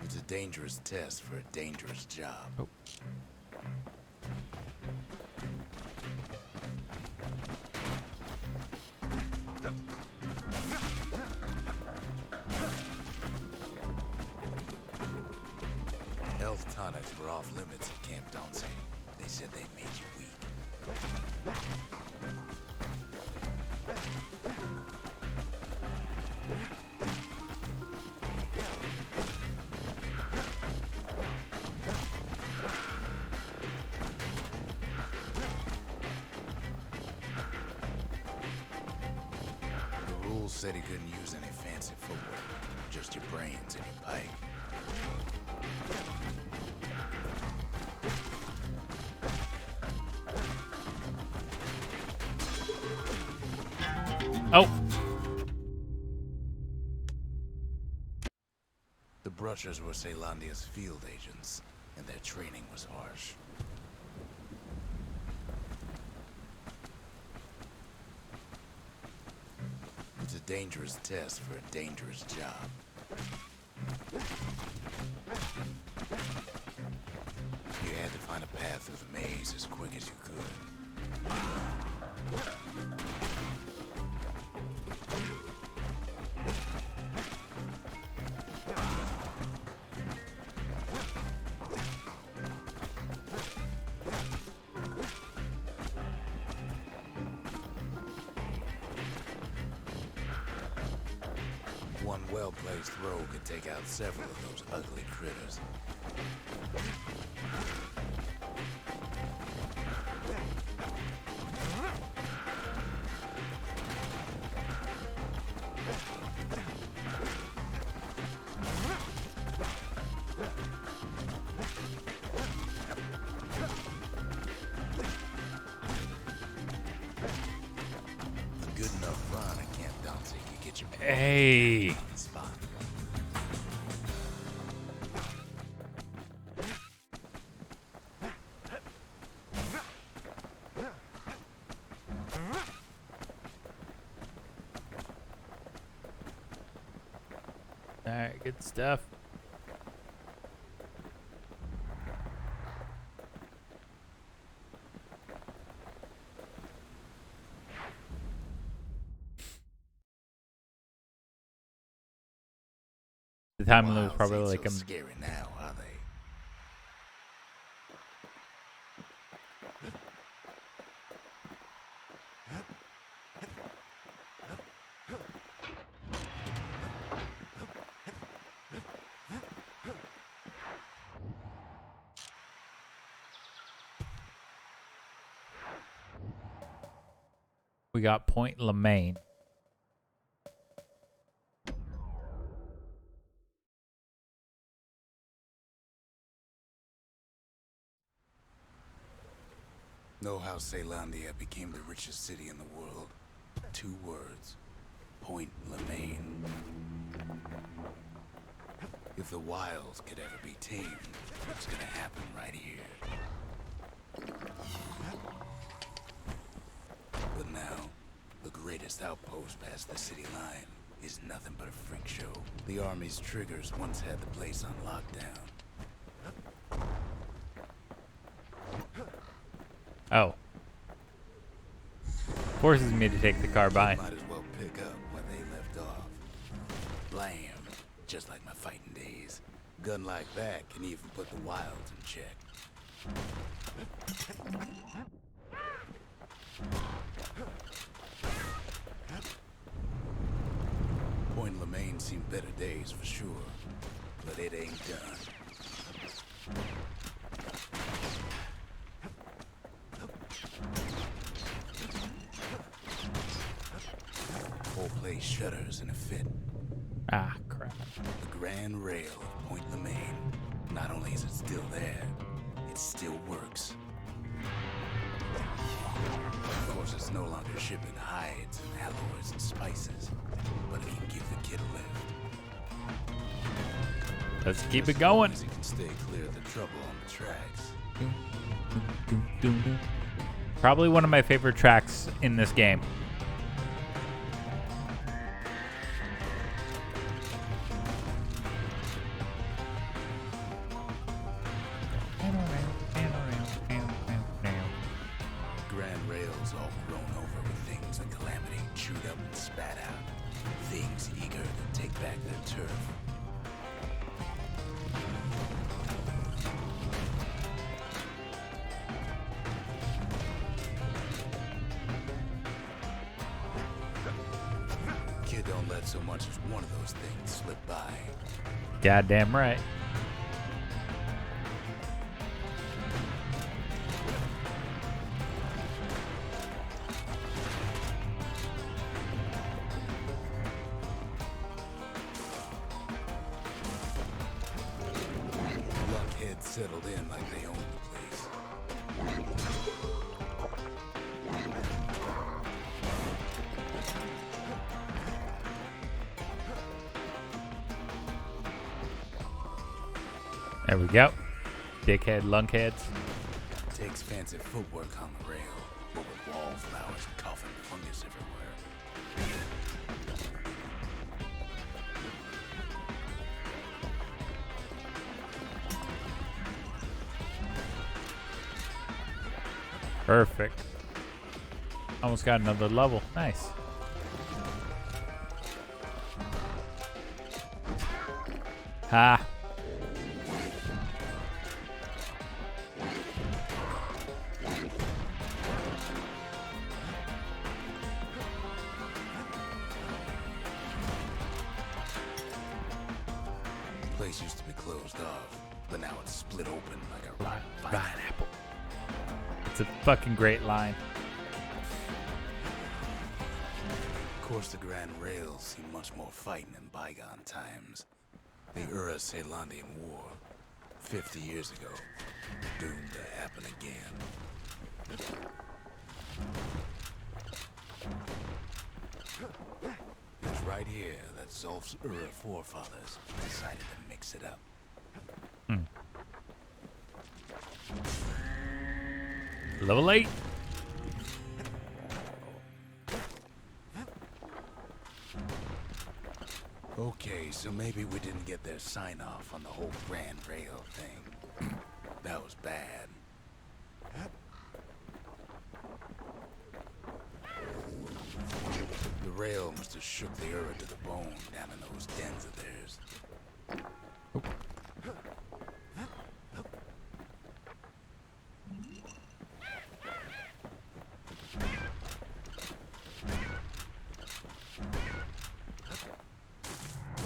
S2: It's a dangerous test for a dangerous job.
S1: Oh.
S2: Health tonics were off limits at Camp Donsey. They said they made you weak. The rules said he couldn't use any fancy footwork, just your brains and your pike.
S1: Oh.
S2: The brushers were Ceylonia's field agents, and their training was harsh. It's a dangerous test for a dangerous job. You had to find a path through the maze as quick as you could. One well-placed throw could take out several of those ugly critters. Good enough run, I can't dance it. You get your
S1: Hey.
S2: on the spot.
S1: Alright, good stuff. The time limit was
S2: Wilds
S1: probably
S2: ain't
S1: like
S2: so scary now, are they?
S1: we got Point Lemaine.
S2: Know how Caelondia became the richest city in the world? 2 words. Point Lemaine. If the wilds could ever be tamed, it's gonna happen right here. But now, the greatest outpost past the city line is nothing but a freak show. The army's triggers once had the place on lockdown.
S1: Oh. Forces me to take the car by.
S2: Might as well pick up where they left off. Blam. Just like my fighting days. Gun like that can even put the wilds in check. Point Lemaine seen better days for sure, but it ain't done. Whole place shudders in a fit.
S1: Ah, crap.
S2: The grand rail of Point Lemaine. Not only is it still there, it still works. Of course, it's no longer shipping hides and alloys and spices, but it can give the kid a lift.
S1: Let's keep it going.
S2: As long as he can stay clear of the trouble on the tracks.
S1: Probably one of my favorite tracks in this game.
S2: Grand rails all grown over with things that Calamity chewed up and spat out. Things eager to take back their turf. Kid don't let so much as one of those things slip by.
S1: Goddamn right.
S2: Luckheads settled in like they owned the place.
S1: There we go. Dickhead, lunkheads.
S2: Takes fancy footwork on the rail, but with wallflowers and coughing fungus everywhere.
S1: Perfect. Almost got another level. Nice. Ha.
S2: The place used to be closed off, but now it's split open like a rotten
S1: Rotten
S2: vine.
S1: apple. It's a fucking great line.
S2: Of course, the Grand Rails see much more fighting in bygone times. The Caelondian War, 50 years ago, doomed to happen again. right here that Zolf's Ura forefathers decided to mix it up.
S1: Level 8.
S2: Okay, so maybe we didn't get their sign-off on the whole Grand Rail thing. That was bad. The rail must have shook the Ura to the bone down in those dens of theirs.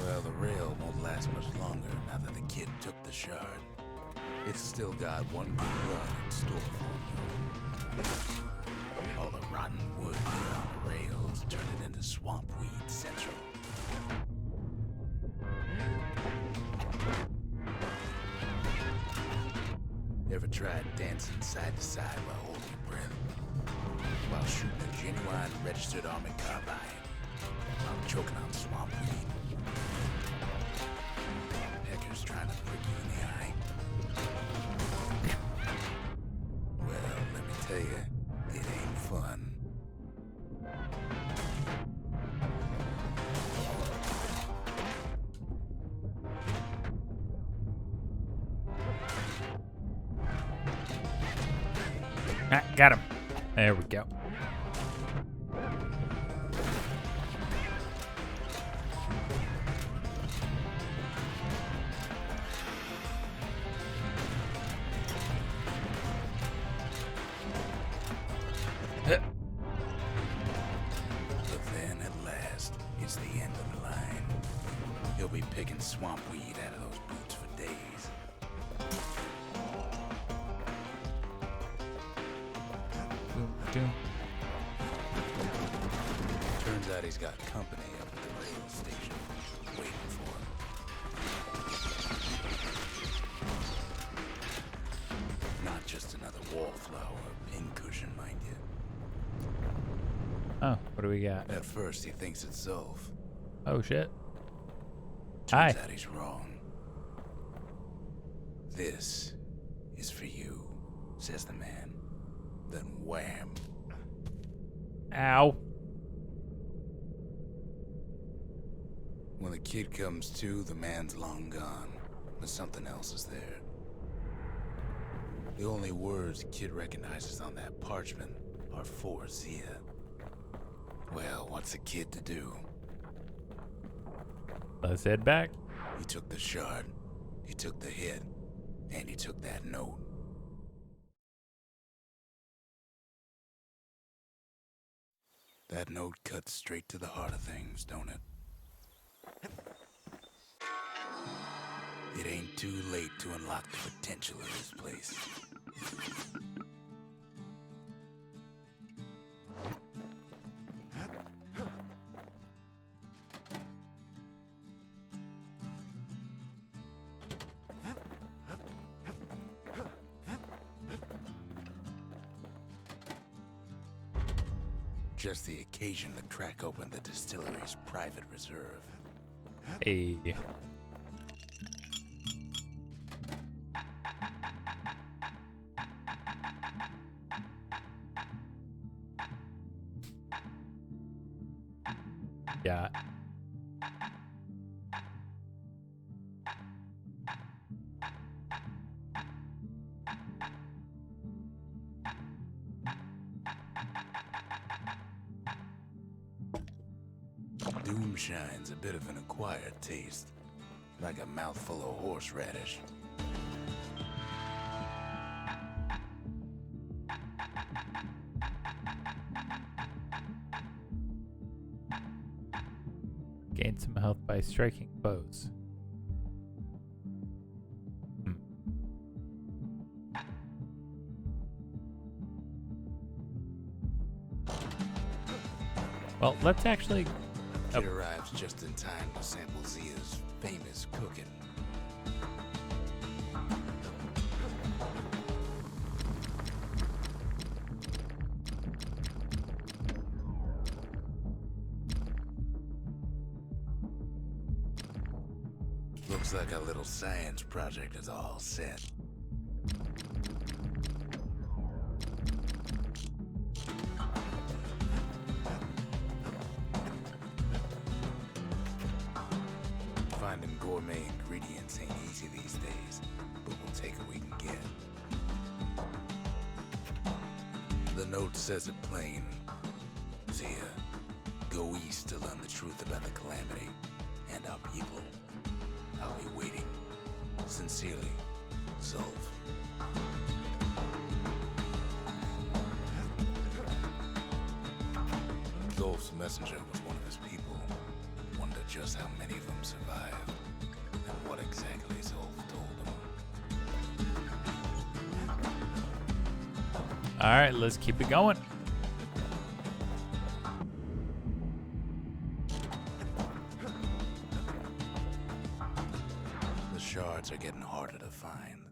S2: Well, the rail won't last much longer now that the kid took the shard. It's still got one good run in store for it. All the rotten wood here on the rails turned it into Swampweed Central. Ever tried dancing side to side while holding your breath? While shooting a genuine registered army carbine? While choking on Swampweed? Peckers trying to prick you in the eye? Well, let me tell you, it ain't fun.
S1: Ah, got him. There we go.
S2: But then, at last, it's the end of the line. He'll be picking Swampweed out of those boots for days. Turns out he's got company up at the rail station, waiting for him. Not just another wallflower or pincushion, mind you.
S1: Oh, what do we got?
S2: At first, he thinks it's Zolf.
S1: Oh, shit.
S2: Turns
S1: Hi.
S2: out he's wrong. This is for you, says the man. Then wham.
S1: Ow.
S2: When the kid comes to, the man's long gone, but something else is there. The only words the kid recognizes on that parchment are for Zia. Well, what's the kid to do?
S1: Let's head back.
S2: He took the shard, he took the hit, and he took that note. That note cuts straight to the heart of things, don't it? It ain't too late to unlock the potential of this place. Just the occasion to crack open the distillery's private reserve.
S1: Hey. Yeah.
S2: Doomshine's a bit of an acquired taste, like a mouthful of horseradish.
S1: Gain some health by striking foes. Well, let's actually...
S2: Kid arrives just in time to sample Zia's famous cooking. Looks like our little science project is all set. Finding gourmet ingredients ain't easy these days, but we'll take what we can get. The note says it plain. Zia, go east to learn the truth about the calamity and our people. I'll be waiting. Sincerely, Zolf. Zolf's messenger was one of his people. Wonder just how many of them survived, and what exactly Zolf told them.
S1: All right, let's keep it going.
S2: The shards are getting harder to find.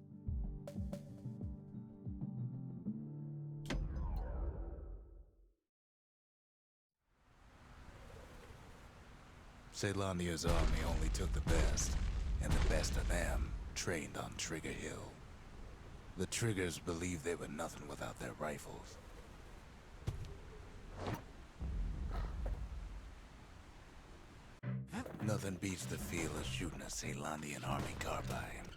S2: Caelandia's army only took the best, and the best of them trained on Trigger Hill. The Triggers believed they were nothing without their rifles. Nothing beats the feel of shooting a Caelandian army carbine.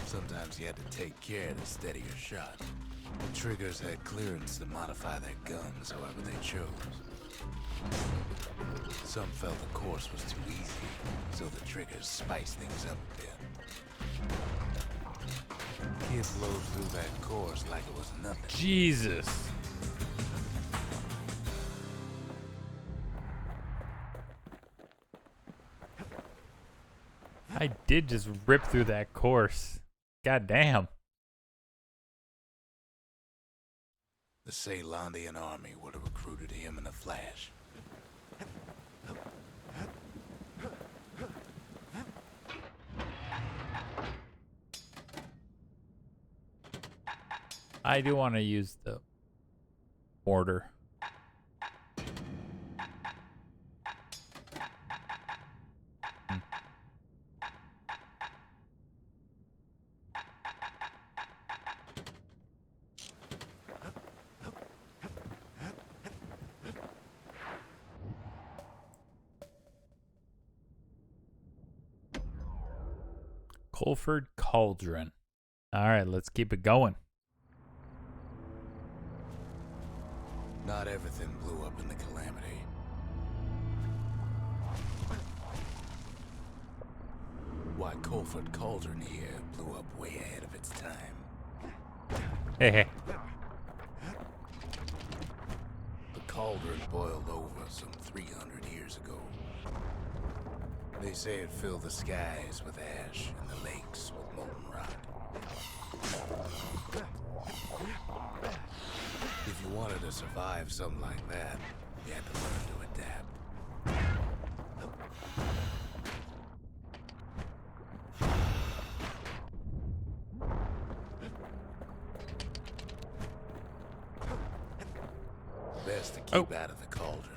S2: Sometimes you had to take care to steady your shot. The Triggers had clearance to modify their guns however they chose. Some felt the course was too easy, so the Triggers spiced things up a bit. Kid blows through that course like it was nothing.
S1: Jesus. I did just rip through that course. God damn.
S2: The Caelandian army would have recruited him in a flash.
S1: I do want to use the mortar. Colford Cauldron. All right, let's keep it going.
S2: Not everything blew up in the calamity. Why Colford Cauldron here blew up way ahead of its time.
S1: Hey, hey.
S2: The cauldron boiled over some 300 years ago. They say it filled the skies with ash and the lakes with molten rock. If you wanted to survive something like that, you had to learn to adapt. Best to keep out of the cauldron.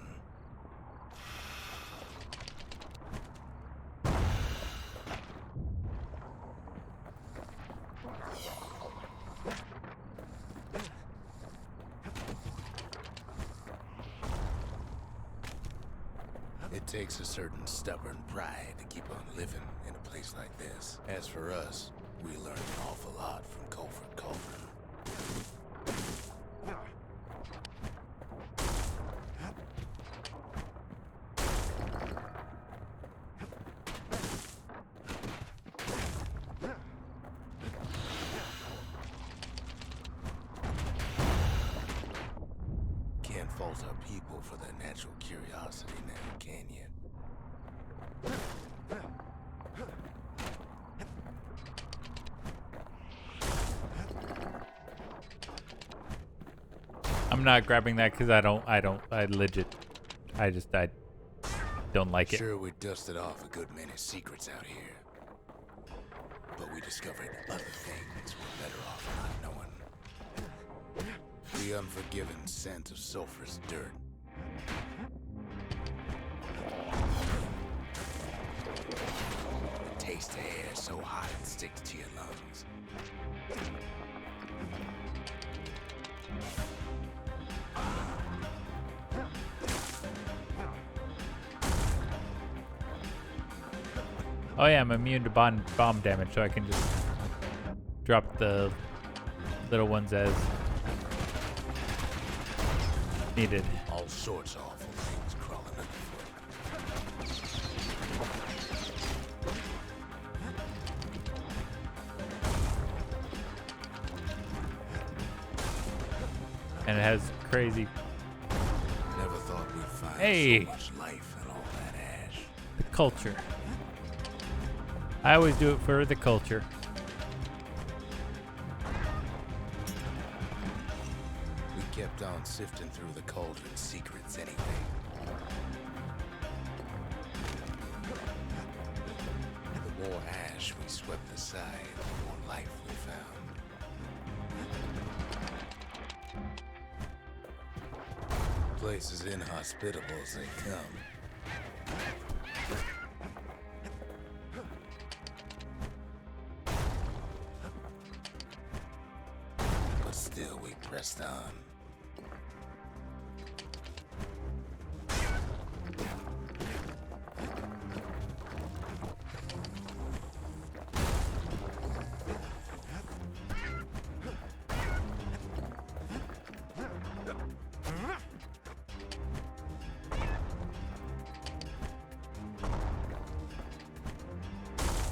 S2: It takes a certain stubborn pride to keep on living in a place like this. As for us, we learned an awful lot from Colford Cauldron. Can't fault our people for their natural curiosity now, can you?
S1: I'm not grabbing that because I don't, I don't like it.
S2: Sure, we dusted off a good many secrets out here. But we discovered other things we're better off not knowing. The unforgiving scent of sulfurous dirt. waste air so hot it sticks to your lungs.
S1: Oh yeah, I'm immune to bomb damage, so I can just drop the little ones as needed.
S2: All sorts of awful things crawling underfoot.
S1: And it has crazy.
S2: Never thought we'd find
S1: Hey.
S2: so much life in all that ash.
S1: The culture. I always do it for the culture.
S2: We kept on sifting through the cauldron's secrets anyway. The more ash we swept aside, the more life we found. Place as inhospitable as they come. But still we pressed on.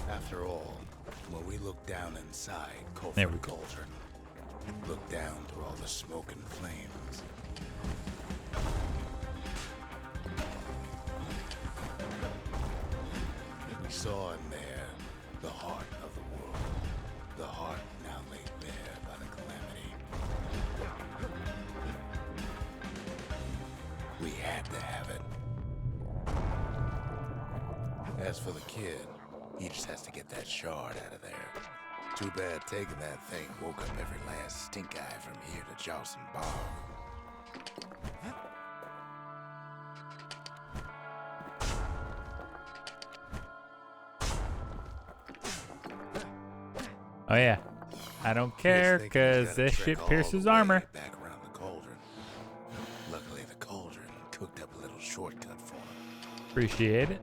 S2: After all, when we look down inside
S1: There we
S2: Colford
S1: go.
S2: Cauldron, look down through all the smoke and flames. We saw in there the heart of the world, the heart now laid bare by the calamity. We had to have it. As for the kid, he just has to get that shard out of there. Too bad taking that thing woke up every last stink eye from here to Jawson Bog.
S1: Oh yeah. I don't care,
S2: Kids thinking we
S1: cause
S2: gotta
S1: this
S2: trek
S1: shit
S2: all
S1: pierces
S2: the way
S1: armor.
S2: Back around the cauldron. Luckily, the cauldron cooked up a little shortcut for him.
S1: Appreciate it.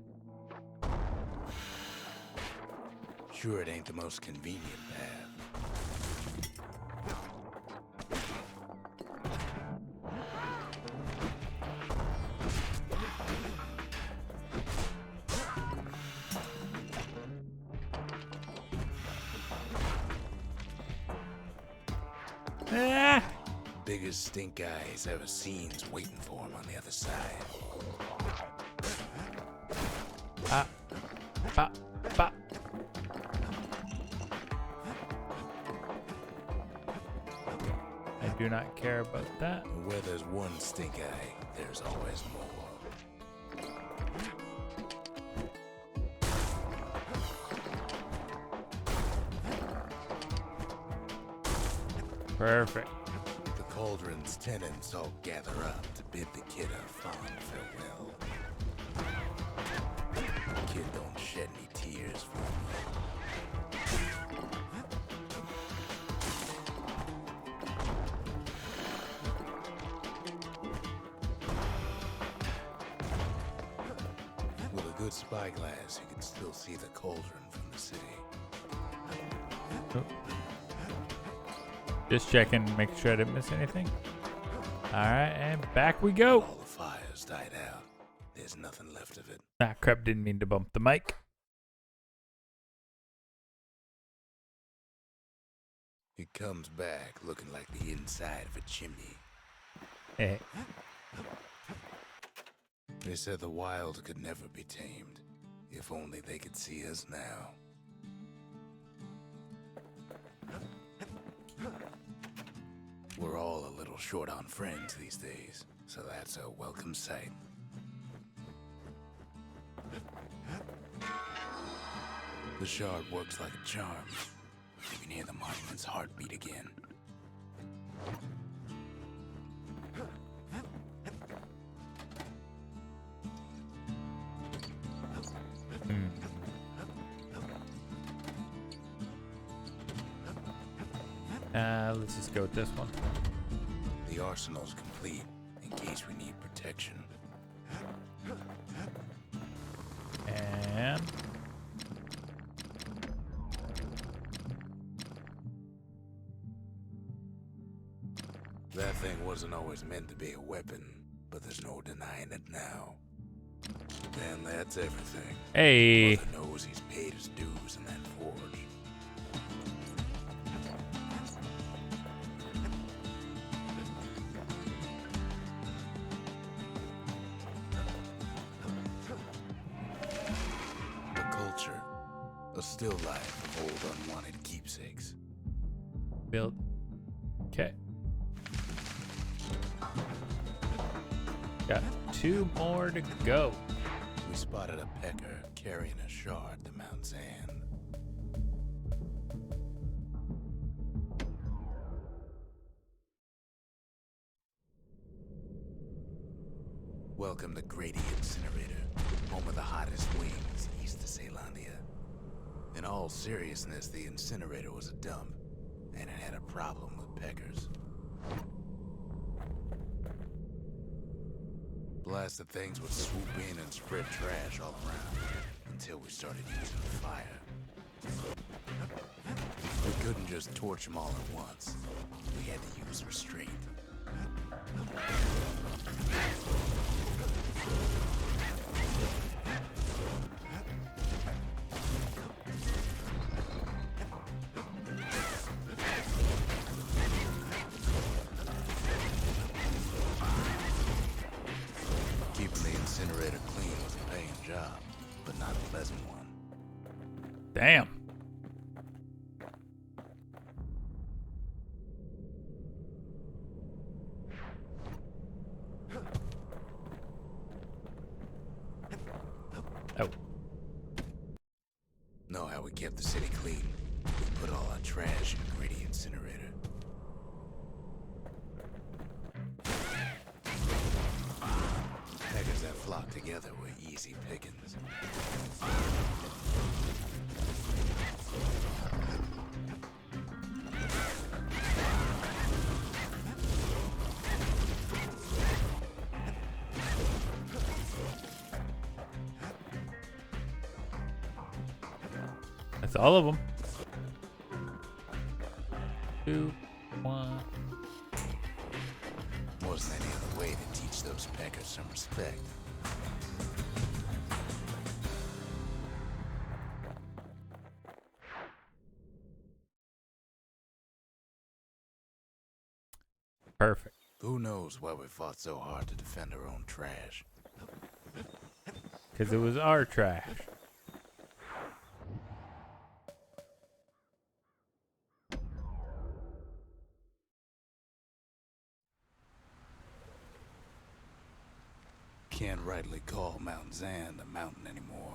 S2: Sure, it ain't the most convenient path.
S1: Ah!
S2: Biggest stink eye he's ever seen's waiting for him on the other side.
S1: Pop. Pop. Pop. I do not care about that.
S2: And where there's one stink eye, there's always more.
S1: Perfect.
S2: The cauldron's tenants all gather up to bid the kid a fond farewell. The kid don't shed any tears for me. With a good spyglass, you can still see the cauldron from the city.
S1: Just checking, make sure I didn't miss anything. Alright, and back we go.
S2: All the fires died out. There's nothing left of it.
S1: Ah, crap, didn't mean to bump the mic.
S2: It comes back looking like the inside of a chimney.
S1: Hey,
S2: They said the wild could never be tamed. If only they could see us now. We're all a little short on friends these days, so that's a welcome sight. The shard works like a charm. You can hear the monument's heartbeat again.
S1: Let's just go with this one.
S2: The arsenal's complete in case we need protection.
S1: And
S2: That thing wasn't always meant to be a weapon, but there's no denying it now. And that's everything.
S1: hey,
S2: Mother knows he's paid his dues in that forge. The culture, a still life of old unwanted keepsakes.
S1: build. Okay. Got 2 more to go.
S2: We spotted a pecker carrying a shard to Mount Zan. Welcome to Grady Incinerator, home of the hottest wings east of Caelandia. In all seriousness, the incinerator was a dump, and it had a problem with peckers. Blasted things would swoop in and spread trash all around, until we started using fire. We couldn't just torch them all at once. We had to use restraint. Keeping the incinerator clean was a paying job, but not a pleasant one.
S1: Damn. Oh,
S2: Know how we kept the city clean? We put all our trash in the Grady Incinerator. Peckers that flocked together were easy pickings.
S1: that's all of them. 2, 1.
S2: Wasn't any other way to teach those peckers some respect.
S1: Perfect.
S2: Who knows why we fought so hard to defend our own trash?
S1: Because it was our trash.
S2: Can't rightly call Mount Zan a mountain anymore.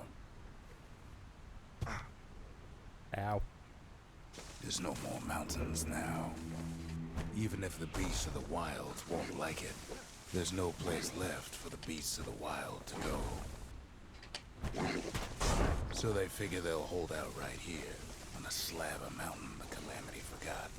S1: Ow.
S2: There's no more mountains now. Even if the beasts of the wilds won't like it, there's no place left for the beasts of the wild to go. So they figure they'll hold out right here, on a slab of mountain the Calamity forgot.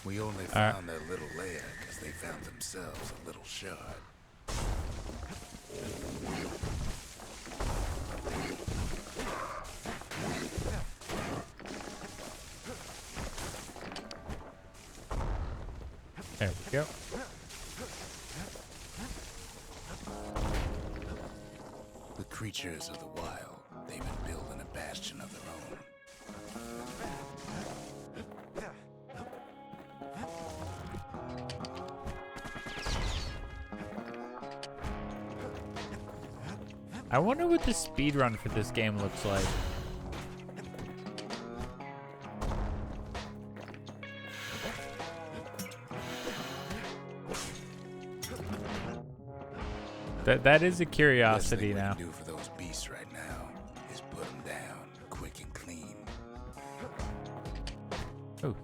S2: We only found their little lair because they found themselves a little shard.
S1: There we go.
S2: The creatures of the wild, they've been building a bastion of their own.
S1: I wonder what the speed run for this game looks like. That is a
S2: Best
S1: curiosity
S2: thing we
S1: now.
S2: can do for those beasts right now is put them down quick and clean.
S1: Oh,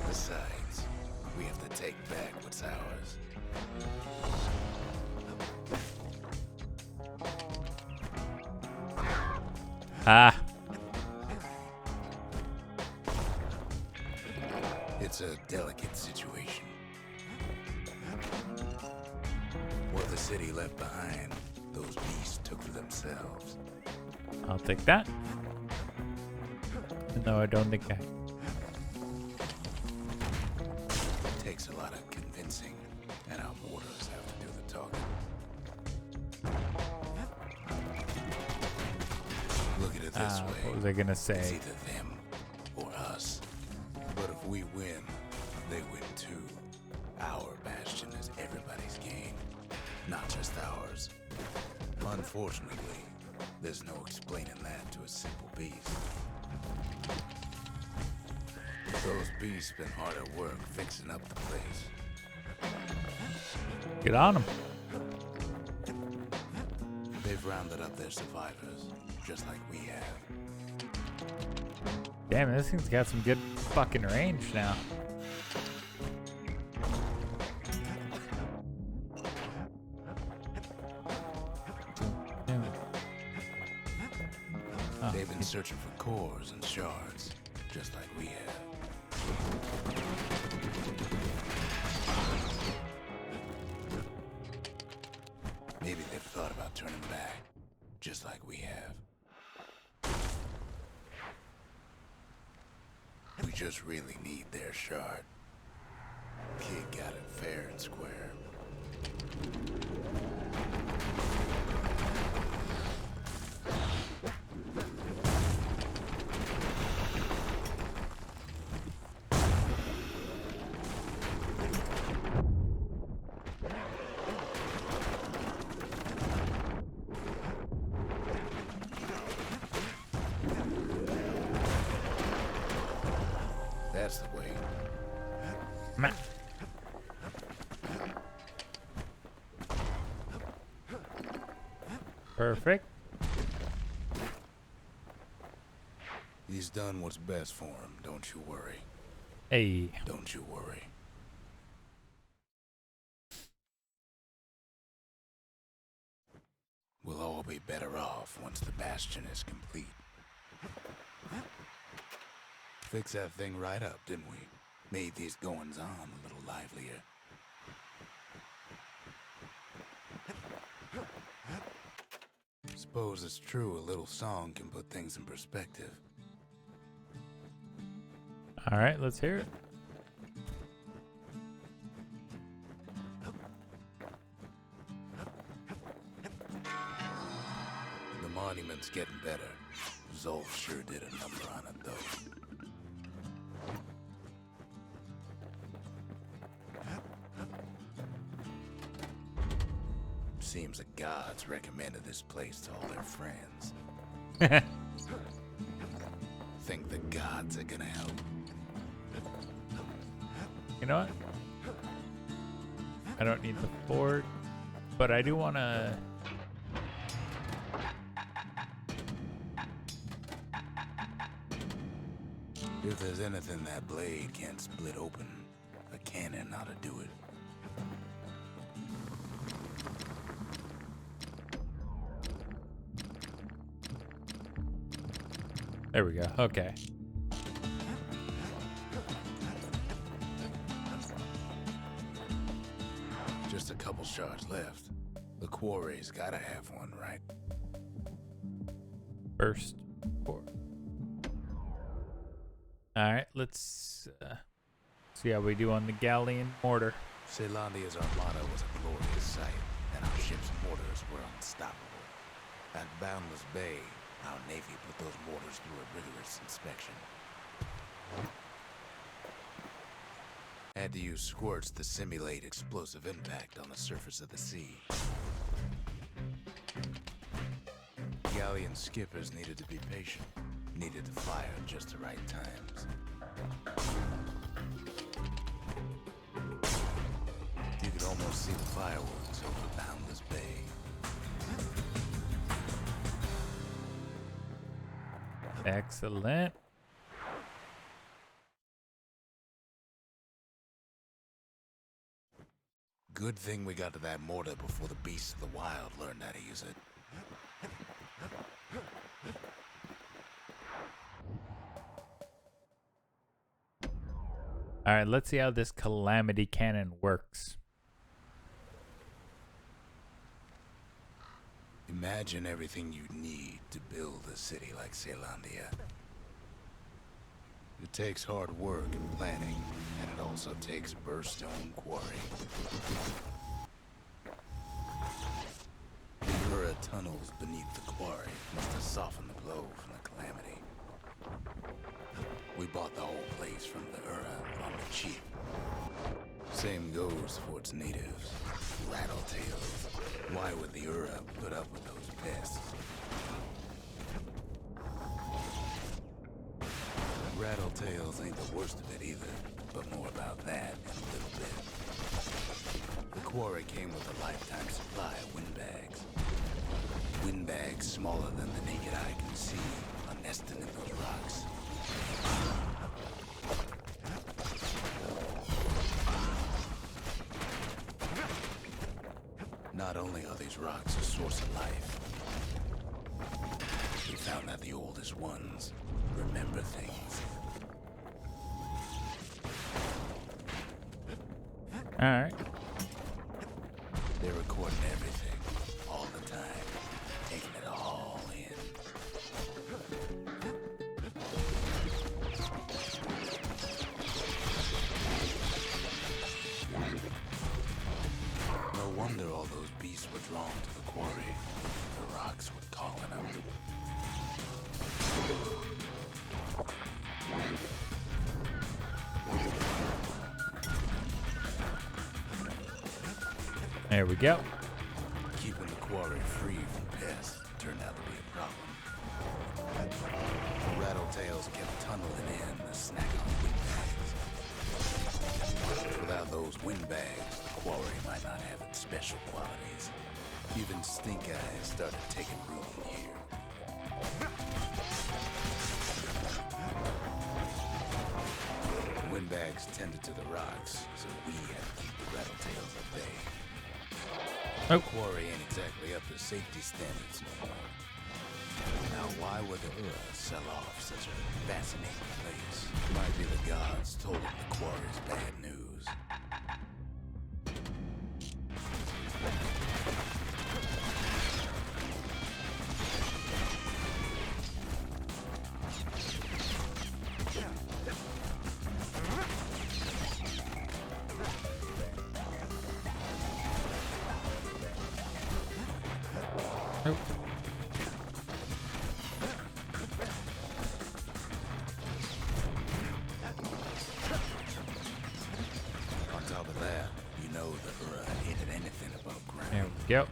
S2: Besides, we have to take back what's ours.
S1: ah,
S2: It's a delicate situation. What the city left behind, those beasts took for themselves.
S1: I'll take that. No, I don't think I.
S2: It takes a lot of convincing, and our mortars have to do the talking. Look at it this way.
S1: What was I gonna
S2: It's
S1: say?
S2: either them or us. But if we win, they win too. Our Bastion is everybody's game, not just ours. Unfortunately, there's no explaining that to a simple beast. Those beasts spent hard at work fixing up the place.
S1: Get on them.
S2: They've rounded up their survivors, just like we have.
S1: Damn, this thing's got some good fucking range now. Oh,
S2: They've been searching for cores and shards, just like we have. Maybe they've thought about turning back, just like we have. We just really need their shard. Kid got it fair and square. That's the way.
S1: Ma- Perfect.
S2: He's done what's best for him, don't you worry.
S1: Hey.
S2: Don't you worry. We'll all be better off once the Bastion is complete. Fix that thing right up, didn't we? Made these goings-on a little livelier. Suppose it's true a little song can put things in perspective.
S1: All right, let's hear it.
S2: The monument's getting better. Zolf sure did a number on it, though. Seems the gods recommended this place to all their friends. Think the gods are gonna help?
S1: You know what? I don't need the fort, but I do want to.
S2: If there's anything that blade can't split open, a cannon ought to do it.
S1: There we go. Okay.
S2: Just a couple shards left. The quarry's gotta have one, right?
S1: First fort. All right, let's see how we do on the galleon mortar.
S2: Celandia's armada was a glorious sight, and our ship's mortars were unstoppable. At Boundless Bay, our Navy put those mortars through a rigorous inspection. Had to use squirts to simulate explosive impact on the surface of the sea. Galleon skippers needed to be patient, needed to fire at just the right times. You could almost see the fireworks, waves over Boundless Bay.
S1: Excellent.
S2: Good thing we got to that mortar before the beasts of the wild learned how to use it.
S1: All right, let's see how this calamity cannon works.
S2: Imagine everything you'd need to build a city like Zealandia. It takes hard work and planning, and it also takes Bastion quarry. The Ura tunnels beneath the quarry must have softened the blow from the calamity. We bought the whole place from the Ura on the cheap. Same goes for its natives, rattletails. Why would the Ura put up with those pests? Rattletails ain't the worst of it either, but more about that in a little bit. The quarry came with a lifetime supply of windbags. Windbags smaller than the naked eye can see are nested in those rocks. Not only are these rocks a source of life, we found that the oldest ones remember things.
S1: All right.
S2: They're recording everything, all the time, taking it all in. No wonder all those beasts were drawn to the quarry. The rocks were calling them.
S1: There we go.
S2: Keeping the quarry free from pests turned out to be a problem. The rattletails kept tunneling in to snack on windbags. Without those windbags, the quarry might not have its special qualities. Even stink eyes started taking root here. The windbags tended to the rocks, so we had to keep the rattletails at bay.
S1: Oh.
S2: The quarry ain't exactly up to safety standards no more. Now, why would the Ura sell off such a fascinating place? Might be the gods told them the quarry's bad news.
S1: Oh.
S2: On top of that, you know the Ura hated anything above ground.
S1: There we go.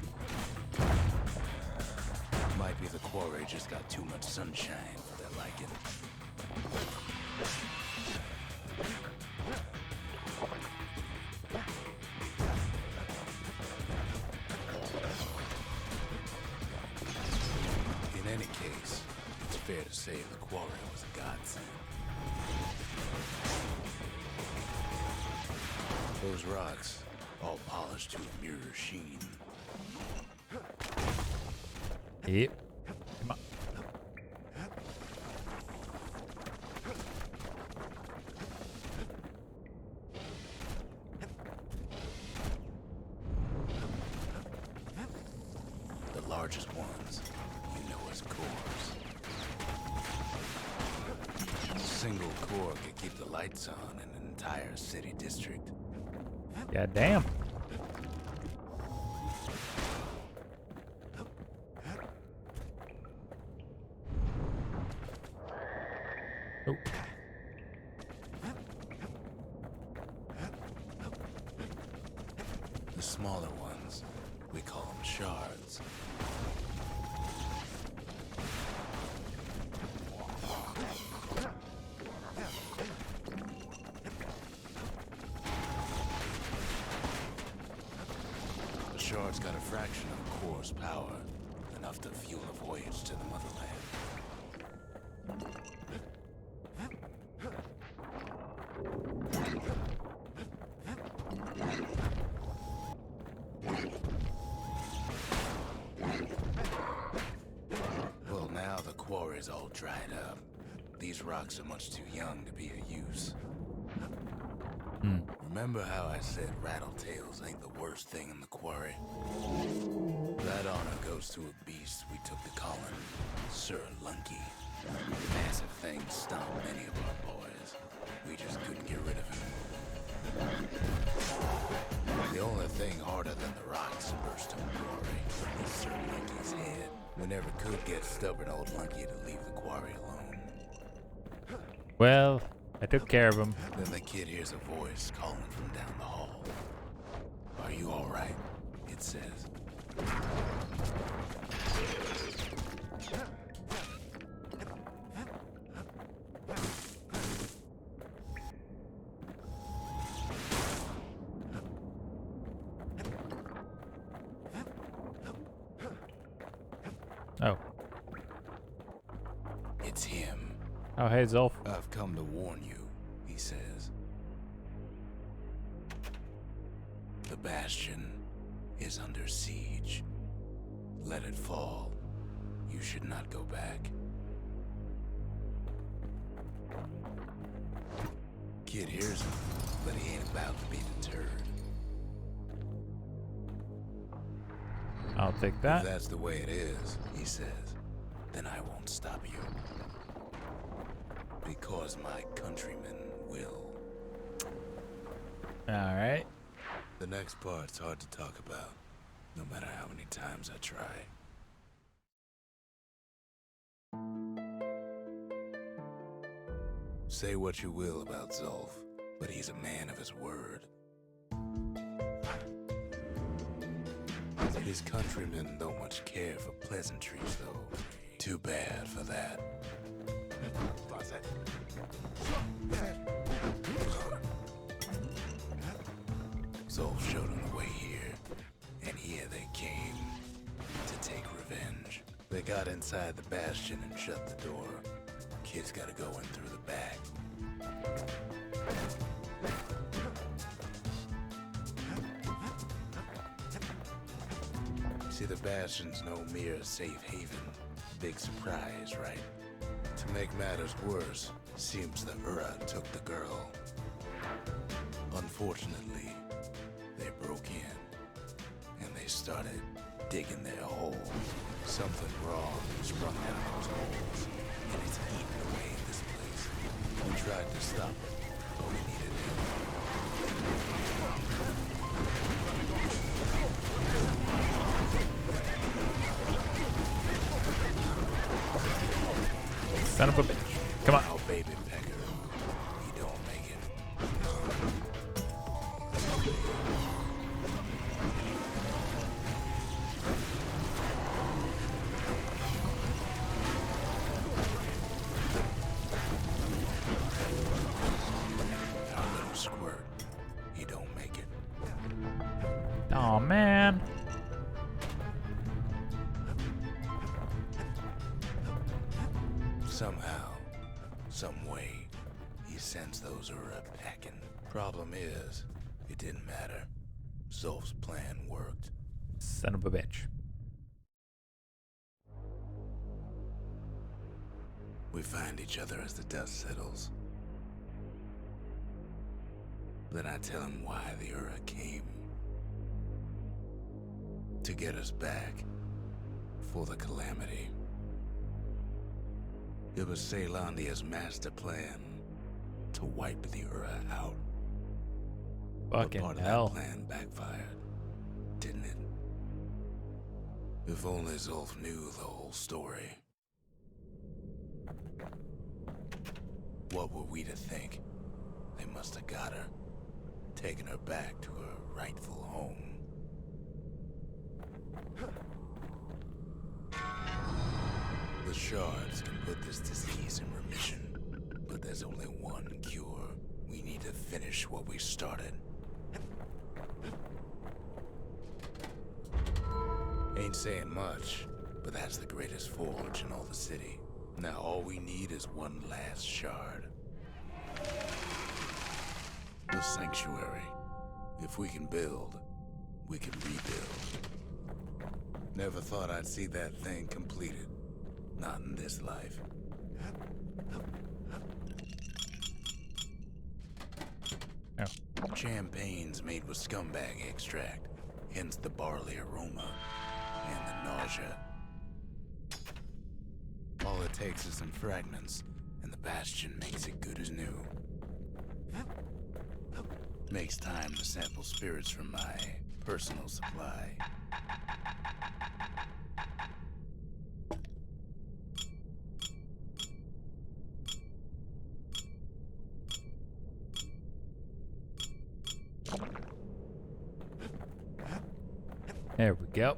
S2: Might be the quarry just got too much sunshine for their liking. In any case, it's fair to say the quarry was a godsend. Those rocks, all polished to a mirror sheen.
S1: Yep. Come on.
S2: The largest ones, you know as cores. A single core could keep the lights on in an entire city district.
S1: God damn. Oh.
S2: The smaller ones, we call them shards. The shard's got a fraction of Core's power, enough to fuel a voyage to the motherland. Well, now the quarry's all dried up. These rocks are much too young to be of use. Remember how I said rattletails ain't the worst thing in the quarry? That honor goes to a beast we took to Colin, Sir Lunky. Massive thing stomped many of our boys. We just couldn't get rid of him. The only thing harder than the rocks in Burstone Quarry is Sir Lunky's head. We never could get stubborn old Lunky to leave the quarry alone.
S1: Well, I took care of him.
S2: Then the kid hears a voice calling from down the hall. Are you all right? It says.
S1: Oh.
S2: It's him.
S1: Oh, hey, Zolf.
S2: I've come to warn you, he says. The Bastion is under siege. Let it fall. You should not go back. Kid hears him, but he ain't about to be deterred.
S1: I'll take
S2: If
S1: that.
S2: that's the way it is, he says, then I won't stop you. Because my countrymen will.
S1: Alright.
S2: The next part's hard to talk about, no matter how many times I try. Say what you will about Zolf, but he's a man of his word. His countrymen don't much care for pleasantries, though. Too bad for that. Zolf showed him the way here, and here they came to take revenge. They got inside the Bastion and shut the door. Kid's gotta go in through the back. See, the Bastion's no mere safe haven. Big surprise, right? To make matters worse, seems the Ura took the girl. Unfortunately, they broke in, and they started digging their hole. Something wrong sprung out of those holes, and it's eating away at this place. We tried to stop it, but we needed
S1: Son of a bitch. Come on.
S2: Oh, baby pecker. He don't make it. Our little squirt. He don't make it.
S1: Oh man.
S2: Somehow, some way, he sends those Ura packing. Problem is, it didn't matter. Zolf's plan worked.
S1: Son of a bitch.
S2: We find each other as the dust settles. Then I tell him why the Ura came. To get us back. For the calamity. It was Caelandia's master plan to wipe the Ura out.
S1: Fucking
S2: But part
S1: hell.
S2: of that plan backfired, didn't it? If only Zolf knew the whole story. What were we to think? They must have got her, taken her back to her rightful home. The shards can put this disease in remission, but there's only one cure. We need to finish what we started. Ain't saying much, but that's the greatest forge in all the city. Now all we need is one last shard. The sanctuary. If we can build, we can rebuild. Never thought I'd see that thing completed. Not in this life.
S1: Oh.
S2: Champagne's made with scumbag extract, hence the barley aroma and the nausea. All it takes is some fragments, and the Bastion makes it good as new. Makes time to sample spirits from my personal supply.
S1: There we go.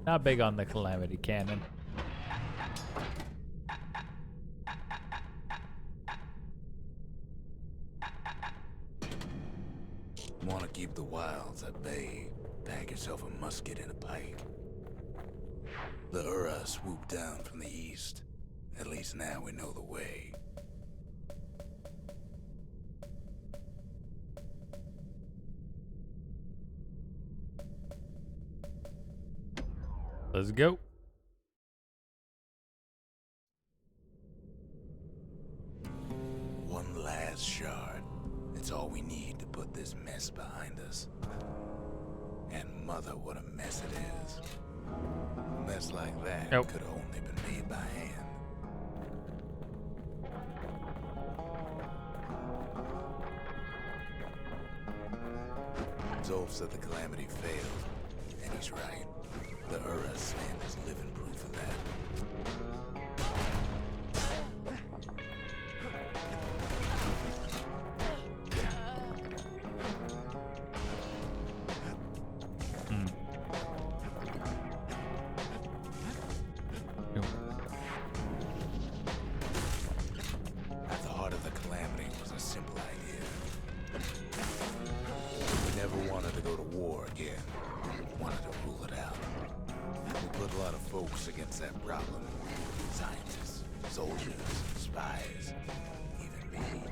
S1: Not big on the Calamity Cannon.
S2: Want to keep the wilds at bay? Pack yourself a musket and a pike. The Ura swooped down from the east. At least now we know the way.
S1: Let's go.
S2: One last shard. It's all we need to put this mess behind us. And mother, what a mess it is. A mess like that
S1: Nope.
S2: could have only been made by hand. Zolf said the Calamity failed, and he's right. The Ura stand is living proof of that. At the heart of the Calamity was a simple idea. We never wanted to go to war again. We wanted to rule it out. We put a lot of folks against that problem. Scientists, soldiers, spies, even me.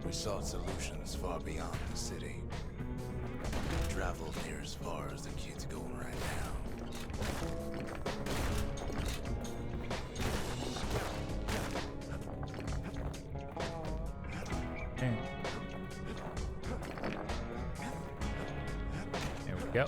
S2: We sought solutions far beyond the city. Traveled near as far as the kid's going right now.
S1: Okay. There we go.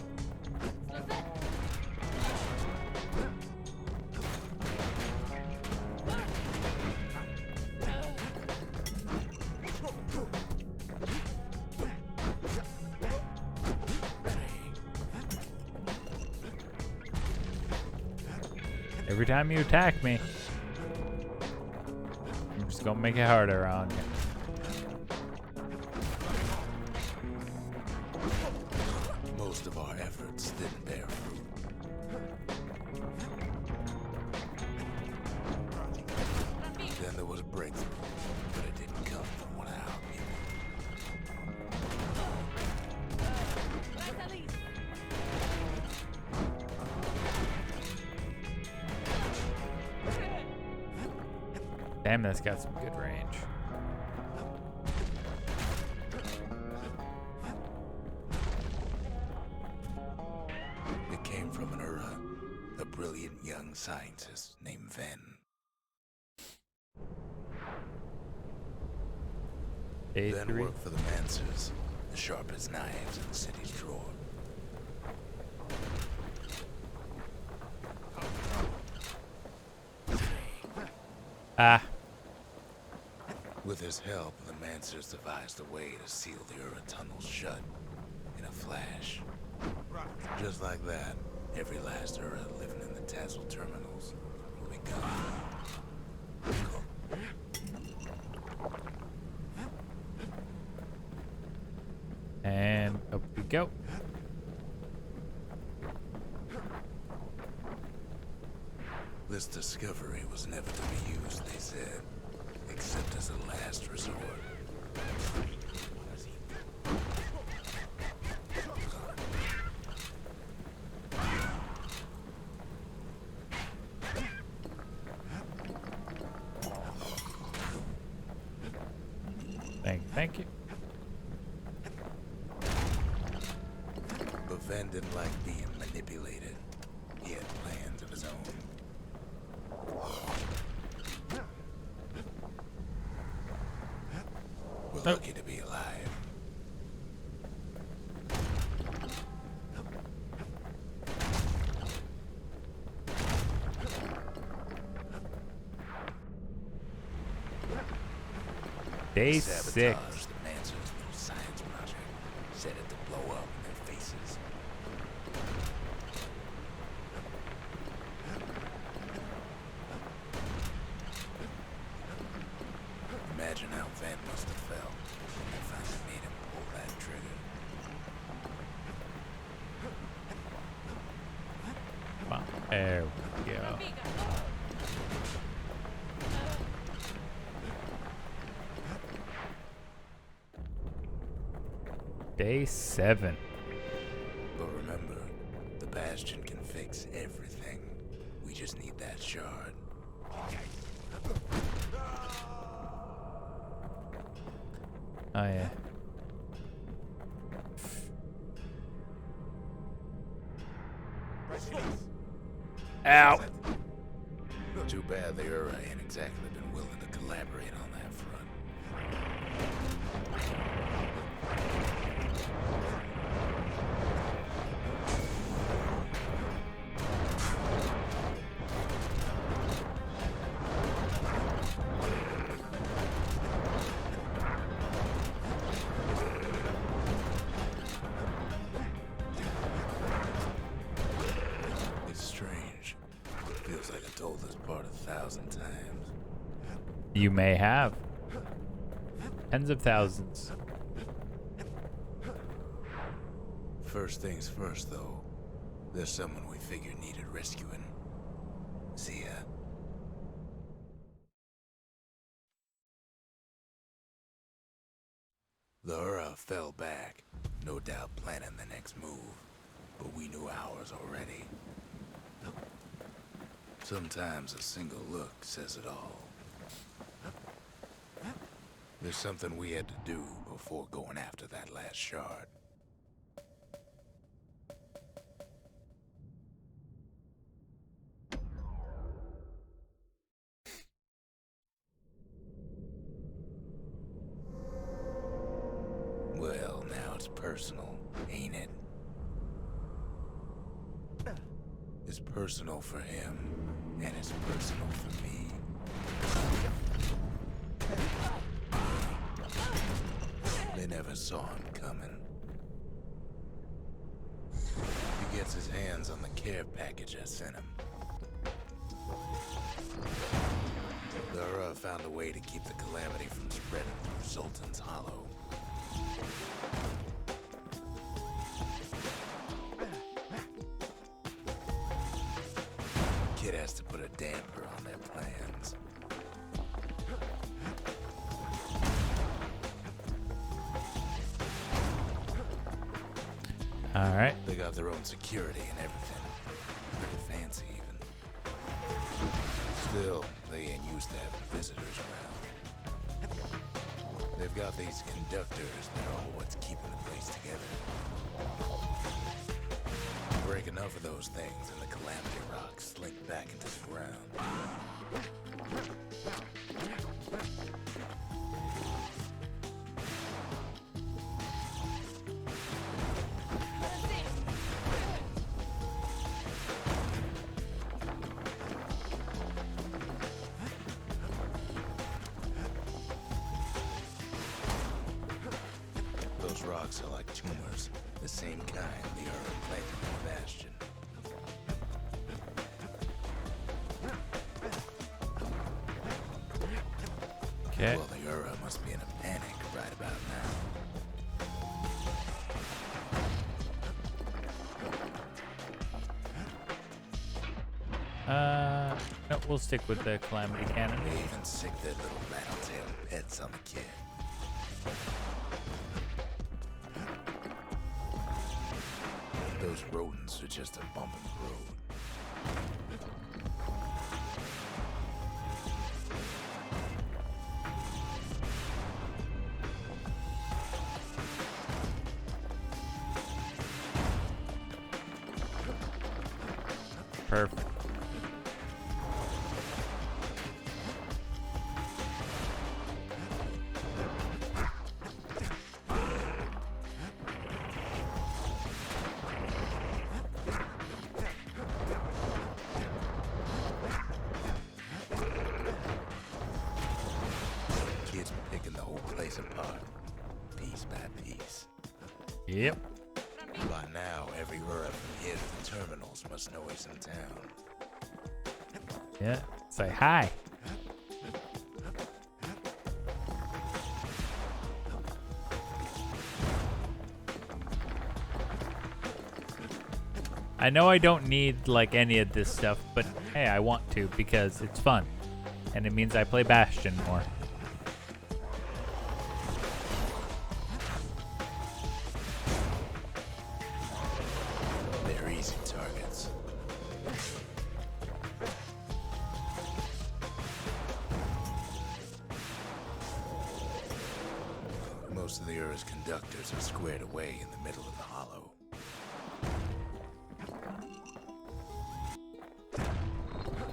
S1: Every time you attack me, I'm just gonna make it harder on you.
S2: Most of our efforts didn't bear fruit. Then there was a breakthrough, but it didn't come from one of our people.
S1: Damn, that's got some good range.
S2: It came from an Ura, a brilliant young scientist named Ven.
S1: Day
S2: Ven
S1: 3.
S2: worked for the Mancers, the sharpest knives in the city's drawer.
S1: Ah,
S2: With his help, the Mancers devised a way to seal the Ura tunnels shut in a flash. Just like that, every last Ura living in the Tassel terminals will be gone.
S1: and up we go.
S2: This discovery was never to be used, they said, except as a last resort.
S1: Thank you.
S2: But Van didn't like being manipulated. He had plans of his own. We're lucky to be alive.
S1: Day
S2: Sabotage
S1: 6.
S2: the Manson's little science project. Set it to blow up in their faces. Imagine how Van must have felt when they finally made him pull that trigger.
S1: Come on. There we go. Day 7.
S2: But remember, the Bastion can fix everything. We just need that shard.
S1: Oh yeah. Ow.
S2: Too bad the Ura ain't exactly been willing to collaborate on that front. It's strange. Feels like I told this part 1,000 times.
S1: You may have. Tens of thousands.
S2: First things first, though. There's someone we figured needed rescuing. Zia. The Ura fell back, no doubt planning the next move, but we knew ours already. Sometimes a single look says it all. There's something we had to do before going after that last shard. Well, now it's personal, ain't it? It's personal for him, and it's personal for me. They never saw him coming. He gets his hands on the care package I sent him. The Ura found a way to keep the calamity from spreading through Sultan's Hollow. Kid has to put a damper on their plans.
S1: All right.
S2: They got their own security and everything. Pretty fancy, even. Still, they ain't used to having visitors around. They've got these conductors that are what's keeping the place together. Break enough of those things and the calamity rocks slink back into the ground. Those rocks are like tumors, the same kind the Ura planted in the Bastion.
S1: Okay.
S2: Well, the Ura must be in a panic right about now.
S1: No, we'll stick with the Calamity Cannon.
S2: They even sick their little rattletail pets on the kid. Those rodents are just a bump in the road.
S1: Perfect.
S2: Kids picking the whole place apart, piece by piece.
S1: Yep.
S2: By now, every Ura from here to the terminals must know he's in town.
S1: Yeah. Say hi. I know I don't need like any of this stuff, but hey, I want to because it's fun. And it means I play Bastion more.
S2: They're easy targets. Most of the Ura's conductors are squared away in the middle of the hollow.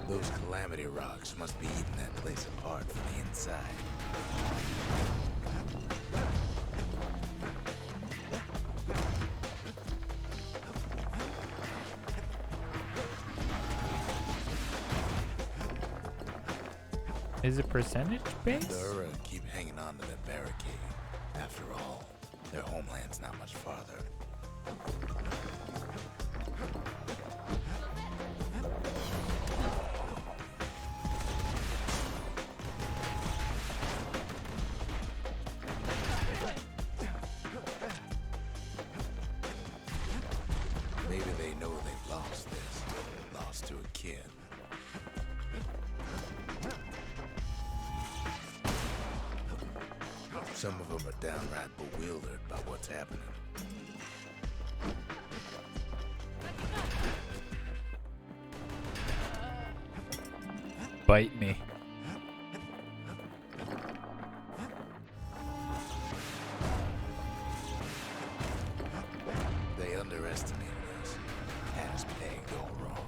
S2: Those calamity rocks must be eating that place apart from the inside.
S1: Is it percentage based?
S2: The Ura keep hanging on to that barricade. After all, their homeland's not much farther. Maybe they know they've lost this, lost to a kid. Some of them are downright bewildered by what's happening.
S1: Bite me.
S2: They underestimated us. Had us pegged all wrong.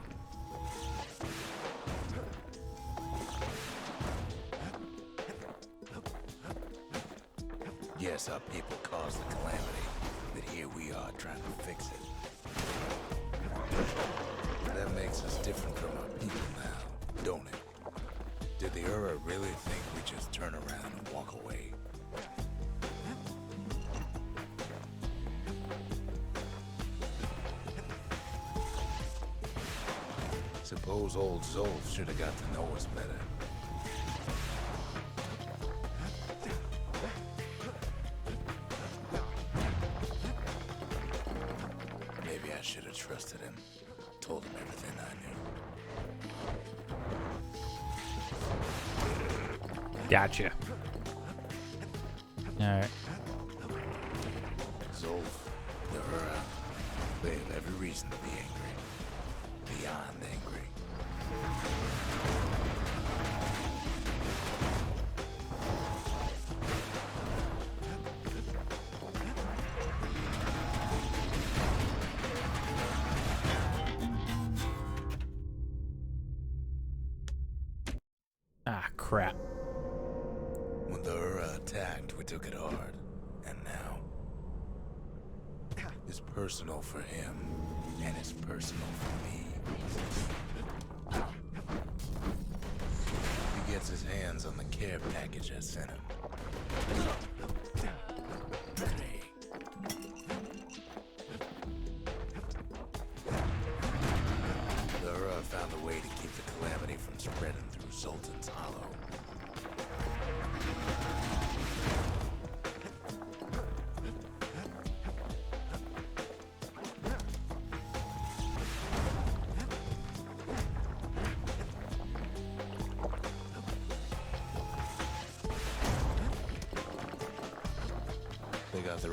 S2: Yes, our people caused the calamity, but here we are trying to fix it. That makes us different from our people now, don't it? Did the Ura really think we just turn around and walk away? Suppose old Zolf should have got to know us better. Maybe I should have trusted him. Told him everything I knew.
S1: Gotcha. Alright.
S2: Zolf, the Ura, they have every reason to be angry. Beyond angry.
S1: Ah, crap.
S2: When the Ura attacked, we took it hard. And now? It's personal for him, and it's personal for me. He gets his hands on the care package I sent him. Hey. The Ura found a way to keep the calamity from spreading through Sultan's Hollow.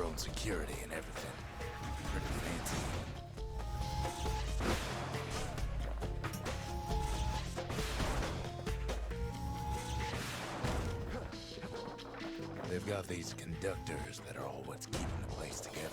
S2: their own security and everything. Pretty fancy. They've got these conductors that are all what's keeping the place together.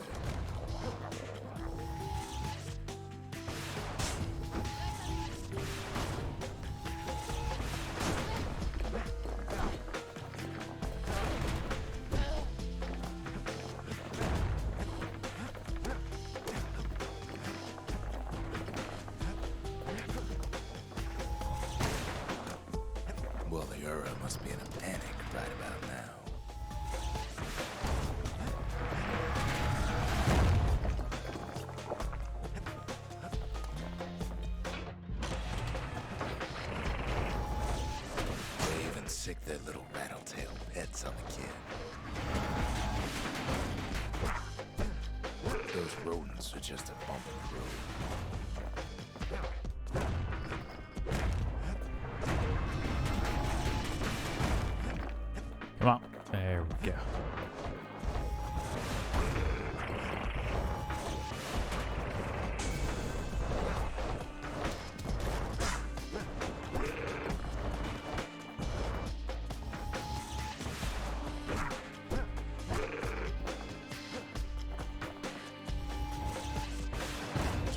S2: Well, the Ura must be in a panic right about now. They even sick their little rattletail pets on the kid. Those rodents are just a bump in the road.
S1: Come on. There we go.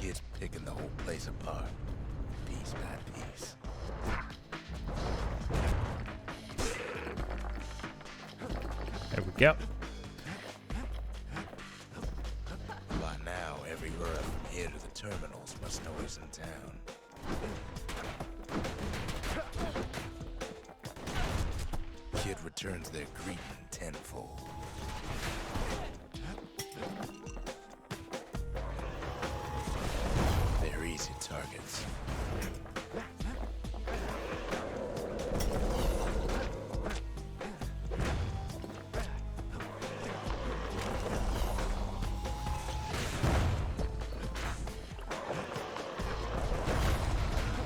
S2: Kids picking the whole place apart, piece by piece.
S1: There we go.
S2: By now, every Ura from here to the terminals must know he's in town. Kid returns their greeting tenfold. They're easy targets.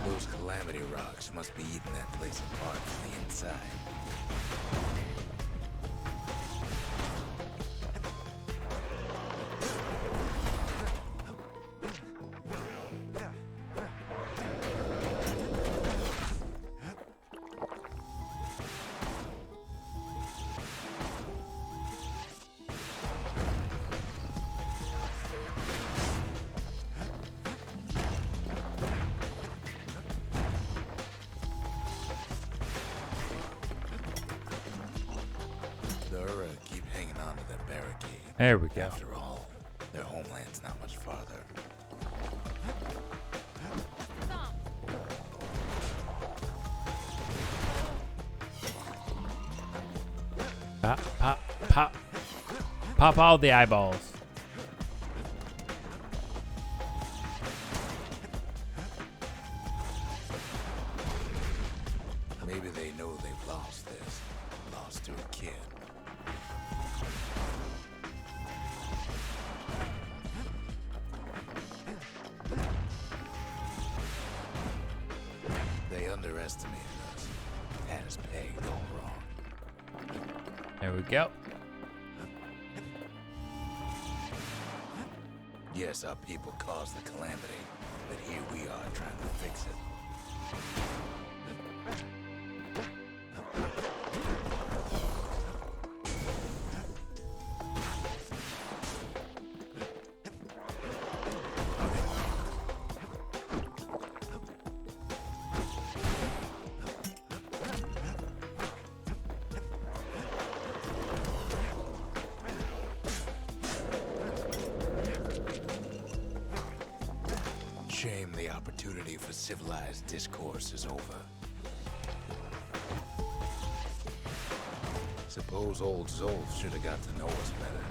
S2: Those calamity rocks must be eating that place apart from the inside. The Ura keep hanging on to that barricade.
S1: There we go.
S2: After all, their homeland's not much farther.
S1: Pop, pop, pop. Pop all the eyeballs.
S2: Maybe they know they've lost this. Lost to a kid. They underestimated us. Had us pegged all wrong.
S1: There we go.
S2: Yes, our people caused the calamity, but here we are trying to fix it. Shame the opportunity for civilized discourse is over. Suppose old Zolf should have got to know us better.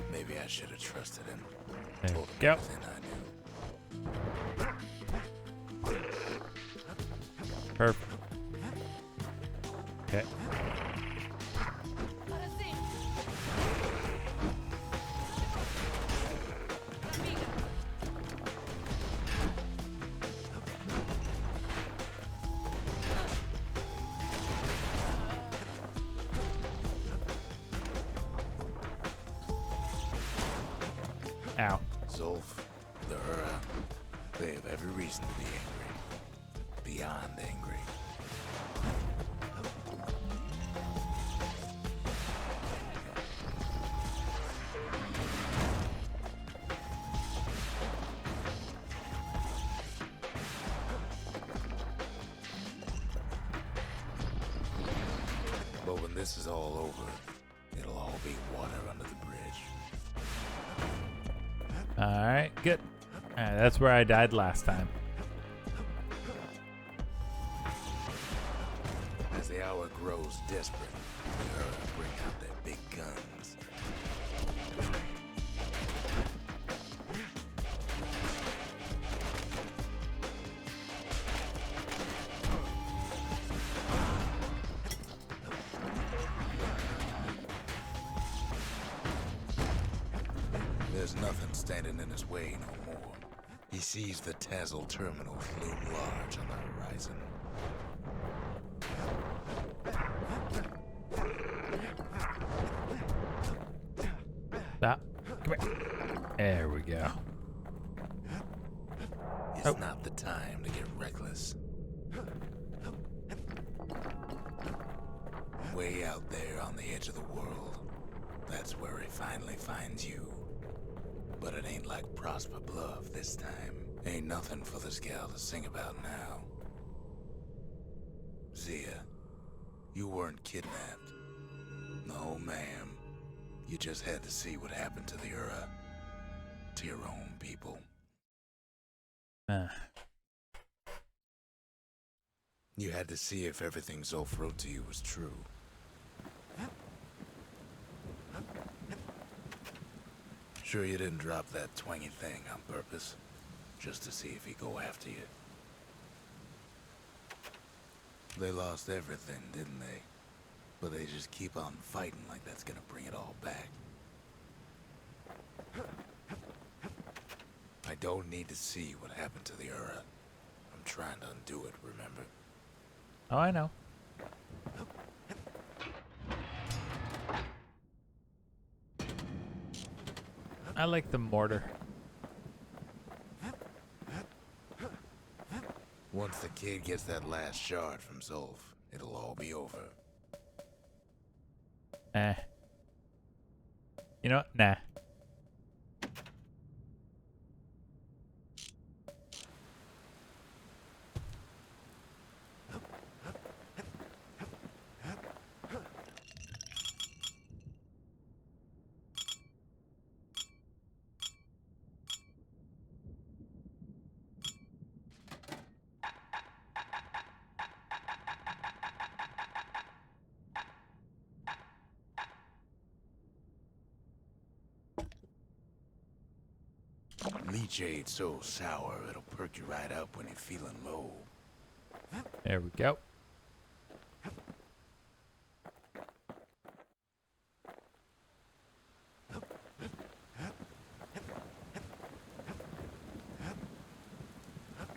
S2: Maybe I should have trusted him.
S1: There
S2: Told
S1: we
S2: him
S1: go.
S2: everything I knew.
S1: Perfect. Okay. Ow.
S2: Zolf, the Ura, they have every reason to be angry. Beyond angry. But when this is all over, it'll all be water under the bridge.
S1: Alright, good. Alright, that's where I died last time.
S2: As the hour grows desperate, the Ura bring out their big guns. There's nothing standing in his way no more. He sees the Tazzle terminals loom large on the horizon.
S1: Stop. Come here. There we go.
S2: It's not the time to get reckless. Way out there on the edge of the world, that's where he finally finds you. But it ain't like Prosper Bluff this time. Ain't nothing for this gal to sing about now. Zia, you weren't kidnapped. No, ma'am. You just had to see what happened to the Ura. To your own people. You had to see if everything Zolf wrote to you was true. Sure you didn't drop that twangy thing on purpose? Just to see if he'd go after you? They lost everything, didn't they? But they just keep on fighting like that's gonna bring it all back. I don't need to see what happened to the Ura. I'm trying to undo it, remember?
S1: Oh, I know. I like the mortar.
S2: Once the kid gets that last shard from Zolf, it'll all be over.
S1: You know what? Nah.
S2: Leachade's so sour, it'll perk you right up when you're feeling low.
S1: There we go.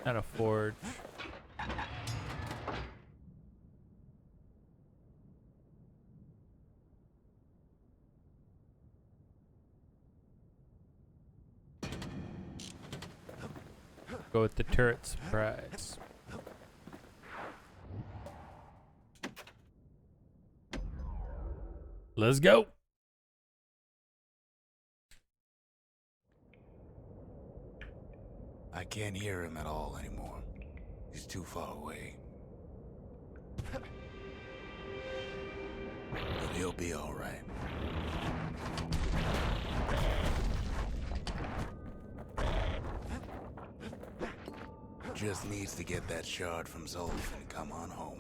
S1: Not a forge. Go with the turret surprise. Let's go.
S2: I can't hear him at all anymore. He's too far away. But he'll be all right. Just needs to get that shard from Zolf and come on home.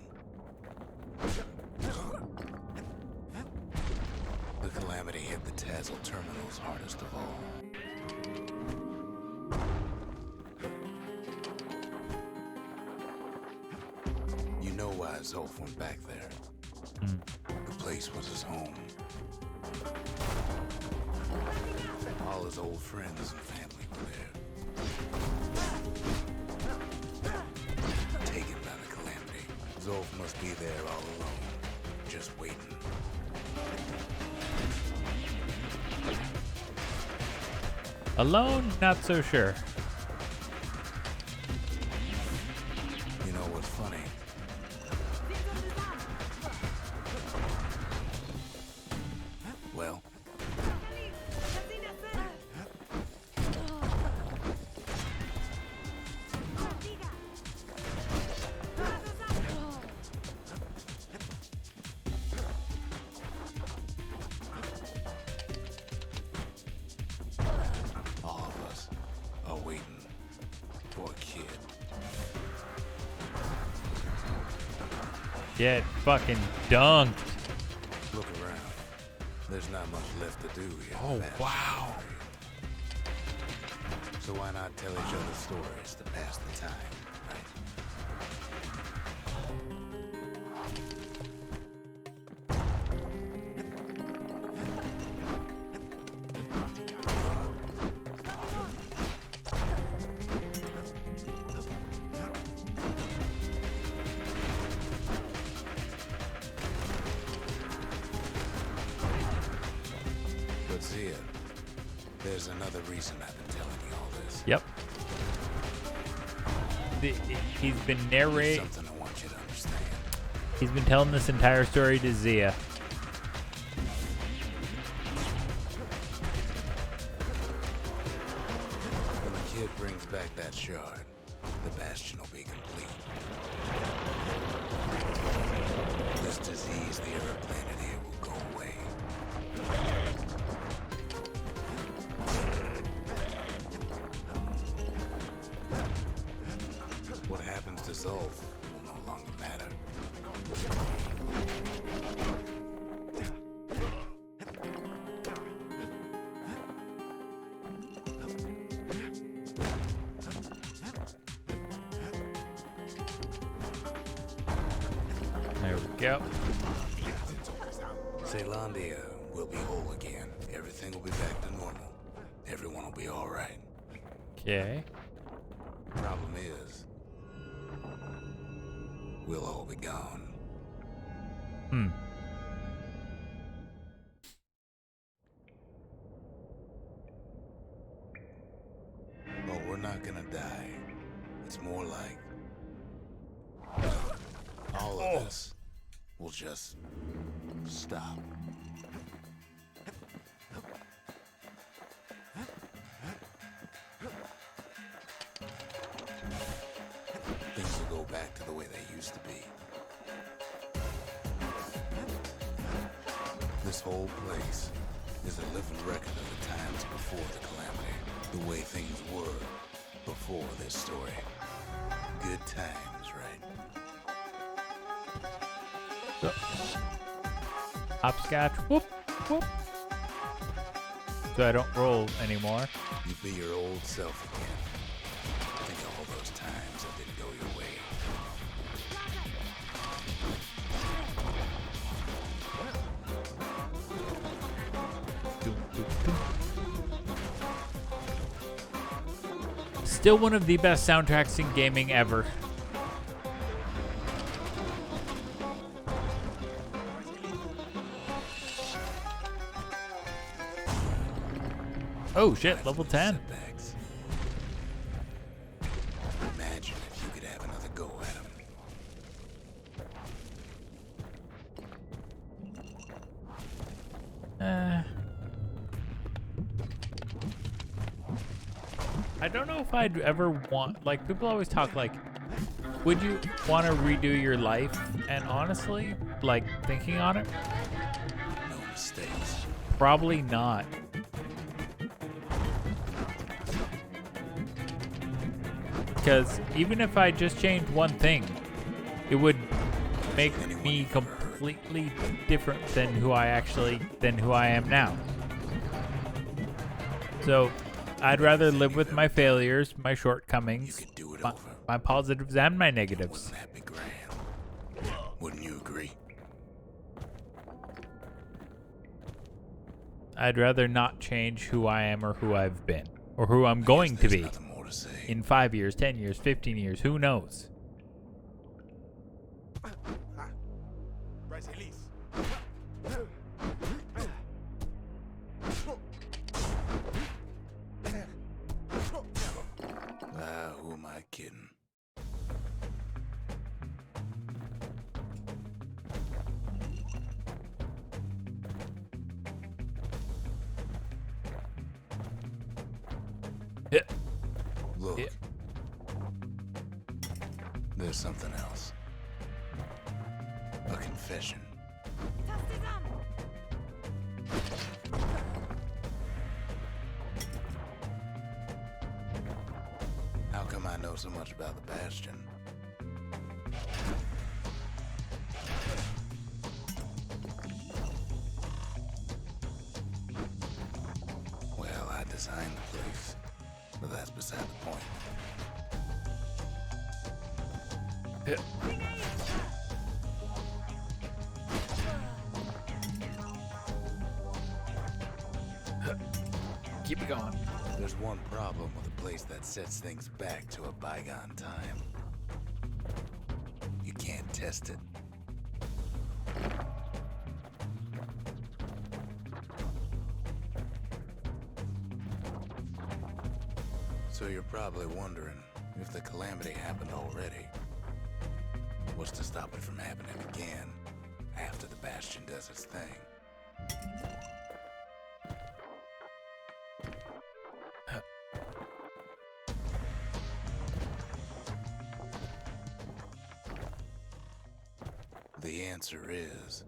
S2: The calamity hit the Tazzle terminals hardest of all. You know why Zolf went back there. The place was his home. All his old friends and family were there. Taken by the calamity. Zolf must be there all alone, just waiting.
S1: Alone, not so sure.
S2: You know what's funny? Well, all of us are waiting for a kid.
S1: Get fucking dunked.
S2: Look around. There's not much left to do here.
S1: Oh, wow.
S2: So why not tell each other stories to pass the time, right? But Zia, there's another reason I've been telling you all this.
S1: Yep. He's been
S2: There's
S1: narrating.
S2: something I want you to understand.
S1: He's been telling this entire story to Zia.
S2: When the kid brings back that shard, the Bastion will be complete. This disease the Earth planet here will go away. What happens to Zolf will no longer matter.
S1: There we go.
S2: Zealandia will be whole again. Everything will be back to normal. Everyone will be all right.
S1: Okay.
S2: Problem is, we'll all be gone.
S1: Hmm.
S2: Oh, we're not gonna die. It's more like all of this will just stop. Things will go back to the way they used to be. This whole place is a living record of the times before the calamity, the way things were before this story. Good times, right?
S1: So, hopscotch. Whoop, whoop. So I don't roll anymore.
S2: You be your old self again. Think of all those times that didn't go your way.
S1: Still one of the best soundtracks in gaming ever. Oh shit, level 10.
S2: Setbacks. Imagine if you could have another go at them.
S1: I don't know if I'd ever want, like, people always talk like, would you want to redo your life? And honestly, like, thinking on it,
S2: No mistakes.
S1: probably not. Because even if I just changed one thing, it would make me completely different than who I am now. So I'd rather live with my failures, my
S2: You
S1: shortcomings,
S2: could do it
S1: my,
S2: over.
S1: my positives and my negatives.
S2: Wouldn't that be grand? Wouldn't you agree?
S1: I'd rather not change who I am or who I've been or who I'm going to
S2: There's
S1: be
S2: nothing more to say.
S1: in 5 years, 10 years, 15 years, who knows?
S2: not kidding.
S1: Yeah.
S2: Look.
S1: Yeah.
S2: There's something else. A confession. How come I know so much about the Bastion? Well, I designed the place, but that's beside the point.
S1: Yeah. Keep it going.
S2: There's one problem with a place that sets things back to a bygone time. You can't test it. So you're probably wondering if the calamity happened already. What's to stop it from happening again after the Bastion does its thing? The answer is...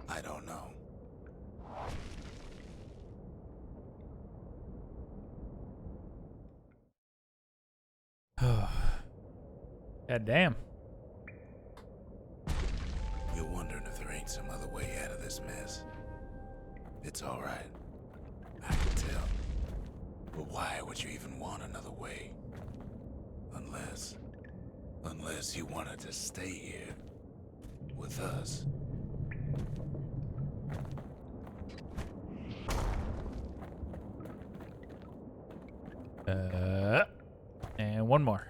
S2: I don't know.
S1: God damn.
S2: You're wondering if there ain't some other way out of this mess. It's all right. I can tell. But why would you even want another way? Unless you wanted to stay here with us.
S1: And one more.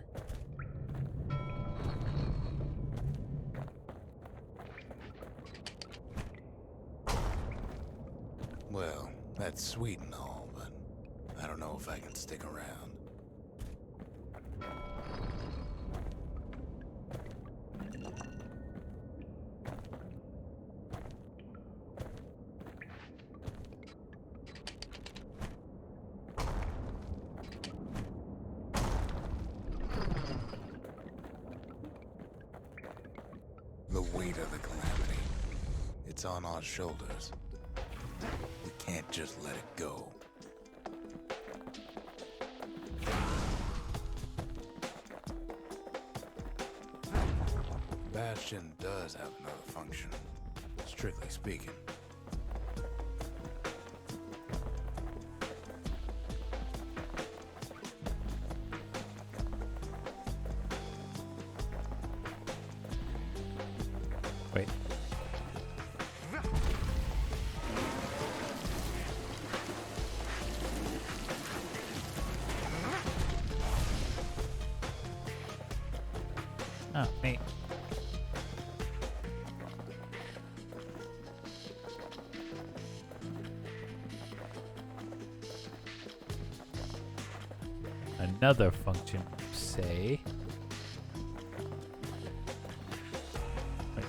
S2: Well, that's sweet and all, but I don't know if I can stick around. The weight of the calamity, it's on our shoulders. We can't just let it go. Bastion does have another function, strictly speaking.
S1: Wait. Oh, neat. Another function, say. Wait.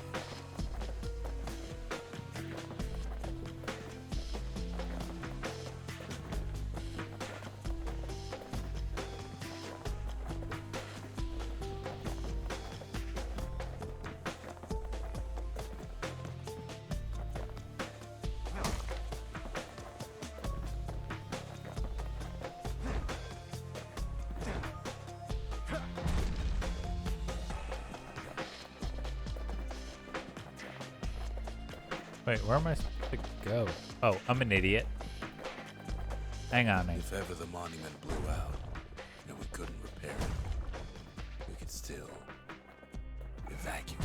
S1: Wait, where am I supposed to go? Oh, I'm an idiot. Hang on.
S2: If ever the monument blew out and we couldn't repair it, we could still evacuate.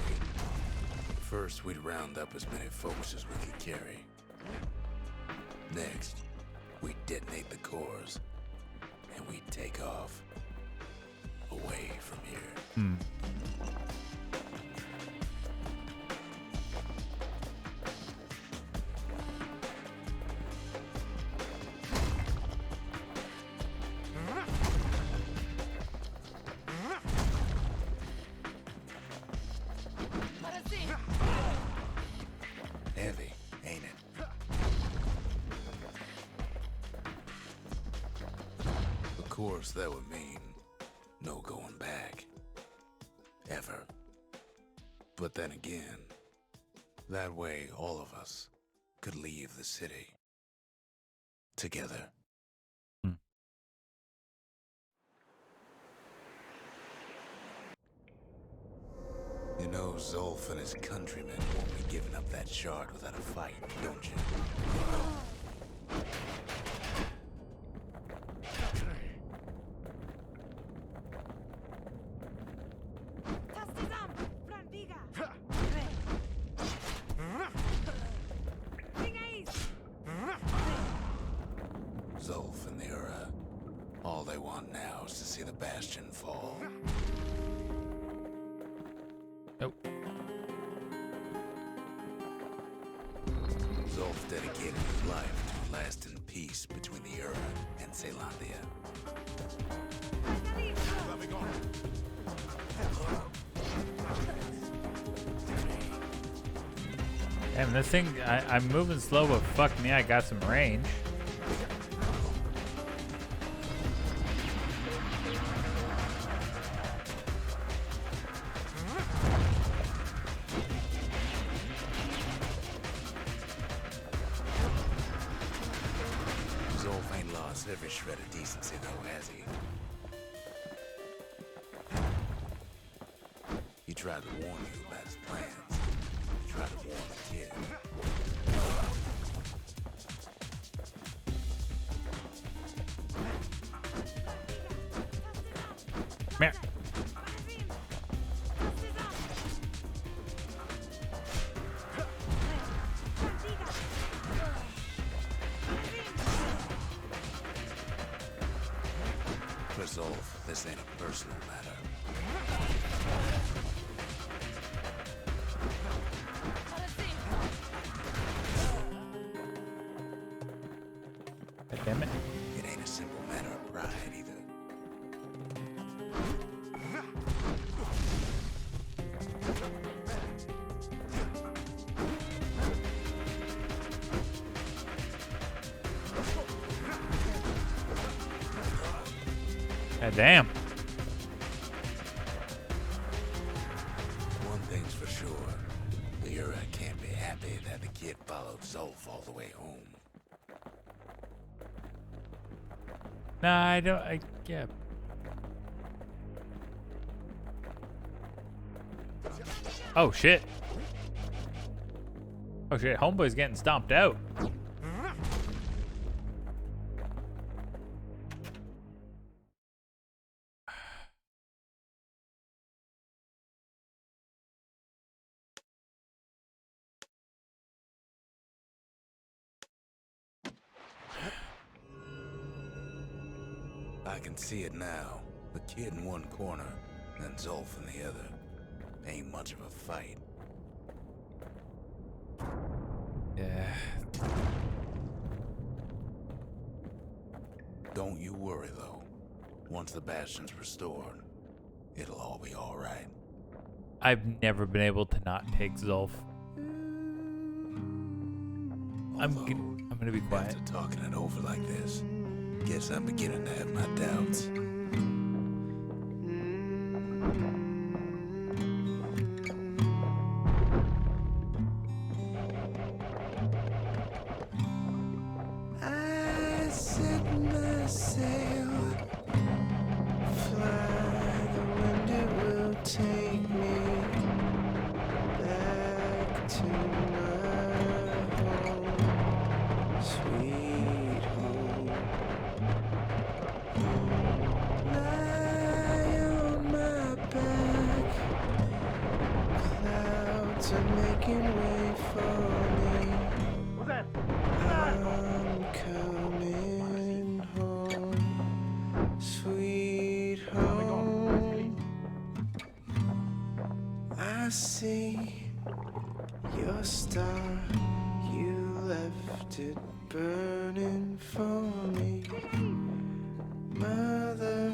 S2: First, we'd round up as many folks as we could carry. Next, we'd detonate the cores, and we'd take off away from here. course, that would mean no going back. Ever. But then again, that way all of us could leave the city. Together. You know, Zolf and his countrymen won't be giving up that shard without a fight, don't you? Zolf and the Ura, all they want now is to see the Bastion fall.
S1: Nope.
S2: Zolf dedicated his life to lasting peace between the Ura and Zealandia.
S1: Damn, this thing, I'm moving slow, but fuck me, I got some range.
S2: Zolf ain't lost every shred of decency, though, has he? He tried to warn you about his plans. He tried to warn the kid.
S1: Meh.
S2: For Zolf, this ain't a personal matter.
S1: God damn it.
S2: It ain't a simple matter of pride either.
S1: God damn.
S2: One thing's for sure. The Ura can't be happy that the kid followed Zolf all the way home.
S1: Nah, I don't. Yeah. Oh shit. Oh shit. Homeboy's getting stomped out.
S2: I can see it now. The kid in one corner, and Zolf in the other. Ain't much of a fight.
S1: Yeah.
S2: Don't you worry, though. Once the Bastion's restored, it'll all be alright.
S1: I've never been able to not take Zolf. I'm gonna be quiet.
S2: After talking it over like this, guess I'm beginning to have my doubts. I set my sail, fly, the wind it will take me back to my home, sweet home. Lie on my back, clouds are making way for me. I'm coming home, sweet home. I see your star, you left it burning for me. Mother,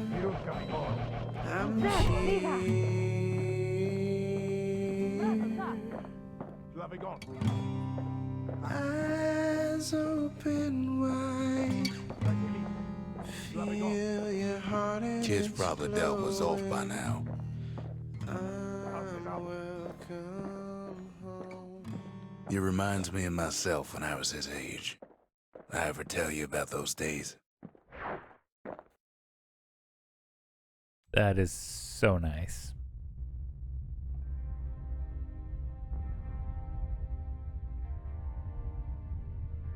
S2: I'm here. Eyes open wide, feel your Kid's probably dealt with Zolf by now. He reminds me of myself when I was his age. I ever tell you about those days?
S1: That is so nice.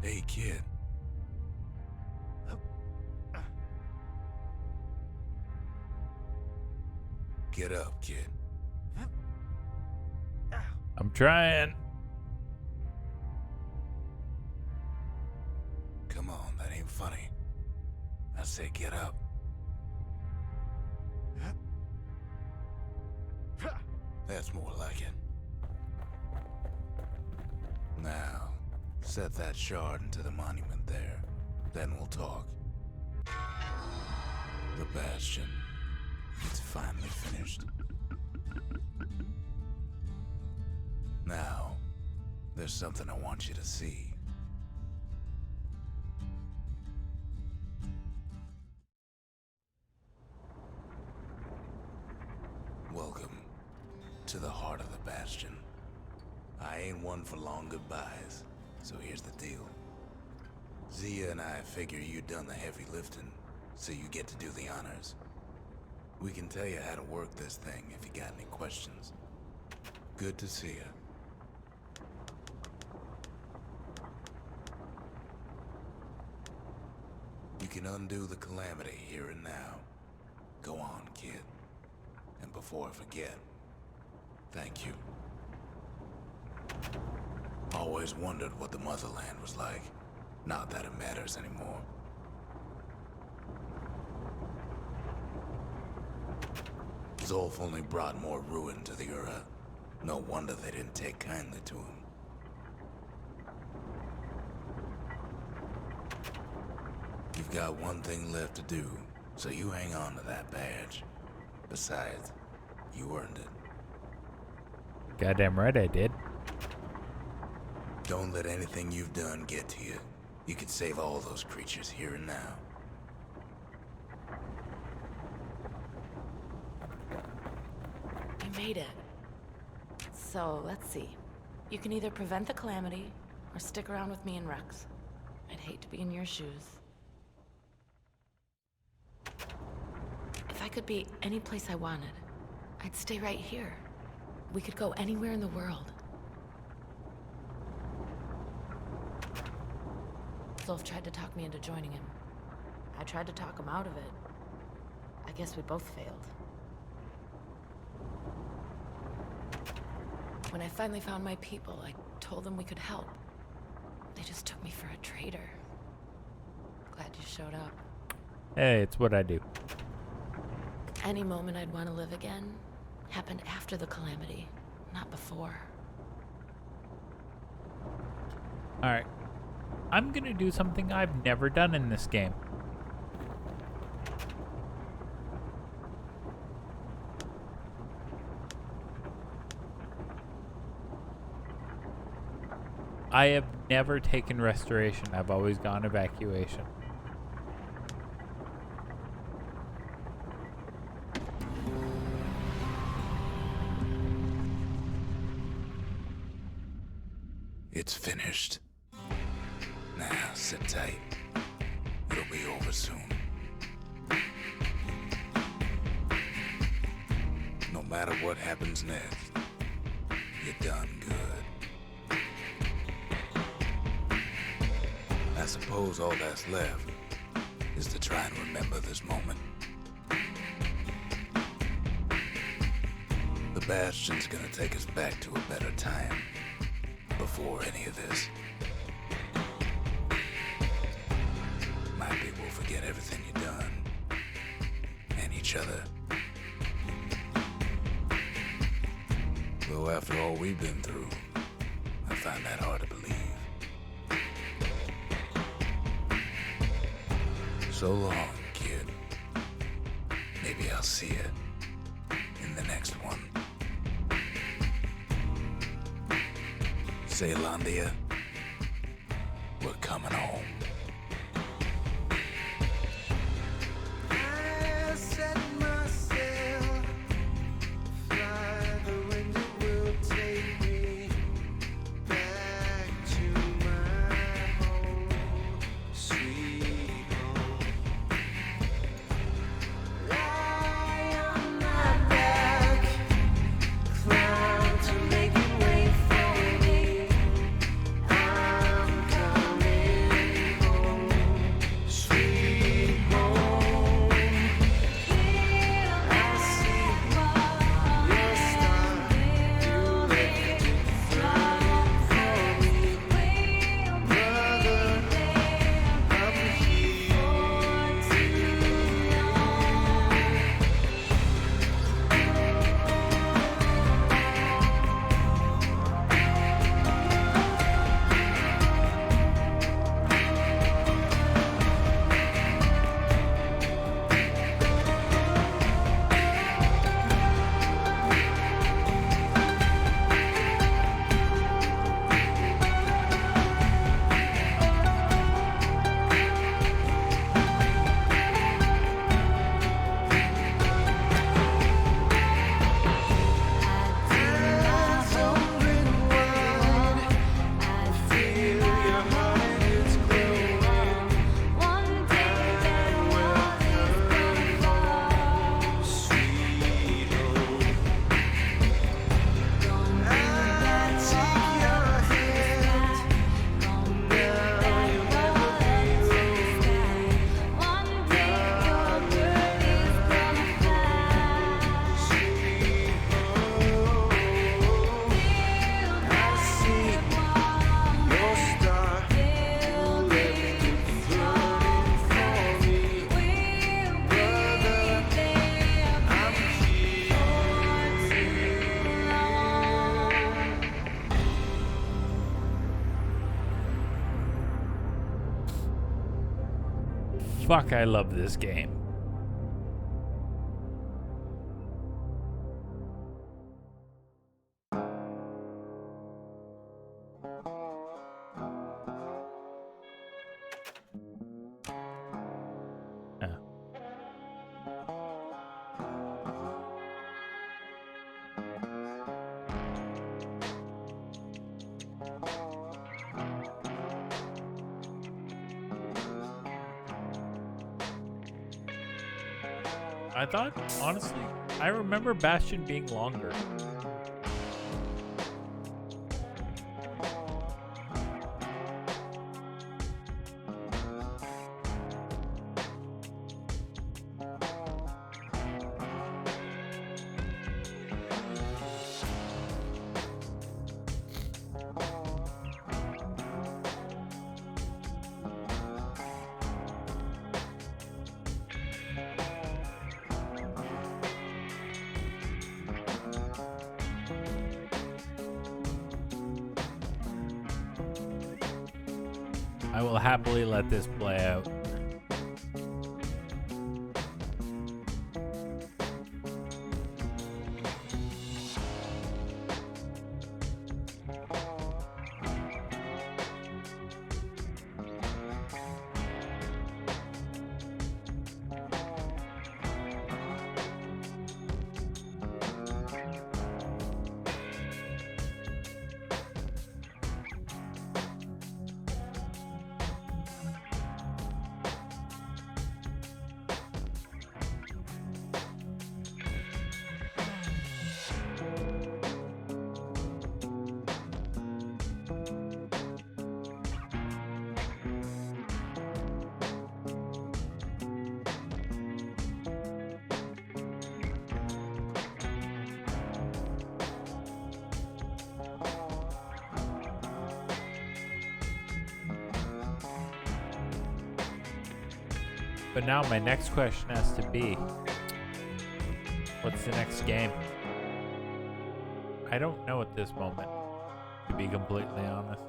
S2: Hey, kid. Get up, kid.
S1: I'm trying.
S2: Come on, that ain't funny. I say get up. That's more like it. Now, set that shard into the monument there. Then we'll talk. The Bastion. It's finally finished. Now, there's something I want you to see. Welcome to the heart of the Bastion. I ain't one for long goodbyes, so here's the deal. Zia and I figure you done the heavy lifting, so you get to do the honors. We can tell you how to work this thing if you got any questions. Good to see you. You can undo the calamity here and now. Go on, kid. And before I forget, thank you. Always wondered what the motherland was like. Not that it matters anymore. Zolf only brought more ruin to the Ura. No wonder they didn't take kindly to him. You've got one thing left to do, so you hang on to that badge. Besides, you earned it.
S1: Goddamn right I did.
S2: Don't let anything you've done get to you. You can save all those creatures here and now.
S4: You made it. So, let's see. You can either prevent the calamity, or stick around with me and Rex. I'd hate to be in your shoes. If I could be any place I wanted, I'd stay right here. We could go anywhere in the world. Zolf tried to talk me into joining him. I tried to talk him out of it. I guess we both failed. When I finally found my people, I told them we could help. They just took me for a traitor. Glad you showed up.
S1: Hey, it's what I do.
S4: Any moment I'd want to live again happened after the calamity, not before.
S1: Alright. I'm gonna do something I've never done in this game. I have never taken restoration. I've always gone evacuation.
S2: It's finished. Now, sit tight. It'll be over soon. No matter what happens next, you're done good. I suppose all that's left is to try and remember this moment. The Bastion's gonna take us back to a better time before any of this. Might be we'll forget everything you've done and each other. Though after all we've been through, I find that hard to believe. So long, kid. Maybe I'll see you in the next one. Zealandia, we're coming home.
S5: I said
S1: fuck, I love this game. I thought, honestly, I remember Bastion being longer. I will happily let this play out. But now my next question has to be, what's the next game? I don't know at this moment, to be completely honest.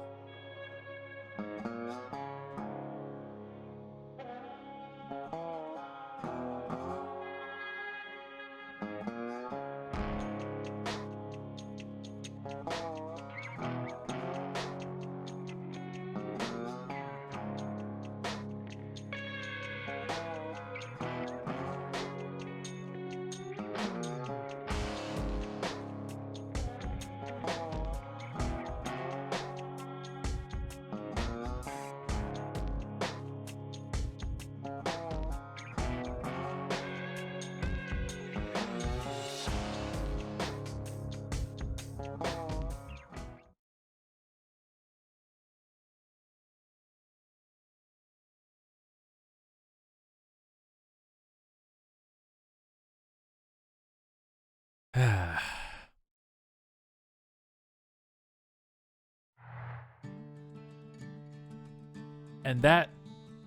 S1: And that,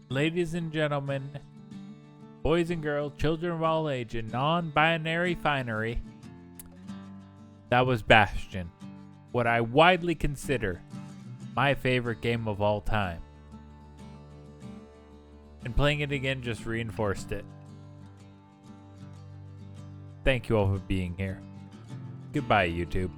S1: ladies and gentlemen, boys and girls, children of all age, and non-binary finery, that was Bastion, what I widely consider my favorite game of all time. And playing it again just reinforced it. Thank you all for being here. Goodbye, YouTube.